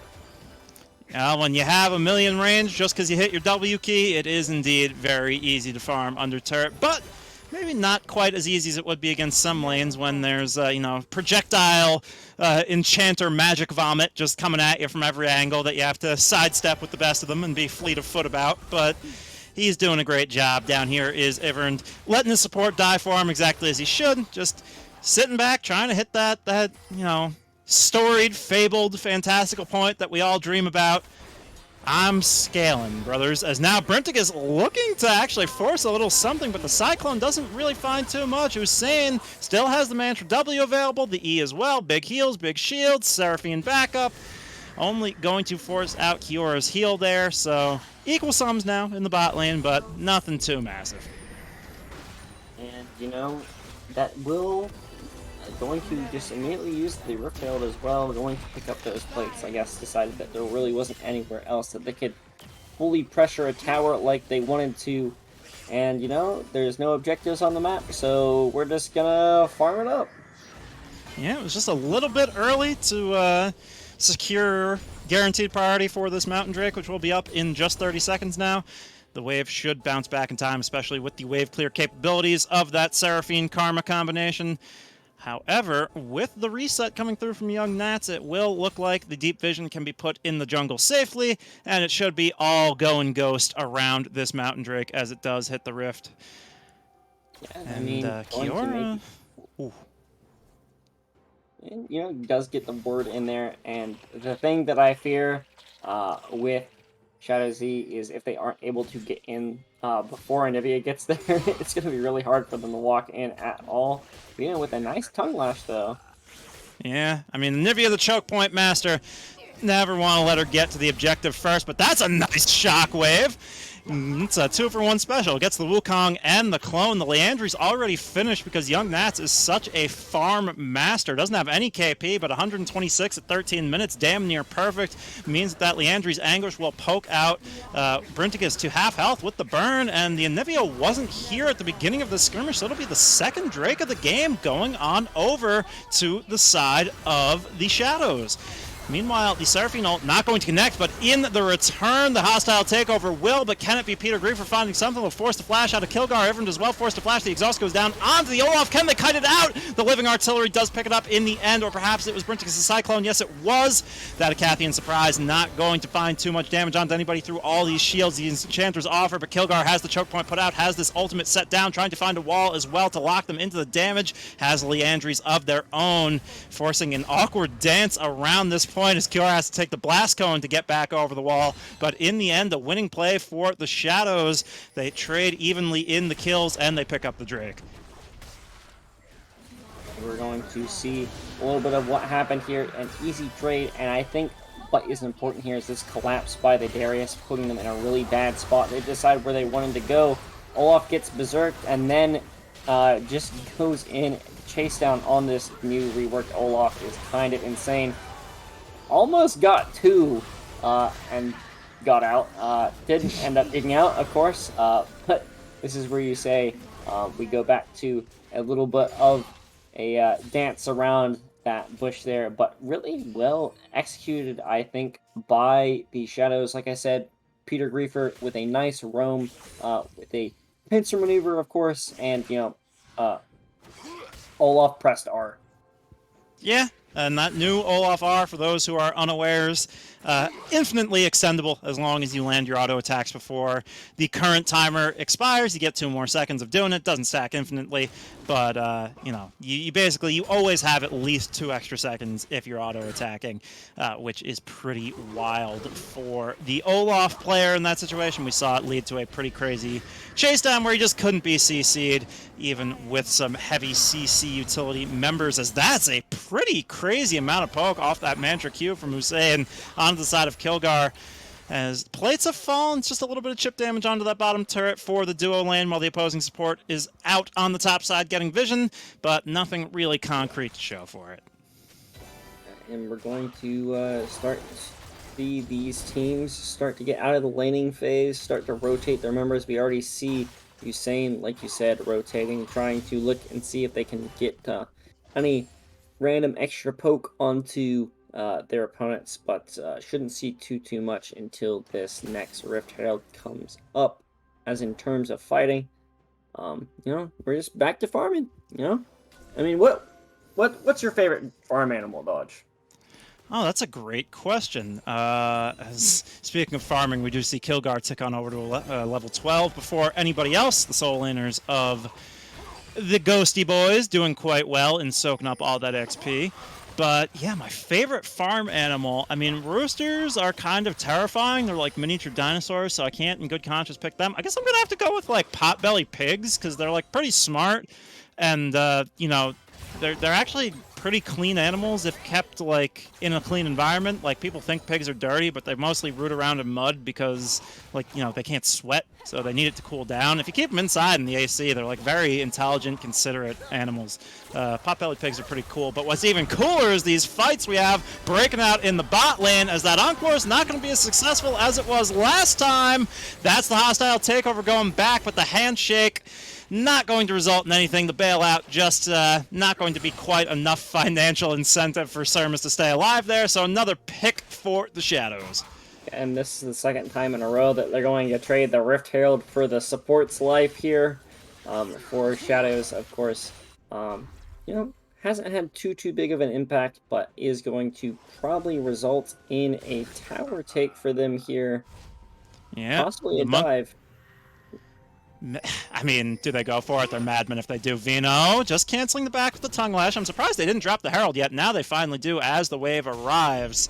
When you have a million range, just because you hit your W key, it is indeed very easy to farm under turret, but maybe not quite as easy as it would be against some lanes when there's, you know, projectile, enchanter magic vomit just coming at you from every angle that you have to sidestep with the best of them and be fleet of foot about, but he's doing a great job. Down here is Ivern letting his support die for him exactly as he should. Just sitting back, trying to hit that you know, storied, fabled, fantastical point that we all dream about. I'm scaling, brothers, as now Brentic is looking to actually force a little something, but the Cyclone doesn't really find too much. Hussein still has the Mantra W available, the E as well. Big heals, big shields, Seraphine backup. Only going to force out Kiora's heal there, so equal sums now in the bot lane, but nothing too massive. And, you know, that will going to just immediately use the Rift Herald as well, going to pick up those plates. I guess decided that there really wasn't anywhere else that they could fully pressure a tower like they wanted to. And, you know, there's no objectives on the map, so we're just gonna farm it up. Yeah, it was just a little bit early to secure guaranteed priority for this Mountain Drake, which will be up in just 30 seconds now. The wave should bounce back in time, especially with the wave clear capabilities of that Seraphine Karma combination. However, with the reset coming through from Young Nats, it will look like the Deep Vision can be put in the jungle safely, and it should be all going ghost around this Mountain Drake as it does hit the rift. Yeah, And I mean, Kiora... Ooh. And, you know, does get the word in there, and the thing that I fear with SHZ is if they aren't able to get in before Anivia gets there, it's going to be really hard for them to walk in at all. But, you know, with a nice tongue lash, though. Yeah, I mean, Anivia the choke point master, never want to let her get to the objective first, but that's a nice shockwave. It's a 2-for-1 special. Gets the Wukong and the clone. The Leandry's already finished because Young Nats is such a farm master. Doesn't have any KP, but 126 at 13 minutes. Damn near perfect. Means that Leandry's Anguish will poke out Brinticus to half health with the burn, and the Anivia wasn't here at the beginning of the skirmish, so it'll be the second Drake of the game going on over to the side of the Shadows. Meanwhile, the Seraphine ult not going to connect, but in the return, the hostile takeover will, but can it be Peter Griefer finding something? Will force the flash out of Kilgar. Ivern as well, forced to flash. The exhaust goes down onto the Olaf. Can they kite it out? The Living Artillery does pick it up in the end, or perhaps it was Brinticus' Cyclone. Yes, it was. That Acathian Surprise not going to find too much damage onto anybody through all these shields these enchanters offer, but Kilgar has the choke point put out, has this ultimate set down, trying to find a wall as well to lock them into the damage, has Leandry's of their own, forcing an awkward dance around this point as Kiora has to take the blast cone to get back over the wall, but in the end, the winning play for the Shadows. They trade evenly in the kills, and they pick up the Drake. We're going to see a little bit of what happened here, an easy trade, and I think what is important here is this collapse by the Darius, putting them in a really bad spot. They decide where they wanted to go. Olaf gets berserked, and then just goes in. Chase down on this new reworked Olaf is kind of insane. Almost got two and got out. Didn't end up getting out, of course, but this is where you say we go back to a little bit of a dance around that bush there, but really well executed, I think, by the Shadows. Like I said, Peter Griefer with a nice roam, with a pincer maneuver, of course, and, you know, Olaf pressed R. Yeah, And that new Olaf R, for those who are unawares, infinitely extendable as long as you land your auto attacks before the current timer expires. You get 2 more seconds of doing it. Doesn't stack infinitely, but you know, you basically you always have at least 2 extra seconds if you're auto attacking, which is pretty wild for the Olaf player in that situation. We saw it lead to a pretty crazy chase down where he just couldn't be CC'd, even with some heavy CC utility members, as that's a pretty crazy amount of poke off that Mantra Q from Hussein onto the side of Kilgar. As plates have fallen, it's just a little bit of chip damage onto that bottom turret for the duo lane, while the opposing support is out on the top side getting vision, but nothing really concrete to show for it. And we're going to start to see these teams start to get out of the laning phase, start to rotate their members. We already see Hussein, like you said, rotating, trying to look and see if they can get any random extra poke onto their opponents, but shouldn't see too much until this next Rift Herald comes up. As in terms of fighting, you know, we're just back to farming. You know, I mean, what's your favorite farm animal, Dodge? Oh, that's a great question. As speaking of farming, we do see Kilgar tick on over to level 12 before anybody else. The soul laners of the Ghosty Boys doing quite well in soaking up all that XP. But yeah, my favorite farm animal, I mean, roosters are kind of terrifying. They're like miniature dinosaurs, so I can't in good conscience pick them. I guess I'm going to have to go with like potbelly pigs, because they're like pretty smart. And, you know, they're actually pretty clean animals if kept like in a clean environment. Like, people think pigs are dirty, but they mostly root around in mud because, like, you know, they can't sweat, so they need it to cool down. If you keep them inside in the AC, they're like very intelligent, considerate animals. Potbelly pigs are pretty cool, but what's even cooler is these fights we have breaking out in the bot lane, as that Encore is not going to be as successful as it was last time. That's the hostile takeover going back, but the handshake not going to result in anything. The bailout just not going to be quite enough financial incentive for Sermus to stay alive there, so another pick for the Shadows. And this is the second time in a row that they're going to trade the Rift Herald for the support's life here. For Shadows, of course, you know, hasn't had too big of an impact, but is going to probably result in a tower take for them here. Yeah, possibly a dive. I mean, do they go for it? They're madmen if they do. Vino just canceling the back with the tongue lash. I'm surprised they didn't drop the Herald yet. Now they finally do as the wave arrives.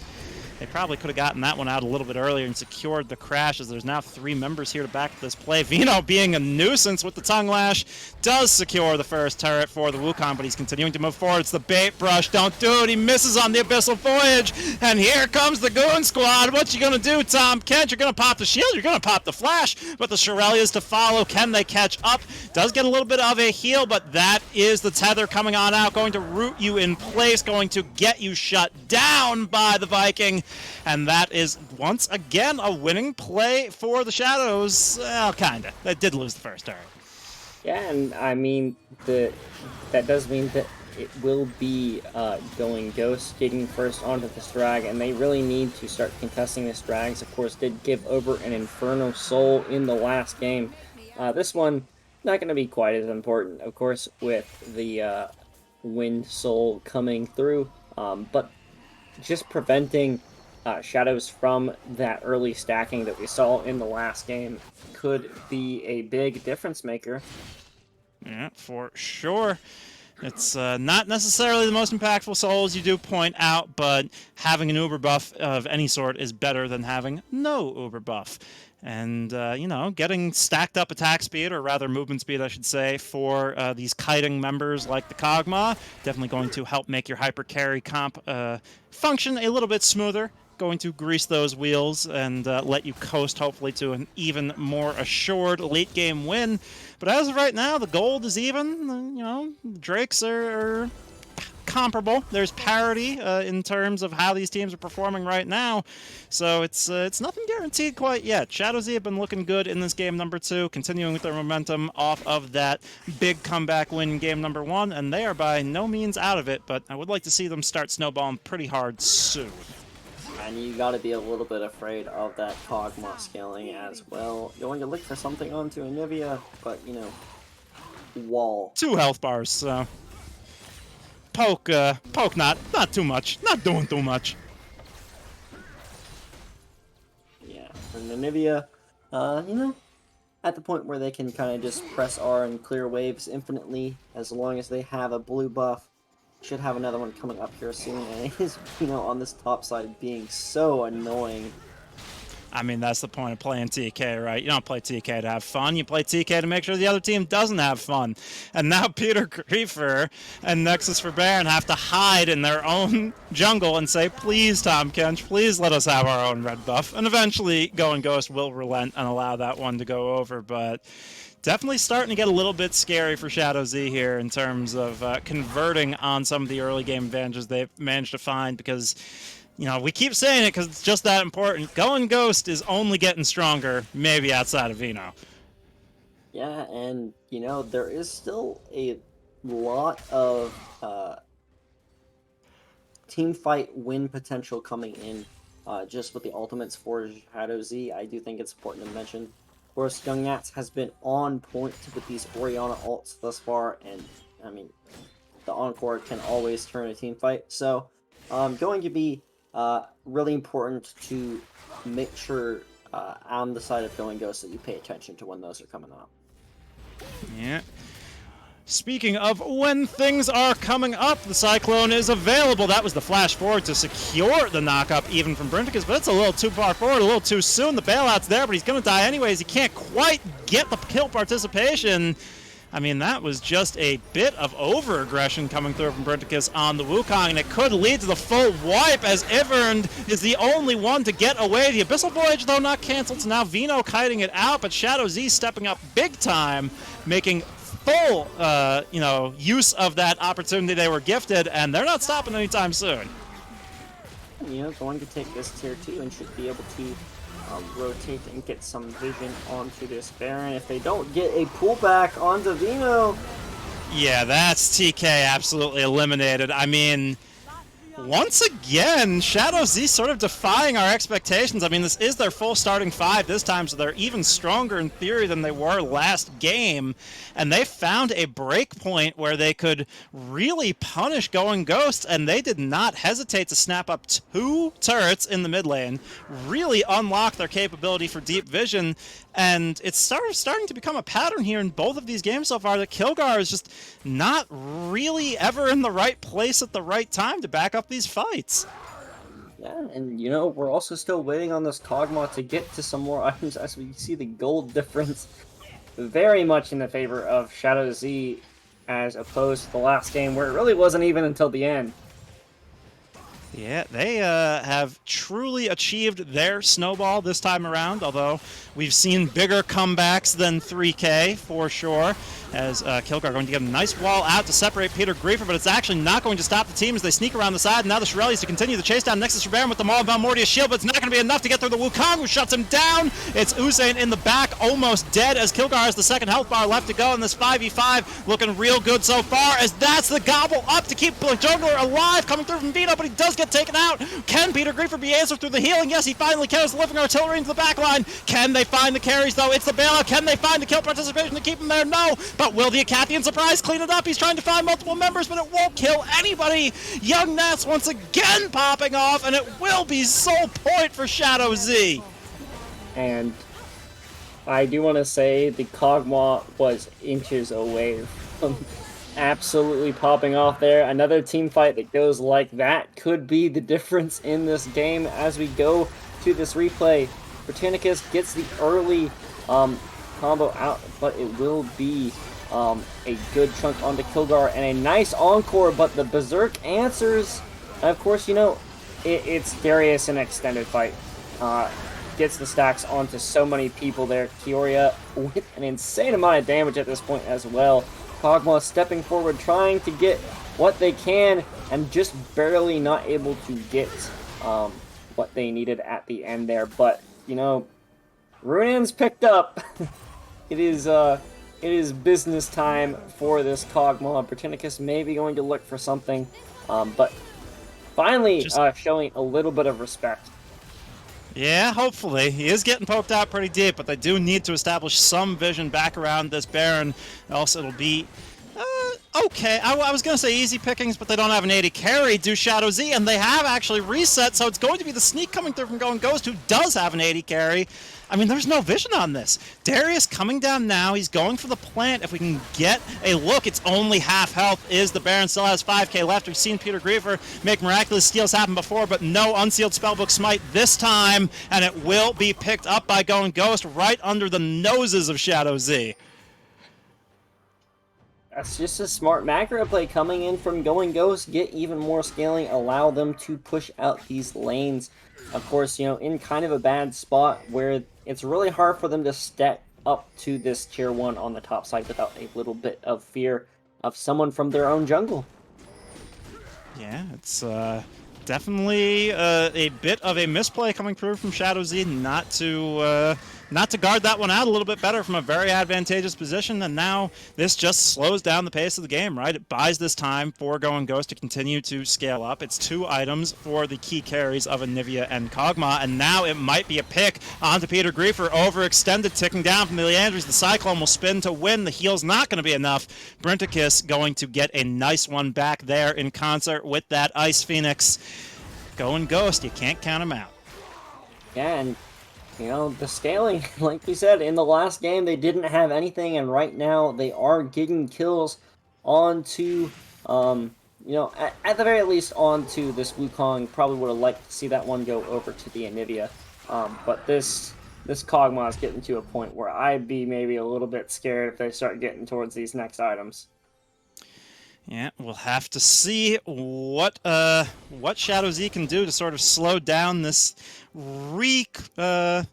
They probably could have gotten that one out a little bit earlier and secured the crash, as there's now 3 members here to back this play. Vino, being a nuisance with the tongue lash, does secure the first turret for the Wukong, but he's continuing to move forward. It's the bait brush. Don't do it. He misses on the Abyssal Voyage. And here comes the Goon Squad. What you going to do, Tom Kent? You're going to pop the shield. You're going to pop the flash. But the Shirelias to follow. Can they catch up? Does get a little bit of a heal, but that is the tether coming on out. Going to root you in place. Going to get you shut down by the Viking. And that is, once again, a winning play for the Shadows. Well, kinda. They did lose the first turret. Yeah, and I mean, that does mean that it will be going Ghost getting first onto this drag, and they really need to start contesting this drags. Of course, did give over an Inferno Soul in the last game. This one, not going to be quite as important, of course, with the Wind Soul coming through, but just preventing Shadows from that early stacking that we saw in the last game could be a big difference maker. Yeah, for sure. It's not necessarily the most impactful souls, you do point out, but having an uber buff of any sort is better than having no uber buff. And, you know, getting stacked up attack speed, or rather movement speed, I should say, for these kiting members like the Kog'Maw, definitely going to help make your hyper carry comp function a little bit smoother. Going to grease those wheels and let you coast, hopefully, to an even more assured late game win. But as of right now, the gold is even. You know, Drakes are comparable. There's parity in terms of how these teams are performing right now. So it's nothing guaranteed quite yet. Shadows have been looking good in this game number 2, continuing with their momentum off of that big comeback win in game number 1, and they are by no means out of it, but I would like to see them start snowballing pretty hard soon. And you gotta be a little bit afraid of that Kog'Maw scaling as well. You're going to look for something onto Anivia, but, you know, wall. 2 health bars, so poke not too much, not doing too much. Yeah, and Namibia, you know, at the point where they can kind of just press R and clear waves infinitely, as long as they have a blue buff. Should have another one coming up here soon, and it is, you know, on this top side being so annoying. I mean, that's the point of playing TK, right? You don't play TK to have fun. You play TK to make sure the other team doesn't have fun. And now Peter Griefer and Nexus for Baron have to hide in their own jungle and say, please, Tom Kench, please let us have our own red buff. And eventually, Going Ghost will relent and allow that one to go over. But definitely starting to get a little bit scary for Shadow Z here in terms of converting on some of the early game advantages they've managed to find, because you know, we keep saying it because it's just that important. Going Ghost is only getting stronger, maybe outside of Vino. Yeah, and, you know, there is still a lot of team fight win potential coming in just with the ultimates for Shadow Z. I do think it's important to mention. Of course, Young Nats has been on point with these Orianna ults thus far, and, I mean, the Encore can always turn a team fight. So, going to be really important to make sure on the side of Going Ghost that you pay attention to when those are coming up. Yeah. Speaking of when things are coming up, the Cyclone is available. That was the flash forward to secure the knockup even from Brinticus, but it's a little too far forward, a little too soon. The bailout's there, but he's going to die anyways. He can't quite get the kill participation. I mean, that was just a bit of over-aggression coming through from Brinticus on the Wukong, and it could lead to the full wipe as Ivern is the only one to get away. The Abyssal Voyage, though, not canceled, so now Vino kiting it out, but Shadow Z stepping up big time, making full, you know, use of that opportunity they were gifted, and they're not stopping anytime soon. You know, going to take this tier 2 and should be able to rotate and get some vision onto this Baron. If they don't get a pullback onto Vino... Yeah, that's TK absolutely eliminated. I mean, once again, Shadow Z sort of defying our expectations. I mean, this is their full starting 5 this time, so they're even stronger in theory than they were last game. And they found a break point where they could really punish Going Ghost, and they did not hesitate to snap up 2 turrets in the mid lane, really unlock their capability for deep vision. And it's starting to become a pattern here in both of these games so far that Kilgar is just not really ever in the right place at the right time to back up these fights. Yeah, and you know, we're also still waiting on this Kog'Maw to get to some more items as we see the gold difference very much in the favor of Shadow Z as opposed to the last game where it really wasn't even until the end. Yeah, they have truly achieved their snowball this time around, although we've seen bigger comebacks than 3K for sure, as Kilgar going to get a nice wall out to separate Peter Griefer, but it's actually not going to stop the team as they sneak around the side. And now the Shirellis to continue the chase down Nexus for Baron with the Maul of Mortia's shield, but it's not going to be enough to get through the Wukong, who shuts him down. It's Usain in the back, almost dead, as Kilgar has the second health bar left to go in this 5v5, looking real good so far, as that's the gobble up to keep the Jungler alive, coming through from Vino, but he does get taken out. Can Peter Griefer be answered through the healing? Yes, he finally can. It's the living artillery into the back line. Can they find the carries, though? It's the bailout. Can they find the kill participation to keep him there? No. But will the Acathian surprise clean it up? He's trying to find multiple members, but it won't kill anybody. Young Nats once again popping off, and it will be sole point for Shadow Z. And I do want to say the Kog'Maw was inches away from absolutely popping off there. Another team fight that goes like that could be the difference in this game as we go to this replay. Britannicus gets the early combo out, but it will be a good chunk onto Kilgar and a nice encore, but the Berserk answers. Of course, you know, it's Darius in an extended fight. Gets the stacks onto so many people there. Kioria with an insane amount of damage at this point as well. Kog'Maw stepping forward, trying to get what they can, and just barely not able to get what they needed at the end there. But, you know, Runan's picked up. It is business time for this Kog'Maw. Britannicus may be going to look for something, but finally showing a little bit of respect. Yeah, hopefully. He is getting poked out pretty deep, but they do need to establish some vision back around this Baron, else it'll be okay, I was going to say easy pickings, but they don't have an 80 carry, do Shadow Z, and they have actually reset, so it's going to be the sneak coming through from Going Ghost, who does have an 80 carry. I mean, there's no vision on this. Darius coming down now. He's going for the plant. If we can get a look, it's only half health. Is the Baron still has 5k left. We've seen Peter Griefer make miraculous steals happen before, but no unsealed Spellbook Smite this time, and it will be picked up by Going Ghost right under the noses of Shadow Z. That's just a smart macro play coming in from Going Ghost. Get even more scaling, allow them to push out these lanes. Of course, you know, in kind of a bad spot where it's really hard for them to step up to this tier 1 on the top side without a little bit of fear of someone from their own jungle. Yeah, it's definitely a bit of a misplay coming through from Shadow Z, not to guard that one out a little bit better from a very advantageous position, and now this just slows down the pace of the game, right? It buys this time for Going Ghost to continue to scale up. It's 2 items for the key carries of Anivia and Kog'Maw, and now it might be a pick onto Peter Griefer, overextended, ticking down from the Leandries. The Cyclone will spin to win. The heal's not going to be enough. Brinticus going to get a nice one back there in concert with that Ice Phoenix. Going Ghost, you can't count him out. Yeah, and you know, the scaling, like we said, in the last game, they didn't have anything, and right now they are getting kills onto, you know, at the very least onto this Wukong. Probably would have liked to see that one go over to the Anivia, but this Kog'Maw is getting to a point where I'd be maybe a little bit scared if they start getting towards these next items. Yeah, we'll have to see what Shadow Z can do to sort of slow down this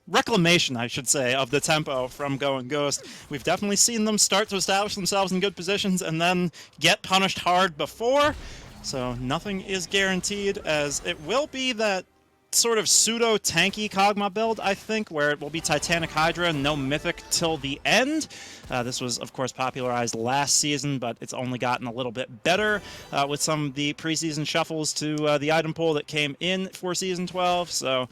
reclamation, I should say, of the tempo from Going Ghost. We've definitely seen them start to establish themselves in good positions and then get punished hard before, so nothing is guaranteed, as it will be that sort of pseudo-tanky Kog'Maw build, I think, where it will be Titanic Hydra, no Mythic till the end. This was, of course, popularized last season, but it's only gotten a little bit better with some of the preseason shuffles to the item pool that came in for Season 12, so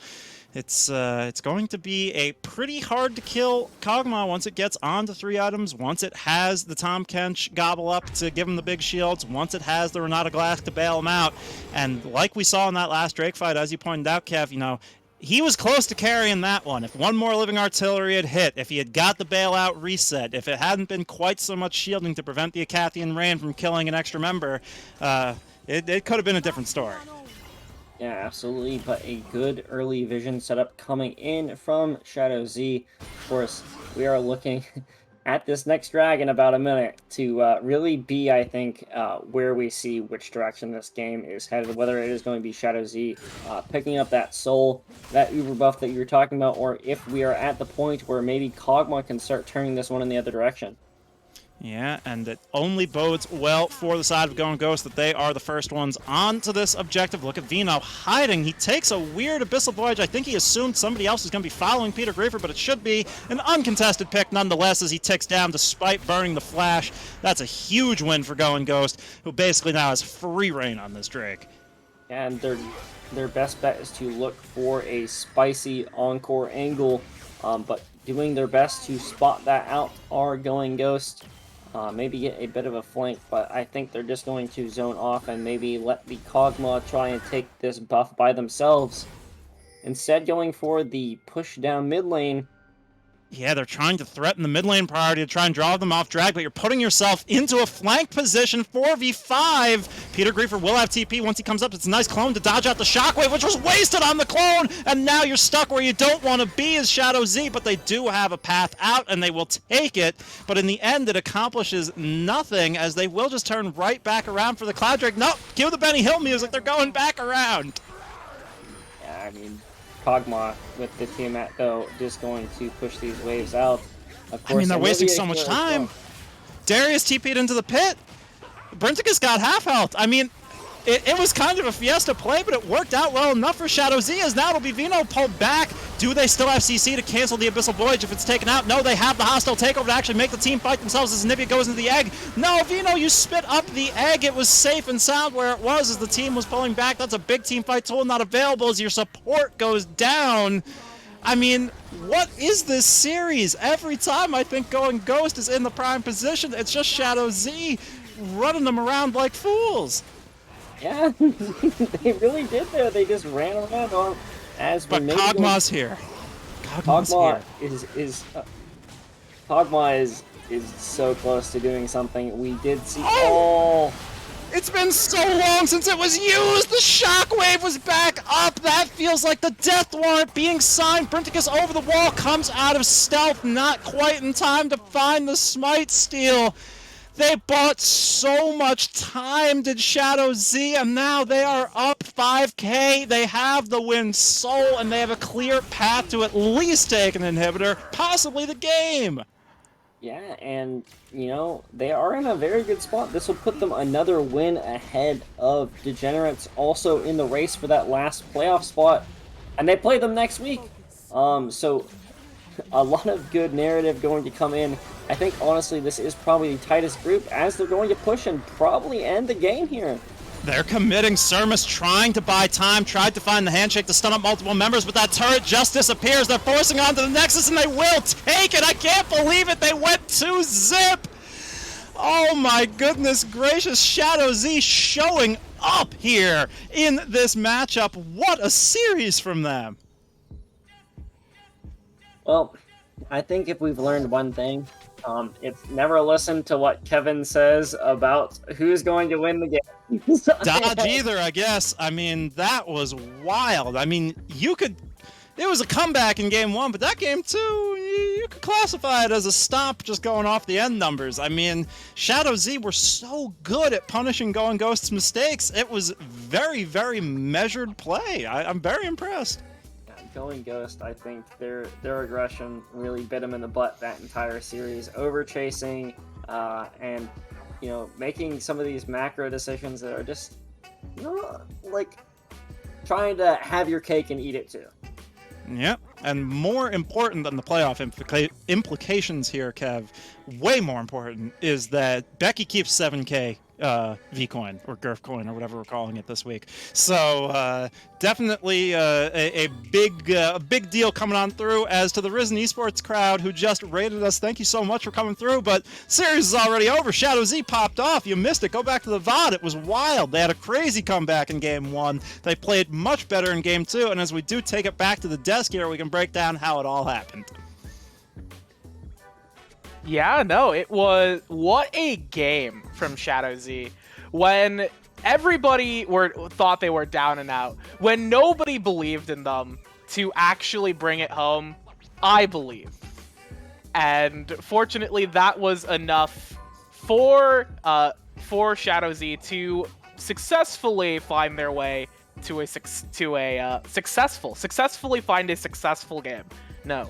it's going to be a pretty hard-to-kill Kog'Maw once it gets onto 3 items, once it has the Tahm Kench gobble up to give him the big shields, once it has the Renata Glass to bail him out. And like we saw in that last Drake fight, as you pointed out, Kev, you know, he was close to carrying that one. If one more Living Artillery had hit, if he had got the bailout reset, if it hadn't been quite so much shielding to prevent the Acathian Rain from killing an extra member, it could have been a different story. Yeah, absolutely, but a good early vision setup coming in from Shadow Z. Of course, we are looking at this next drag in about a minute to really be, I think, where we see which direction this game is headed, whether it is going to be Shadow Z picking up that soul, that uber buff that you were talking about, or if we are at the point where maybe Kog'Maw can start turning this one in the other direction. Yeah, and it only bodes well for the side of Going Ghost that they are the first ones onto this objective. Look at Vino hiding. He takes a weird Abyssal Voyage. I think he assumed somebody else is going to be following Peter Griefer, but it should be an uncontested pick nonetheless as he ticks down despite burning the flash. That's a huge win for Going Ghost, who basically now has free reign on this Drake. And their best bet is to look for a spicy encore angle, but doing their best to spot that out are Going Ghost. Maybe get a bit of a flank, but I think they're just going to zone off and maybe let the Kog'Maw try and take this buff by themselves. Instead, going for the push down mid lane. Yeah, they're trying to threaten the mid lane priority to try and draw them off drag, but you're putting yourself into a flank position, 4v5. Peter Griefer will have TP once he comes up. It's a nice clone to dodge out the shockwave, which was wasted on the clone, and now you're stuck where you don't want to be as Shadow Z, but they do have a path out, and they will take it, but in the end, it accomplishes nothing, as they will just turn right back around for the Cloud Drake. Nope, cue the Benny Hill music, they're going back around. Yeah, I mean, Kog'Maw with the Tiamat, though, just going to push these waves out. Of course, I mean, they're wasting Olivia so much here as time. well. Darius TP'd into the pit. Brinticus got half health. I mean, it was kind of a fiesta play, but it worked out well enough for Shadow Z, as now it'll be Vino pulled back. Do they still have CC to cancel the Abyssal Voyage if it's taken out? No, they have the hostile takeover to actually make the team fight themselves as Nivea goes into the egg. No, Vino, you spit up the egg. It was safe and sound where it was as the team was pulling back. That's a big team fight tool not available as your support goes down. I mean, what is this series? Every time I think Going Ghost is in the prime position, it's just Shadow Z running them around like fools. Yeah, they really did there. They just ran around on as But we maybe go- Kog'Maw's here. Kog'Maw's Kog'Maw here. Kog'Maw is so close to doing something. We did see. Oh! It's been so long since it was used! The shockwave was back up! That feels like the death warrant being signed! Brinticus over the wall comes out of stealth, not quite in time to find the smite steal. They bought so much time, did Shadow Z, and now they are up 5k. They have the win soul, and they have a clear path to at least take an inhibitor, possibly the game. Yeah, and you know they are in a very good spot. This will put them another win ahead of Degenerates, also in the race for that last playoff spot, and they play them next week. So a lot of good narrative going to come in. I think honestly this is probably the tightest group as they're going to push and probably end the game here. They're committing. Surmus trying to buy time, tried to find the handshake to stun up multiple members, but that turret just disappears. They're forcing onto the Nexus, and they will take it. I can't believe it. They went 2-zip. Oh my goodness gracious. Shadow Z showing up here in this matchup. What a series from them. Well, I think if we've learned one thing, it's never listen to what Kevin says about who's going to win the game. Dodge either, I guess. I mean, that was wild. I mean, it was a comeback in game 1, but that game 2, you could classify it as a stomp just going off the end numbers. I mean, Shadow Z were so good at punishing Going Ghost's mistakes. It was very, very measured play. I'm very impressed. Going Ghost, I think their aggression really bit them in the butt that entire series, over chasing and you know making some of these macro decisions that are just like trying to have your cake and eat it too. Yep, and more important than the playoff implications here, Kev, way more important, is that Becky keeps 7k V-Coin, or Gurf Coin, or whatever we're calling it this week. So definitely a big deal coming on through. As to the Risen Esports crowd who just rated us, thank you so much for coming through, but series is already over. Shadow Z popped off. You missed it. Go back to the VOD. It was wild. They had a crazy comeback in Game 1. They played much better in Game 2, and as we do take it back to the desk here, we can break down how it all happened. Yeah, no, it was... What a game from Shadow Z. When everybody thought they were down and out, when nobody believed in them to actually bring it home, I believe. And fortunately, that was enough for Shadow-Z to successfully find their way to successfully find a successful game. No.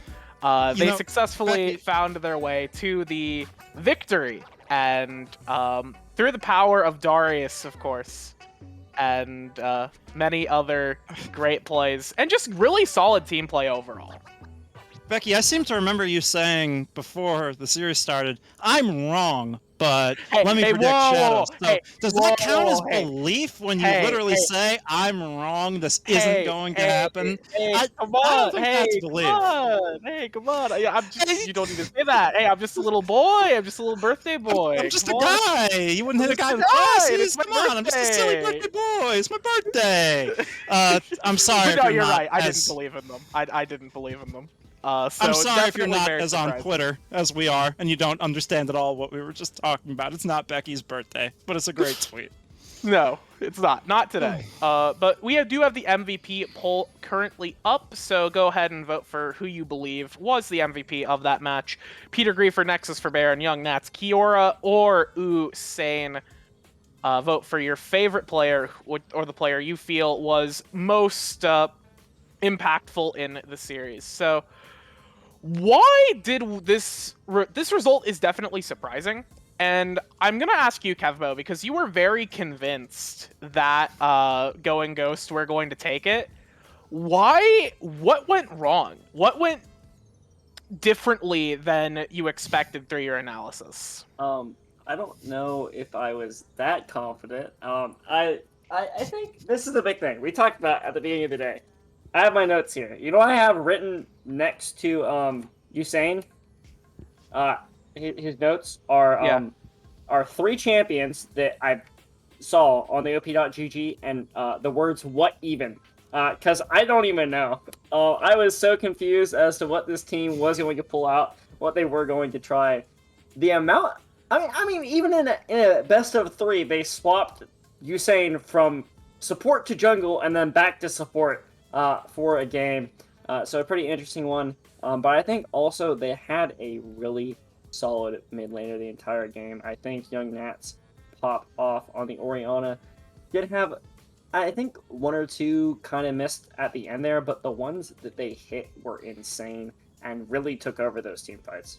They successfully found their way to the victory, and through the power of Darius, of course, and many other great plays, and just really solid team play overall. Becky, I seem to remember you saying before the series started, I'm wrong, but let me predict Shadow. So does that count as belief when you literally say, I'm wrong, this isn't going to happen? Come on, I don't think that's belief. Come on. You don't need to say that. Hey, I'm just a little boy. I'm just a little birthday boy. I'm just a guy. You wouldn't hit a guy with glasses. Come on, I'm just a silly birthday boy. It's my birthday. I'm sorry. No, you're right. I didn't believe in them. I didn't believe in them. So I'm sorry if you're not as surprising. on Twitter as we are, and you don't understand at all what we were just talking about. It's not Becky's birthday, but it's a great tweet. No, it's not. Not today. But we do have the MVP poll currently up, so go ahead and vote for who you believe was the MVP of that match. Peter Griefer, Nexus for Baron, Young Nats, Kiora, or Usain. Vote for your favorite player, or the player you feel was most impactful in the series. So... why did this result is definitely surprising, and I'm gonna ask you, Kevbo, because you were very convinced that Going Ghost were going to take it. Why? What went wrong? What went differently than you expected through your analysis? I don't know if I was that confident. I think this is the big thing we talked about at the beginning of the day. I have my notes here. You know what I have written next to Usain? His notes are are 3 champions that I saw on the op.gg, and the words "what even," because I don't even know. I was so confused as to what this team was going to pull out, what they were going to try. The amount, I mean, even in a best of 3, they swapped Usain from support to jungle and then back to support for a game. So a pretty interesting one. But I think also they had a really solid mid laner the entire game. I think Young Nats popped off on the Orianna. Did have, I think, 1 or 2 kind of missed at the end there, but the ones that they hit were insane and really took over those team fights.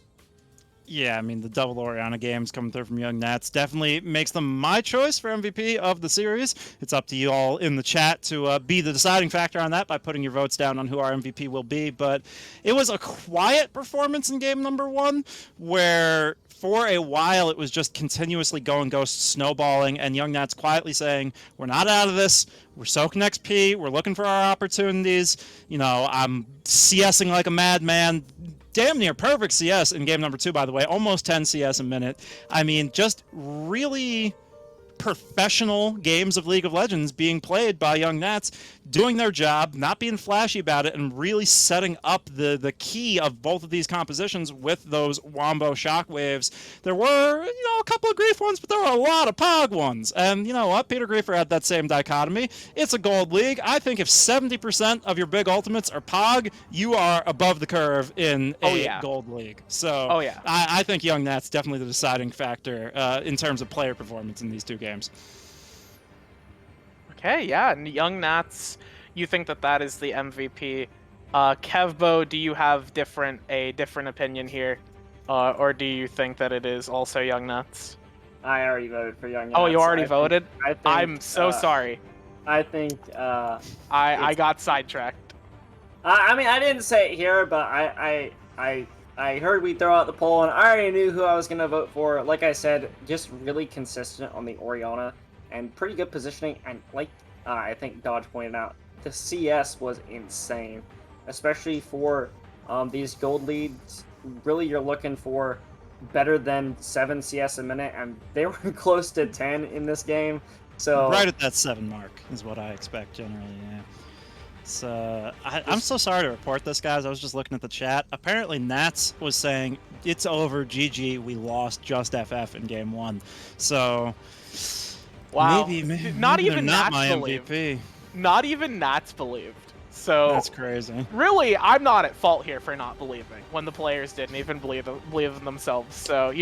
Yeah, I mean, the double Orianna games coming through from Young Nats definitely makes them my choice for MVP of the series. It's up to you all in the chat to be the deciding factor on that by putting your votes down on who our MVP will be. But it was a quiet performance in game number 1 where for a while it was just continuously going ghost snowballing and Young Nats quietly saying, we're not out of this. We're soaking XP. We're looking for our opportunities. You know, I'm CSing like a madman. Damn near perfect CS in game number 2, by the way. Almost 10 CS a minute. I mean, just really professional games of League of Legends being played by Young Nats, doing their job, not being flashy about it, and really setting up the key of both of these compositions with those Wombo shockwaves. There were, a couple of Grief ones, but there were a lot of Pog ones. And you know what? Peter Griefer had that same dichotomy. It's a gold league. I think if 70% of your big ultimates are Pog, you are above the curve in a gold league. So I think Young Nats definitely the deciding factor in terms of player performance in these 2 games. Okay, yeah, and Young Nats, you think that is the MVP. Kevbo, do you have a different opinion here? Or do you think that it is also Young Nats? I already voted for Young Nats. Oh, you already voted? I'm so sorry. I think I got sidetracked. I mean, I didn't say it here, but I heard we throw out the poll, and I already knew who I was going to vote for. Like I said, just really consistent on the Orianna, and pretty good positioning, and like I think Dodge pointed out, the CS was insane, especially for these gold leads. Really, you're looking for better than 7 CS a minute, and they were close to 10 in this game. So right at that 7 mark is what I expect generally, yeah. So I'm so sorry to report this, guys. I was just looking at the chat. Apparently, Nats was saying, it's over, GG, we lost just FF in game 1. So, wow. maybe not even not Nats my believed. MVP. Not even Nats believed. So that's crazy. Really, I'm not at fault here for not believing when the players didn't even believe in themselves. So,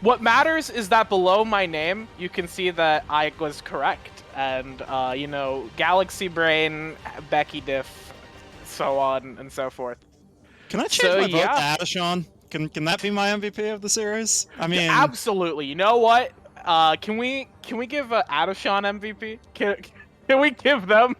what matters is that below my name, you can see that I was correct. And, Galaxy Brain, Becky Diff, so on and so forth. Can I change my vote to Adashon? Can that be my MVP of the series? I mean, absolutely. You know what? Can we give Adashon MVP? Can we give them?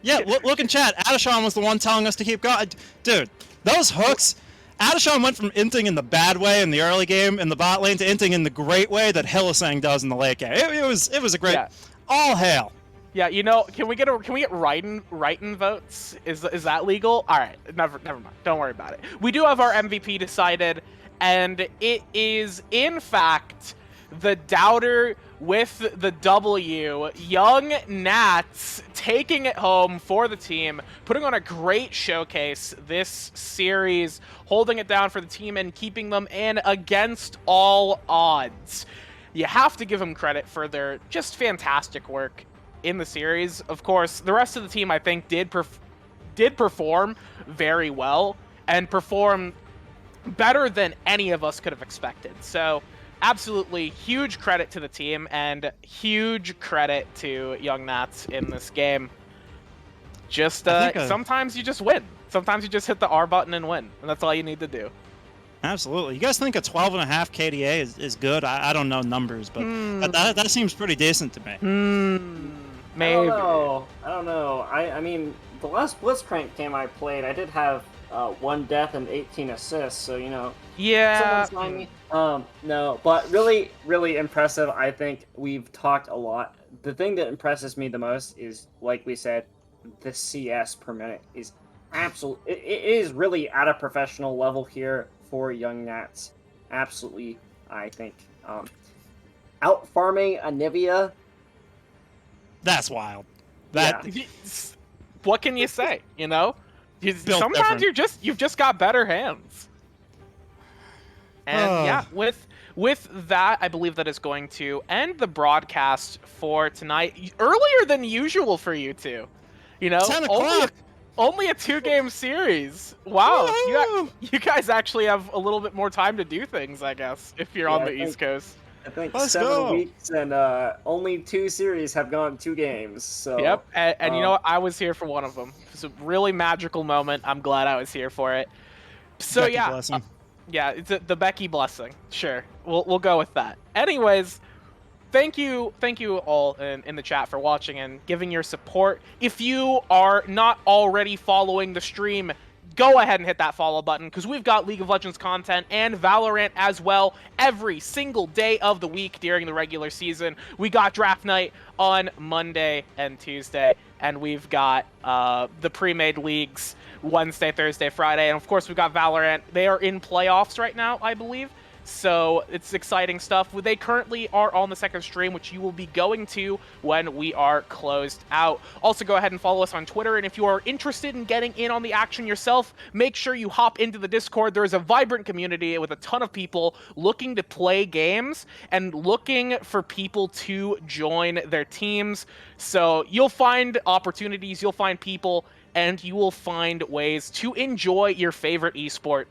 Yeah, look in chat. Adashon was the one telling us to keep going. Dude, those hooks. Adashon went from inting in the bad way in the early game in the bot lane to inting in the great way that Hylissang does in the late game. It was a great. Yeah. All hail. Yeah, can we get write-in votes? Is that legal? All right, never mind. Don't worry about it. We do have our MVP decided, and it is in fact the doubter with the W, Young Nats, taking it home for the team, putting on a great showcase this series, holding it down for the team and keeping them in against all odds. You have to give them credit for their just fantastic work in the series. Of course, the rest of the team, I think, did perform very well and perform better than any of us could have expected. So, absolutely huge credit to the team and huge credit to Young Nats in this game. Just sometimes you just win. Sometimes you just hit the R button and win, and that's all you need to do. Absolutely. You guys think a 12.5 KDA is good? I don't know numbers, but that seems pretty decent to me. Maybe. I don't know. I mean, the last Blitzcrank game I played, I did have 1 death and 18 assists, so, Yeah. Someone's lying me. No, but really, really impressive. I think we've talked a lot. The thing that impresses me the most is, like we said, the CS per minute is absolutely. It is really at a professional level here for Young Nats. Absolutely, I think Out farming Anivia. That's wild. Yeah. What can you say? You know, Built sometimes different. you've just got better hands. And yeah, with that, I believe that is going to end the broadcast for tonight. Earlier than usual for you two. You know, 10 o'clock. only a 2-game series. Wow, Woohoo! you guys actually have a little bit more time to do things, I guess, if you're on Yeah, the I think- East Coast. I think Let's 7 go. weeks and only 2 series have gone 2 games. So Yep, and you know what? I was here for one of them. It's a really magical moment. I'm glad I was here for it. So Becky yeah, blessing. yeah, it's the Becky blessing. Sure, we'll go with that. Anyways, thank you all in the chat for watching and giving your support. If you are not already following the stream, go ahead and hit that follow button because we've got League of Legends content and Valorant as well every single day of the week during the regular season. We got draft night on Monday and Tuesday, and we've got the pre-made leagues Wednesday, Thursday, Friday, and of course we've got Valorant. They are in playoffs right now, I believe. So it's exciting stuff. They currently are on the second stream, which you will be going to when we are closed out. Also, go ahead and follow us on Twitter. And if you are interested in getting in on the action yourself, make sure you hop into the Discord. There is a vibrant community with a ton of people looking to play games and looking for people to join their teams. So you'll find opportunities, you'll find people, and you will find ways to enjoy your favorite esport,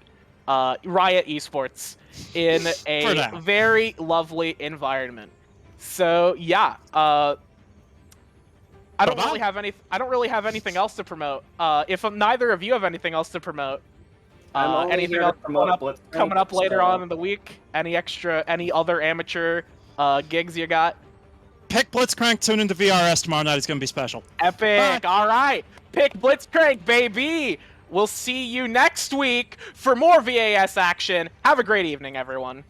Riot Esports, in a very lovely environment. So yeah, I don't really have anything else to promote. If neither of you have anything else to promote, I'm only anything here to else promote Blitzcrank, coming up later so- on in the week? Any other amateur gigs you got? Pick Blitzcrank, tune into VRS tomorrow night. It's going to be special. Epic. All right. Pick Blitzcrank, baby. We'll see you next week for more VAS action. Have a great evening, everyone.